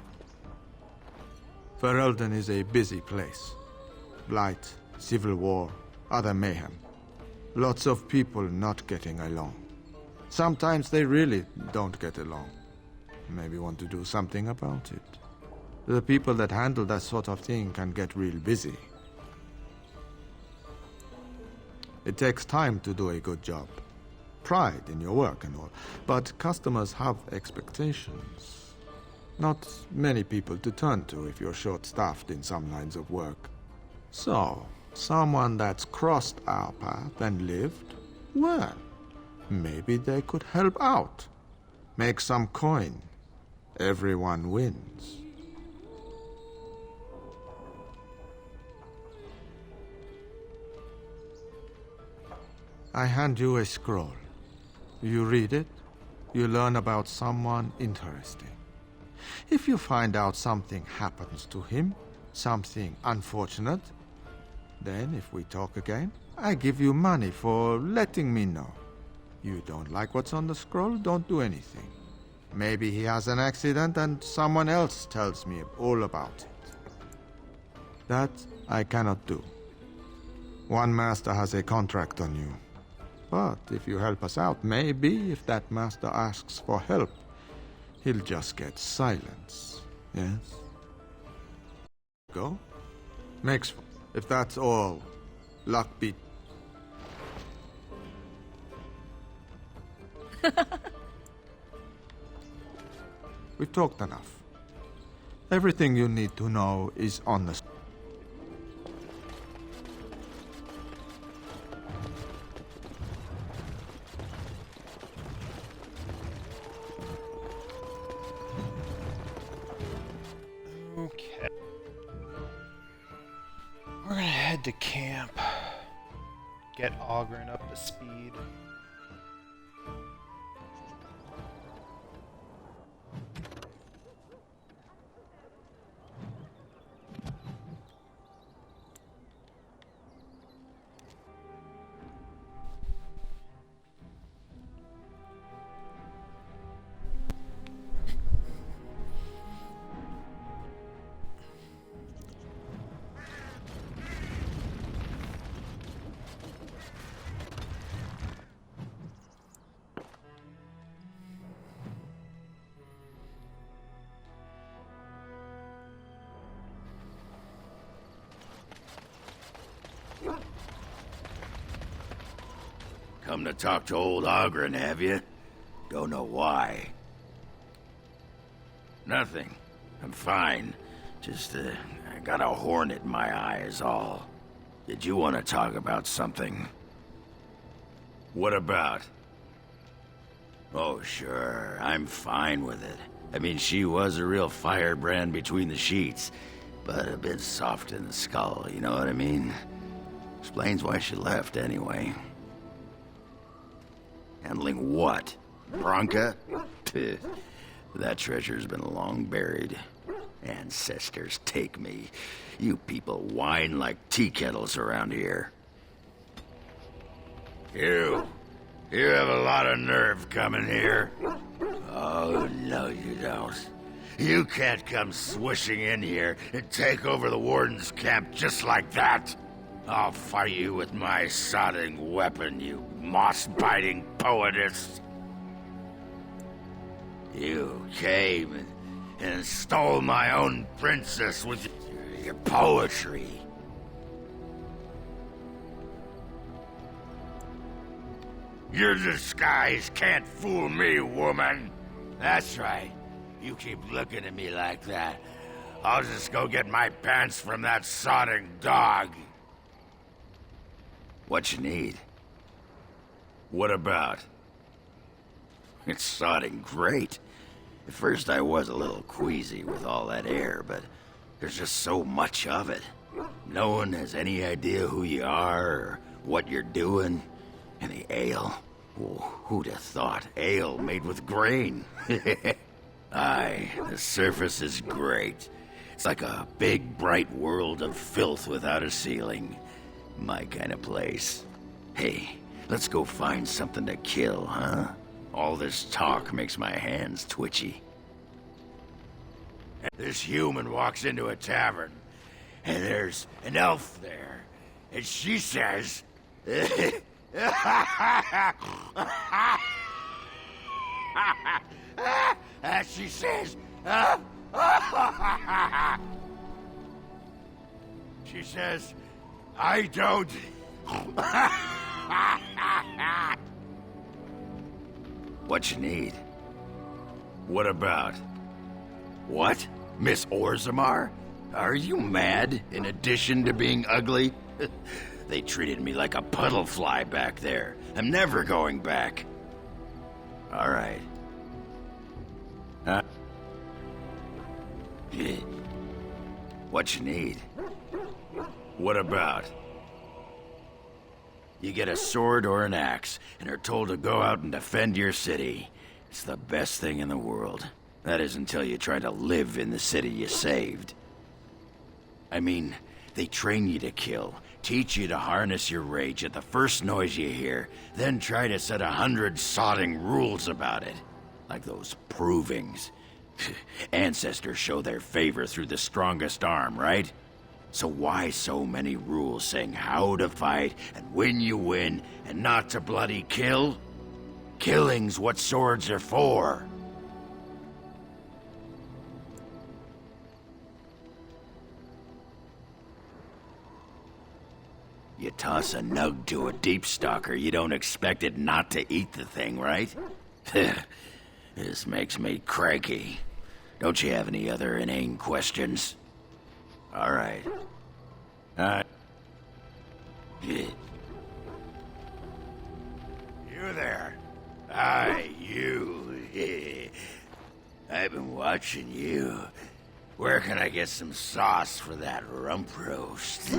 Ferelden is a busy place. Blight, civil war, other mayhem. Lots of people not getting along. Sometimes they really don't get along. Maybe want to do something about it. The people that handle that sort of thing can get real busy. It takes time to do a good job. Pride in your work and all. But customers have expectations. Not many people to turn to if you're short-staffed in some lines of work. So, someone that's crossed our path and lived, well, maybe they could help out. Make some coin. Everyone wins. I hand you a scroll. You read it, you learn about someone interesting. If you find out something happens to him, something unfortunate, then if we talk again, I give you money for letting me know. You don't like what's on the scroll, don't do anything. Maybe he has an accident and someone else tells me all about it. That I cannot do. One master has a contract on you. But if you help us out, maybe if that master asks for help, he'll just get silence. Yes? Go? Makes... If that's all, luck be... We've talked enough. Everything you need to know is on the... Okay. We're gonna head to camp. Get Oghren up to speed. Come to talk to old Oghren, have you? Don't know why. Nothing. I'm fine. Just, I got a hornet in my eye is all. Did you want to talk about something? What about? Oh, sure. I'm fine with it. I mean, she was a real firebrand between the sheets, but a bit soft in the skull, you know what I mean? Explains why she left, anyway. Handling what? Branka? That treasure's been long buried. Ancestors take me. You people whine like tea kettles around here. You have a lot of nerve coming here. Oh, no you don't. You can't come swishing in here and take over the Warden's camp just like that. I'll fight you with my sodding weapon, you moss-biting poetess. You came and stole my own princess with your poetry. Your disguise can't fool me, woman. That's right. You keep looking at me like that, I'll just go get my pants from that sodding dog. What you need? What about? It's sodding great. At first I was a little queasy with all that air, but there's just so much of it. No one has any idea who you are or what you're doing. And the ale? Oh, who'd have thought? Ale made with grain. Aye, the surface is great. It's like a big, bright world of filth without a ceiling. My kind of place. Hey, let's go find something to kill, huh? All this talk makes my hands twitchy. This human walks into a tavern, and there's an elf there, and she says... she says... she says... I don't... What you need? What about? What? Miss Orzammar? Are you mad, in addition to being ugly? They treated me like a puddle fly back there. I'm never going back. All right. Huh? What you need? What about? You get a sword or an axe, and are told to go out and defend your city. It's the best thing in the world. That is until you try to live in the city you saved. I mean, they train you to kill, teach you to harness your rage at the first noise you hear, then try to set 100 sodding rules about it. Like those provings. Ancestors show their favor through the strongest arm, right? So why so many rules saying how to fight and when you win and not to bloody kill? Killing's what swords are for. You toss a nug to a deep stalker, you don't expect it not to eat the thing, right? This makes me cranky. Don't you have any other inane questions? All right. You there. Aye, you. I've been watching you. Where can I get some sauce for that rump roast?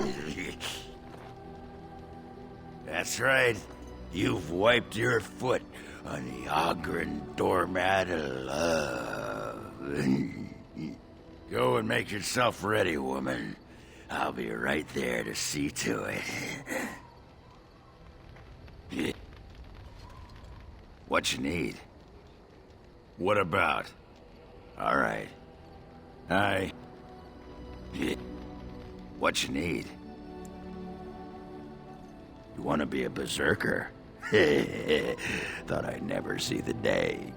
That's right. You've wiped your foot on the Oghren doormat of love. Go and make yourself ready, woman. I'll be right there to see to it. What you need? What about? All right. What you need? You want to be a berserker? Thought I'd never see the day.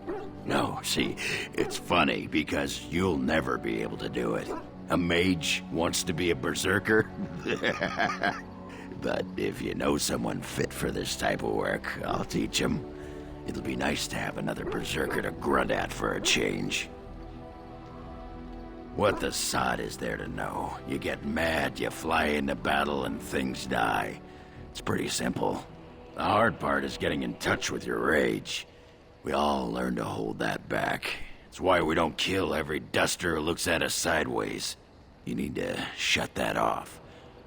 No, see, it's funny because you'll never be able to do it. A mage wants to be a berserker? But if you know someone fit for this type of work, I'll teach him. It'll be nice to have another berserker to grunt at for a change. What the sod is there to know? You get mad, you fly into battle, and things die. It's pretty simple. The hard part is getting in touch with your rage. We all learn to hold that back. It's why we don't kill every duster who looks at us sideways. You need to shut that off.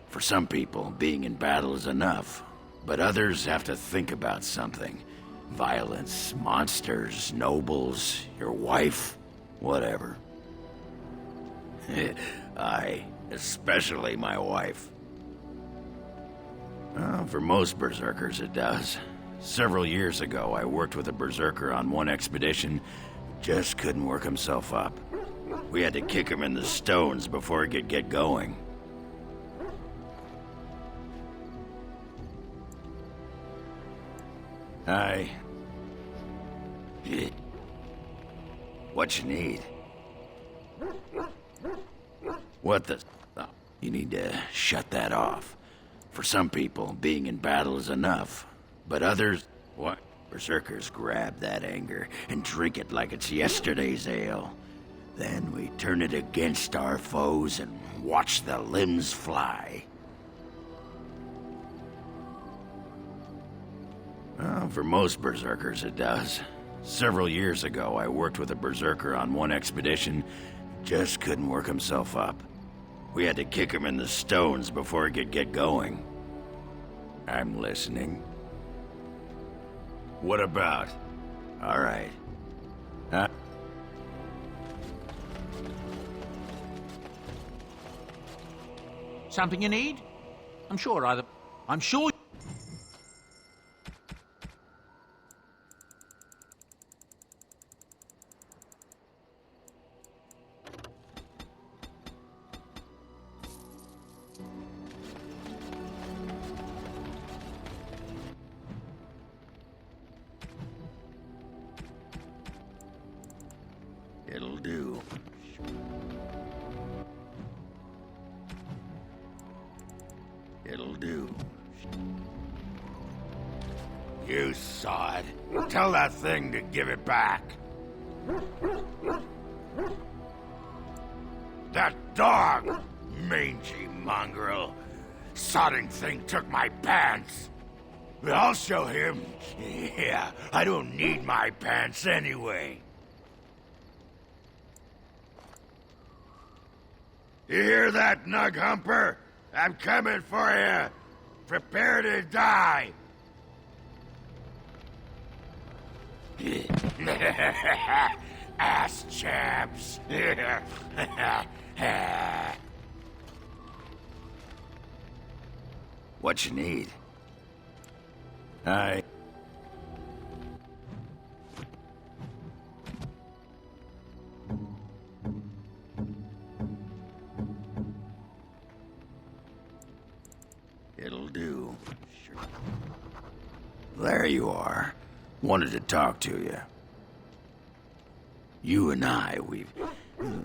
For some people, being in battle is enough. But others have to think about something. Violence, monsters, nobles, your wife, whatever. Especially my wife. For most berserkers, it does. Several years ago, I worked with a berserker on one expedition. Just couldn't work himself up. We had to kick him in the stones before he could get going. What you need? What the... Oh, you need to shut that off. For some people, being in battle is enough. But others... What? Berserkers grab that anger and drink it like it's yesterday's ale. Then we turn it against our foes and watch the limbs fly. For most berserkers, it does. Several years ago, I worked with a berserker on one expedition. Just couldn't work himself up. We had to kick him in the stones before he could get going. I'm listening. What about? All right. Something you need? I'm sure. It'll do. It'll do. You sod. Tell that thing to give it back. That dog! Mangy mongrel. Sodding thing took my pants. I'll show him. Yeah, I don't need my pants anyway. You hear that, Nug Humper? I'm coming for you. Prepare to die. Ass chaps. What you need? It'll do. There you are. Wanted to talk to you. You and I,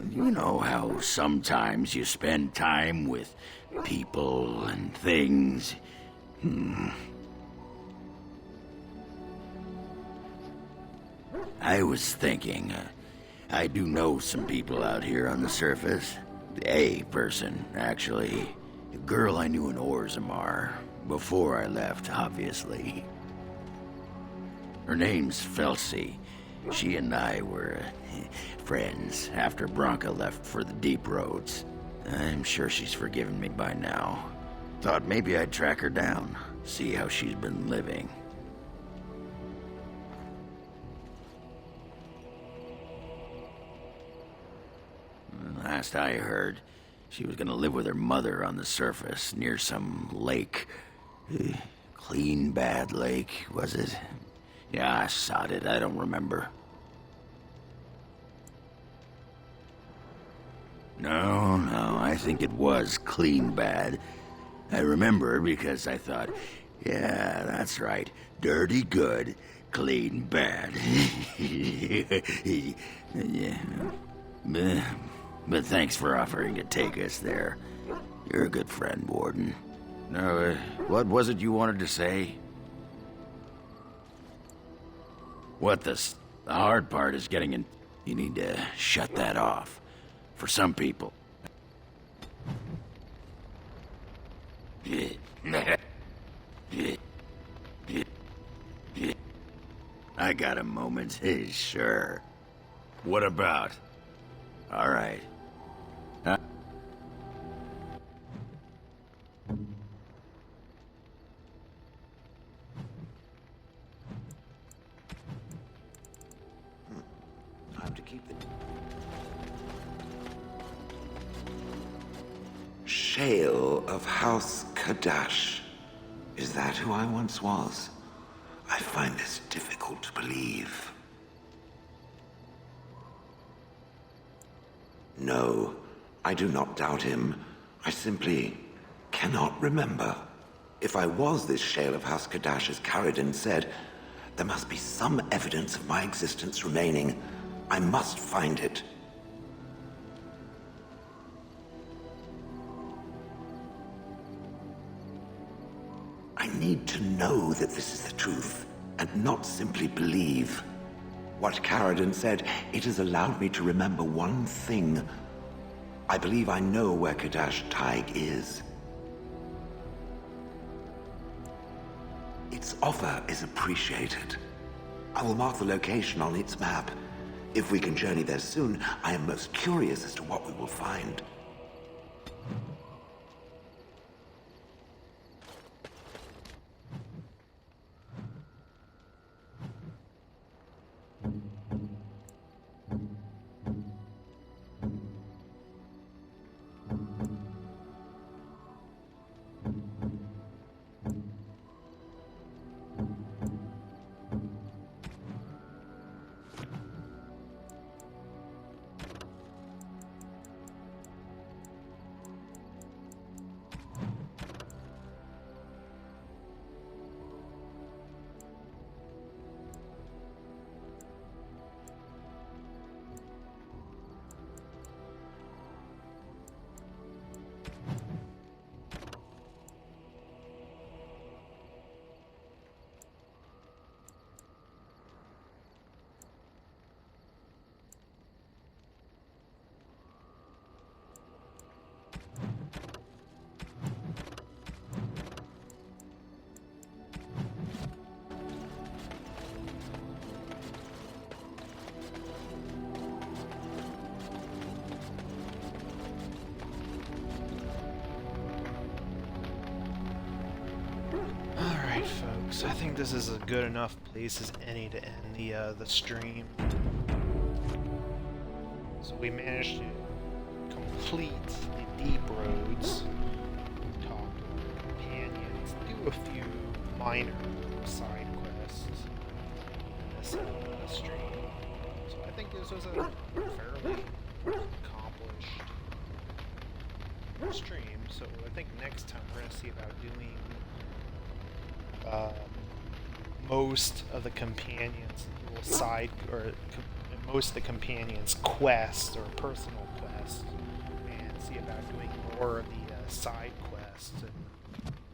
you know how sometimes you spend time with people and things. I was thinking, I do know some people out here on the surface. A person, actually. A girl I knew in Orzammar. Before I left, obviously. Her name's Felsi. She and I were friends after Branka left for the deep roads. I'm sure she's forgiven me by now. Thought maybe I'd track her down, see how she's been living. Last I heard, she was gonna live with her mother on the surface near some lake. Clean Bad Lake, was it? Yeah, I sod it, I don't remember. No, I think it was Clean Bad. I remember because I thought, yeah, that's right. Dirty good, clean bad. Yeah. But thanks for offering to take us there. You're a good friend, Warden. No, what was it you wanted to say? The hard part is getting in. You need to shut that off. For some people. I got a moment, sure. What about? All right. Huh? Time to keep it. Shale of House Kadash. Is that who I once was? I find this difficult to believe. No, I do not doubt him. I simply cannot remember. If I was this Shale of House Kadash, as Caridin said, there must be some evidence of my existence remaining. I must find it. I need to know that this is the truth, and not simply believe. What Caridin said, it has allowed me to remember one thing. I believe I know where Kadash Taig is. Its offer is appreciated. I will mark the location on its map. If we can journey there soon, I am most curious as to what we will find. Folks, I think this is a good enough place as any to end the stream. So we managed to complete the deep roads, talk to companions, do a few minor side quests in this stream. So I think this was a fairly accomplished stream. So I think next time we're going to see about doing most of the companions' little side, or most of the companions' quests or personal quests, and see about doing more of the side quests and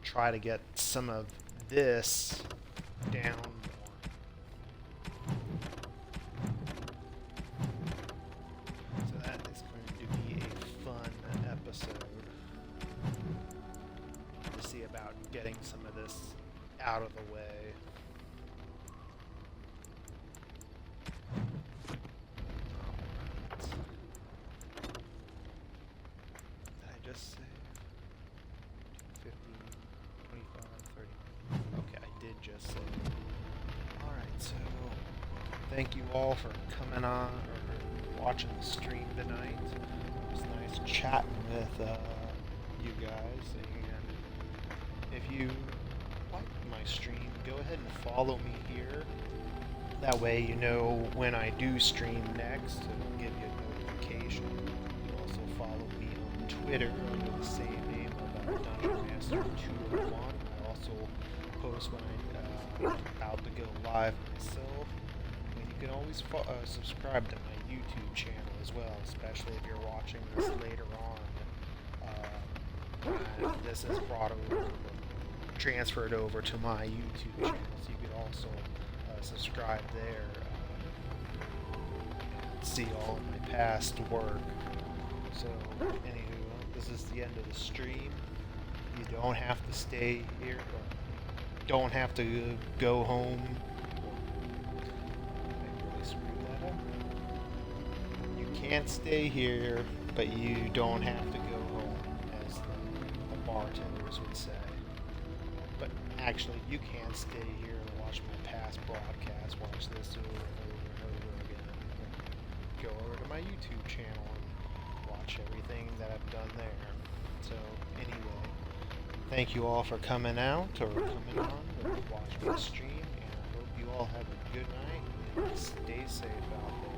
try to get some of this down more. getting some of this out of the way. Did I just say 50, 25, 30? Okay, I did just say. Alright, so thank you all for coming on or watching the stream tonight. It was nice chatting with you guys, and if you like my stream, go ahead and follow me here. That way you know when I do stream next, it'll give you a notification. You can also follow me on Twitter under the same name of Dungeon Master 201. I also post when I'm about to go live myself. And you can always subscribe to my YouTube channel as well, especially if you're watching this later on. This is transferred over to my YouTube channel, so you can also subscribe there, and see all of my past work. So, anywho, this is the end of the stream. You don't have to stay here, or don't have to go home. I really screwed that up. You can't stay here, but you don't have to go home, as the bartenders would say. But actually, you can stay here and watch my past broadcasts, watch this over and over again. Go over to my YouTube channel and watch everything that I've done there. So, anyway, thank you all for coming out or coming on or watching the stream, and I hope you all have a good night and stay safe out there.